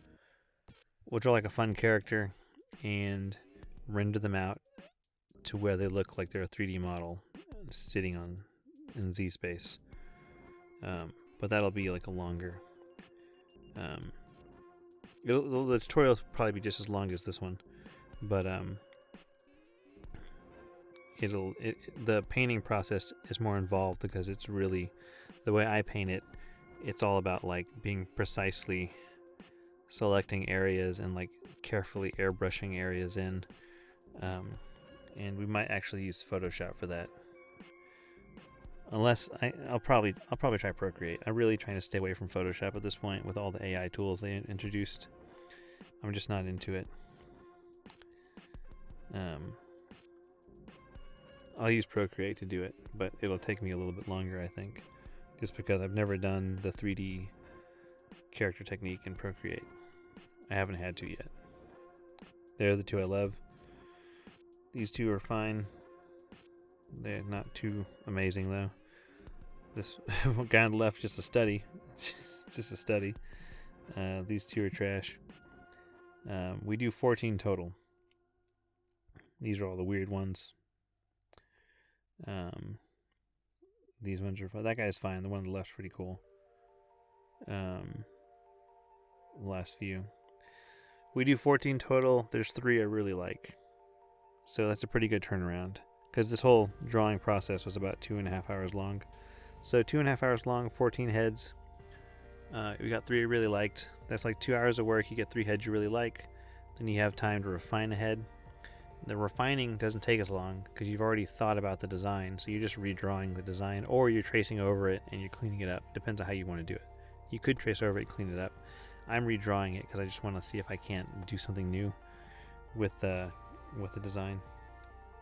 character and render them out to where they look like they're a 3D model sitting in Z space. But that'll be like a longer. The tutorial will probably be just as long as this one, but the painting process is more involved because it's really the way I paint it. It's all about like being precisely selecting areas and like carefully airbrushing areas in, and we might actually use Photoshop for that. Unless I'll probably try Procreate. I'm really trying to stay away from Photoshop at this point with all the AI tools they introduced. I'm just not into it. I'll use Procreate to do it, but it'll take me a little bit longer, I think, just because I've never done the 3D character technique in Procreate. I haven't had to yet. They're the two I love. These two are fine. They're not too amazing, though. This guy on the left, just a study. It's just a study. These two are trash. We do 14 total. These are all the weird ones. These ones are fine. That guy's fine. The one on the left's pretty cool. The last few. We do 14 total. There's 3 I really like. So that's a pretty good turnaround. Because this whole drawing process was about 2.5 hours long. So 2.5 hours long, 14 heads. We got 3 I really liked. That's like 2 hours of work. You get 3 heads you really like. Then you have time to refine a head. The refining doesn't take as long because you've already thought about the design. So you're just redrawing the design, or you're tracing over it and you're cleaning it up. Depends on how you want to do it. You could trace over it and clean it up. I'm redrawing it because I just want to see if I can't do something new with the design.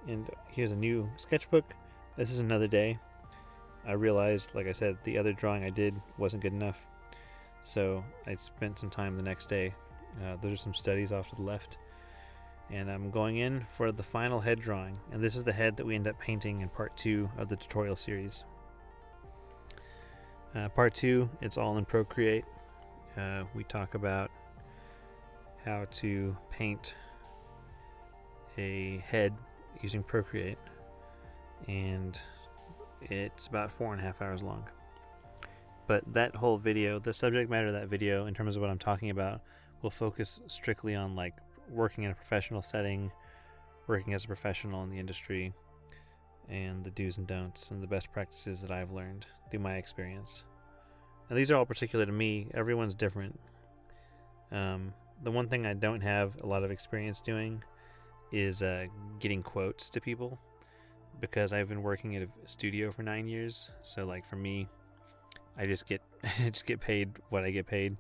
And here's a new sketchbook. This is another day. I realized, like I said, the other drawing I did wasn't good enough. So I spent some time the next day. Those are some studies off to the left. And I'm going in for the final head drawing. And this is the head that we end up painting in part 2 of the tutorial series. Part 2, it's all in Procreate. We talk about how to paint a head using Procreate, and it's about 4.5 hours long. But that whole video, the subject matter of that video, in terms of what I'm talking about, will focus strictly on like working in a professional setting, working as a professional in the industry, and the do's and don'ts and the best practices that I've learned through my experience. And these are all particular to me. Everyone's different. The one thing I don't have a lot of experience doing is getting quotes to people, because I've been working at a studio for 9 years. So like for me, I just get paid what I get paid.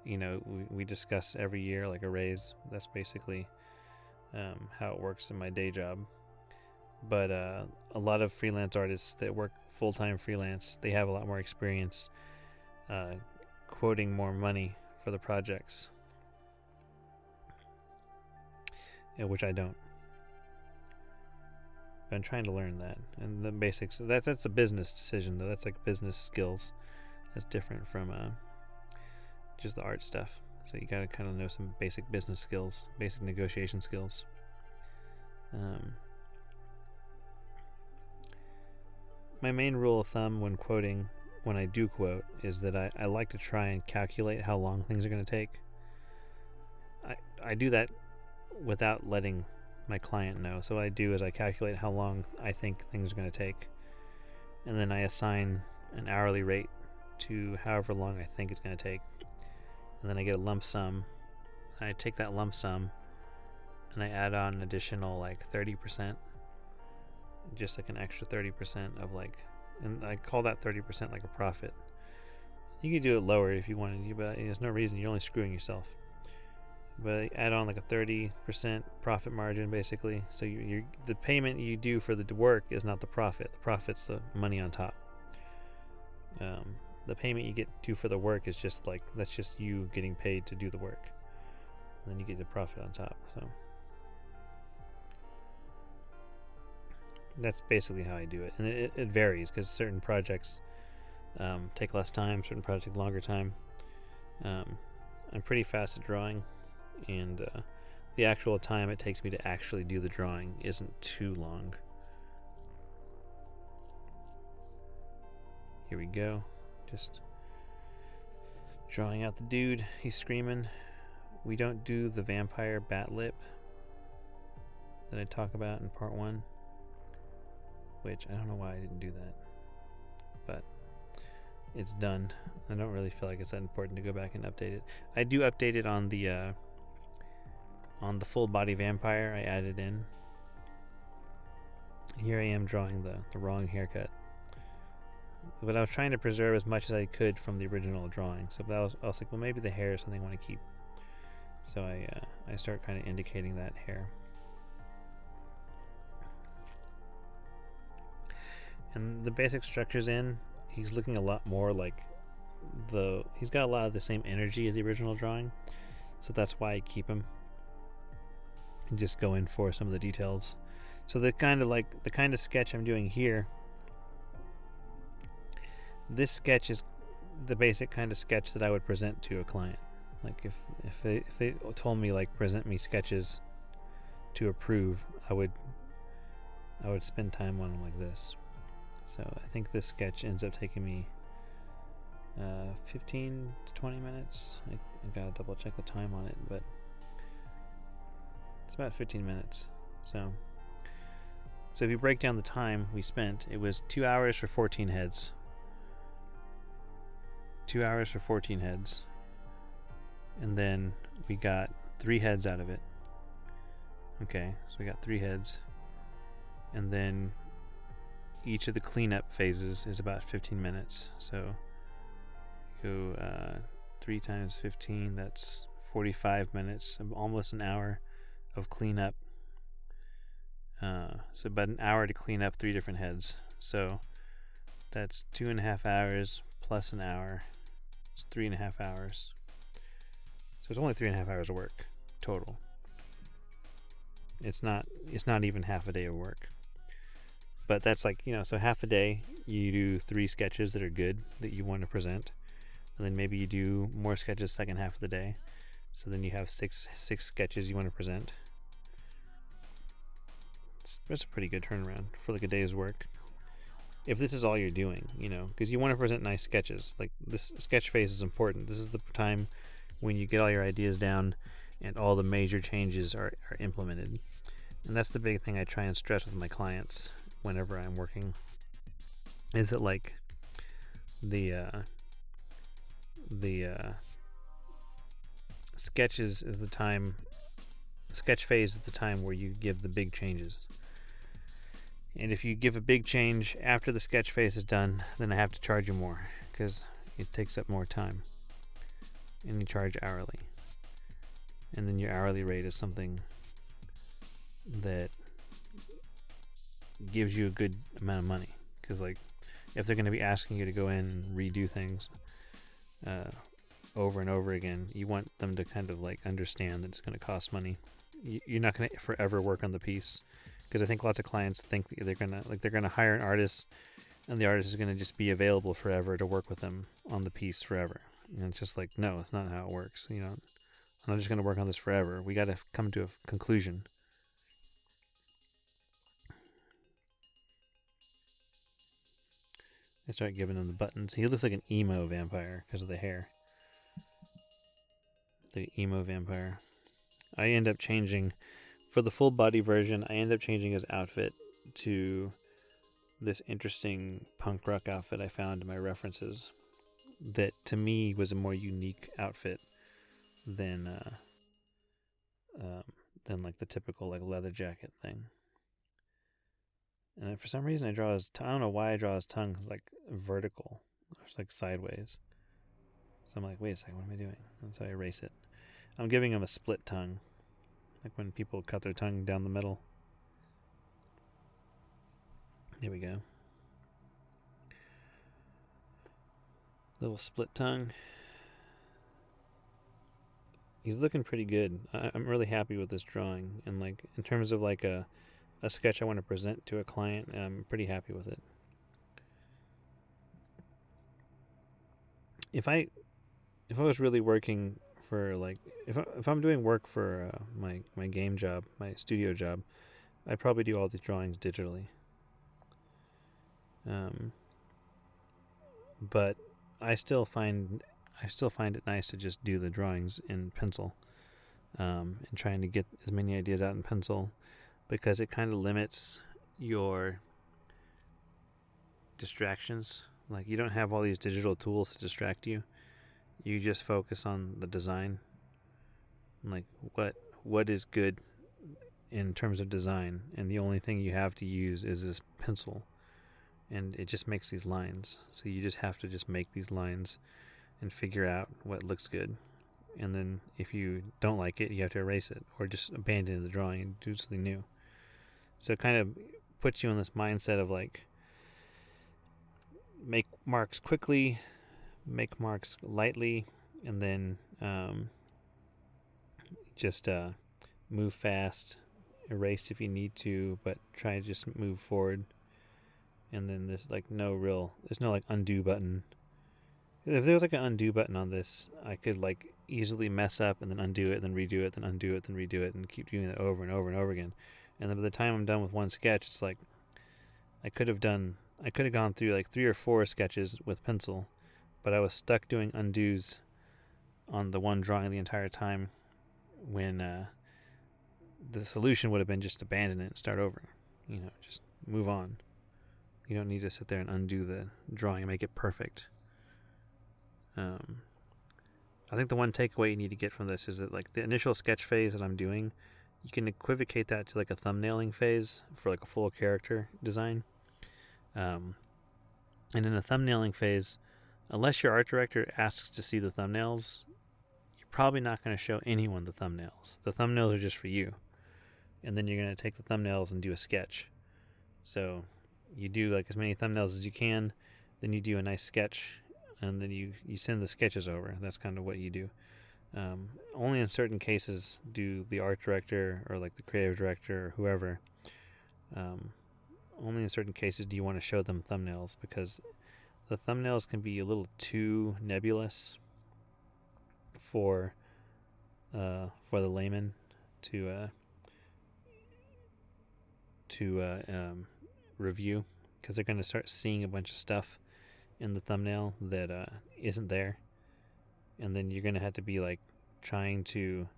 We discuss every year like a raise. That's basically how it works in my day job. But a lot of freelance artists that work full-time freelance, they have a lot more experience quoting more money for the projects, which I don't. But I'm trying to learn that, and the basics. That's a business decision, though. That's like business skills. That's different from just the art stuff. So you gotta kind of know some basic business skills, basic negotiation skills. My main rule of thumb when quoting, when I do quote, is that I like to try and calculate how long things are going to take. I do that without letting my client know. So what I do is I calculate how long I think things are going to take, and then I assign an hourly rate to however long I think it's going to take, and then I get a lump sum, and I take that lump sum and I add on an additional like 30%, just like an extra 30% of like, and I call that 30% like a profit. You can do it lower if you wanted to, but there's no reason. You're only screwing yourself. But I add on like a 30% profit margin basically. So the payment you do for the work is not the profit. The profit's the money on top. The payment you get due for the work is just like, that's just you getting paid to do the work, and then you get the profit on top. So that's basically how I do it, and it varies because certain projects take less time, certain projects take longer time. I'm pretty fast at drawing, and the actual time it takes me to actually do the drawing isn't too long. Here we go, just drawing out the dude. He's screaming. We don't do the vampire bat lip that I talk about in part 1, which I don't know why I didn't do that, but it's done. I don't really feel like it's that important to go back and update it. I do update it on the full body vampire. I added in. Here I am drawing the wrong haircut, but I was trying to preserve as much as I could from the original drawing. So, but I was like, well, maybe the hair is something I want to keep. So I start kind of indicating that hair. And the basic structure's in. He's looking a lot more like he's got a lot of the same energy as the original drawing, so that's why I keep him and just go in for some of the details. So the kind of sketch I'm doing here, this sketch is the basic kind of sketch that I would present to a client. Like if they told me like present me sketches to approve, I would spend time on them like this. So I think this sketch ends up taking me 15 to 20 minutes. I gotta double check the time on it, but it's about 15 minutes. So if you break down the time we spent, it was 2 hours for 14 heads. 2 hours for 14 heads. And then we got 3 heads out of it. Okay, so we got 3 heads. And then each of the cleanup phases is about 15 minutes. So go 3 times 15, that's 45 minutes, almost an hour of cleanup. So about an hour to clean up 3 different heads. So that's 2.5 hours plus an hour. It's 3.5 hours. So it's only 3.5 hours of work total. It's not even half a day of work. But that's like, so half a day you do 3 sketches that are good that you want to present, and then maybe you do more sketches second half of the day. So then you have six sketches you want to present. It's a pretty good turnaround for like a day's work. If this is all you're doing, because you want to present nice sketches. Like this sketch phase is important. This is the time when you get all your ideas down and all the major changes are implemented. And that's the big thing I try and stress with my clients whenever I'm working, is that like the sketches is the time, sketch phase is the time where you give the big changes. And if you give a big change after the sketch phase is done, then I have to charge you more because it takes up more time, and you charge hourly. And then your hourly rate is something that gives you a good amount of money, because like if they're going to be asking you to go in and redo things over and over again, you want them to kind of like understand that it's going to cost money. You're not going to forever work on the piece, because I think lots of clients think that they're going to hire an artist, and the artist is going to just be available forever to work with them on the piece forever. And it's just like, no, that's not how it works. I'm not just going to work on this forever. We got to come to a conclusion. I start giving him the buttons. He looks like an emo vampire because of the hair. The emo vampire. I end up changing, for the full body version, I end up changing his outfit to this interesting punk rock outfit I found in my references that to me was a more unique outfit than like the typical like leather jacket thing. And for some reason I don't know why I draw his tongue like vertical. It's like sideways. So I'm like, wait a second, what am I doing? And so I erase it. I'm giving him a split tongue. Like when people cut their tongue down the middle. There we go. Little split tongue. He's looking pretty good. I'm really happy with this drawing. And like in terms of like a sketch I want to present to a client, I'm pretty happy with it. If I was really working for like if I'm doing work for my game job, my studio job, I'd probably do all these drawings digitally. But I still find it nice to just do the drawings in pencil, and trying to get as many ideas out in pencil, because it kind of limits your distractions. Like you don't have all these digital tools to distract you. You just focus on the design. Like what is good in terms of design, and the only thing you have to use is this pencil, and it just makes these lines. So you just have to just make these lines and figure out what looks good. And then if you don't like it, you have to erase it or just abandon the drawing and do something new. So it kind of puts you in this mindset of like, make marks quickly, make marks lightly, and then just move fast, erase if you need to, but try to just move forward. And then there's like there's no like undo button. If there was like an undo button on this, I could like easily mess up and then undo it, then redo it, then undo it, then redo it, and keep doing that over and over and over again. And then by the time I'm done with one sketch, it's like I could have gone through like 3 or 4 sketches with pencil, but I was stuck doing undos on the one drawing the entire time, when the solution would have been just abandon it and start over. Just move on. You don't need to sit there and undo the drawing and make it perfect. I think the one takeaway you need to get from this is that like the initial sketch phase that I'm doing, you can equivocate that to like a thumbnailing phase for like a full character design. And in a thumbnailing phase, unless your art director asks to see the thumbnails, you're probably not going to show anyone the thumbnails. The thumbnails are just for you. And then you're going to take the thumbnails and do a sketch. So you do like as many thumbnails as you can, then you do a nice sketch, and then you send the sketches over. That's kind of what you do. Only in certain cases do the art director or like the creative director or whoever, only in certain cases do you want to show them thumbnails, because the thumbnails can be a little too nebulous for the layman to review, because they're going to start seeing a bunch of stuff in the thumbnail that isn't there, and then you're going to have to be like trying to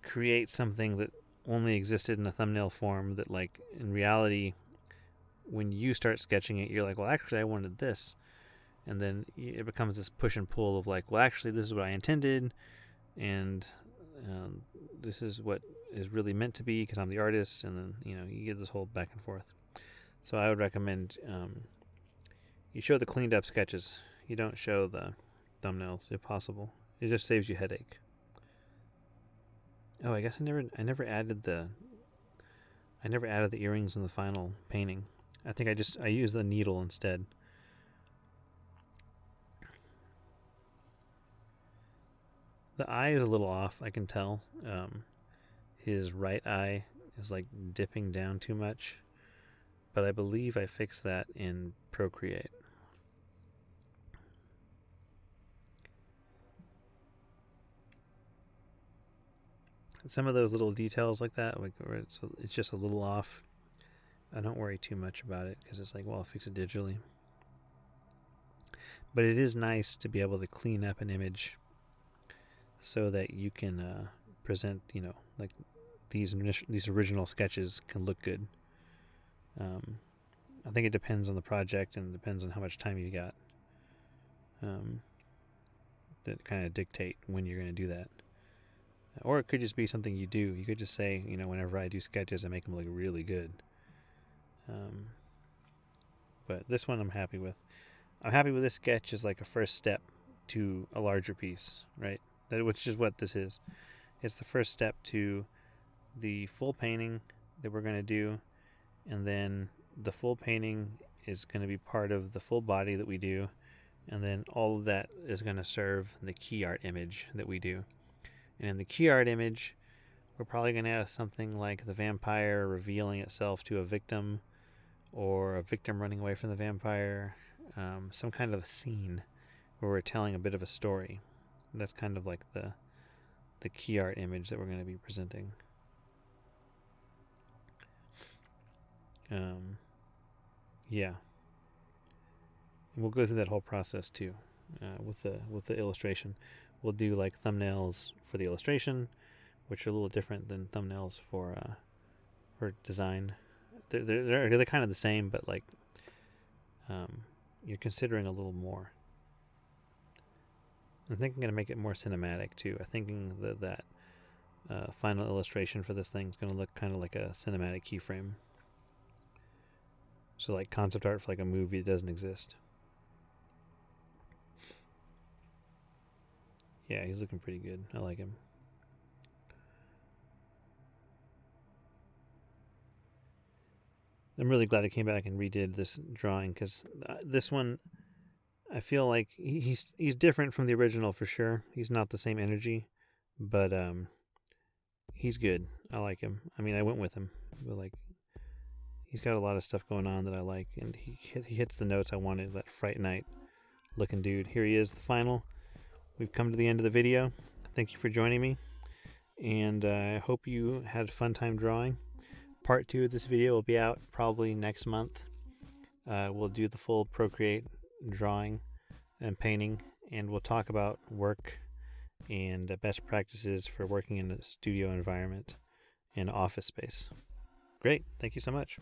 create something that only existed in a thumbnail form, that like in reality when you start sketching it, you're like, well actually I wanted this, and then it becomes this push and pull of like, well actually this is what I intended, and this is what is really meant to be because I'm the artist, and then you get this whole back and forth. So I would recommend you show the cleaned up sketches. You don't show the thumbnails if possible. It just saves you headache. Oh, I guess I never added the earrings in the final painting. I think I used the needle instead. The eye is a little off, I can tell. His right eye is like dipping down too much, but I believe I fixed that in Procreate. some of those little details like that, like where it's just a little off, I don't worry too much about it because it's like, well, I'll fix it digitally. But it is nice to be able to clean up an image so that you can present, like these original sketches can look good. I think it depends on the project and it depends on how much time you got. That kind of dictate when you're going to do that. Or it could just be something you do. You could just say, whenever I do sketches, I make them look really good. But this one I'm happy with. I'm happy with this sketch as like a first step to a larger piece, right? Which is what this is. It's the first step to the full painting that we're going to do, and then the full painting is going to be part of the full body that we do, and then all of that is going to serve the key art image that we do. And in the key art image, we're probably going to have something like the vampire revealing itself to a victim, or a victim running away from the vampire, some kind of a scene where we're telling a bit of a story. And that's kind of like the key art image that we're going to be presenting. Yeah. And we'll go through that whole process too, with the illustration. We'll do like thumbnails for the illustration, which are a little different than thumbnails for design. They're kind of the same, but like you're considering a little more. I think I'm going to make it more cinematic too. I'm thinking that final illustration for this thing is going to look kind of like a cinematic keyframe. So like concept art for like a movie that doesn't exist. Yeah, he's looking pretty good. I like him. I'm really glad I came back and redid this drawing, because this one, I feel like he's different from the original for sure. He's not the same energy, but he's good. I like him. I mean, I went with him, but like he's got a lot of stuff going on that I like, and he hits the notes I wanted. That Fright Night looking dude. Here he is, the final. We've come to the end of the video. Thank you for joining me, and I hope you had a fun time drawing. Part 2 of this video will be out probably next month. We'll do the full Procreate drawing and painting, and we'll talk about work and best practices for working in a studio environment and office space. Great. Thank you so much.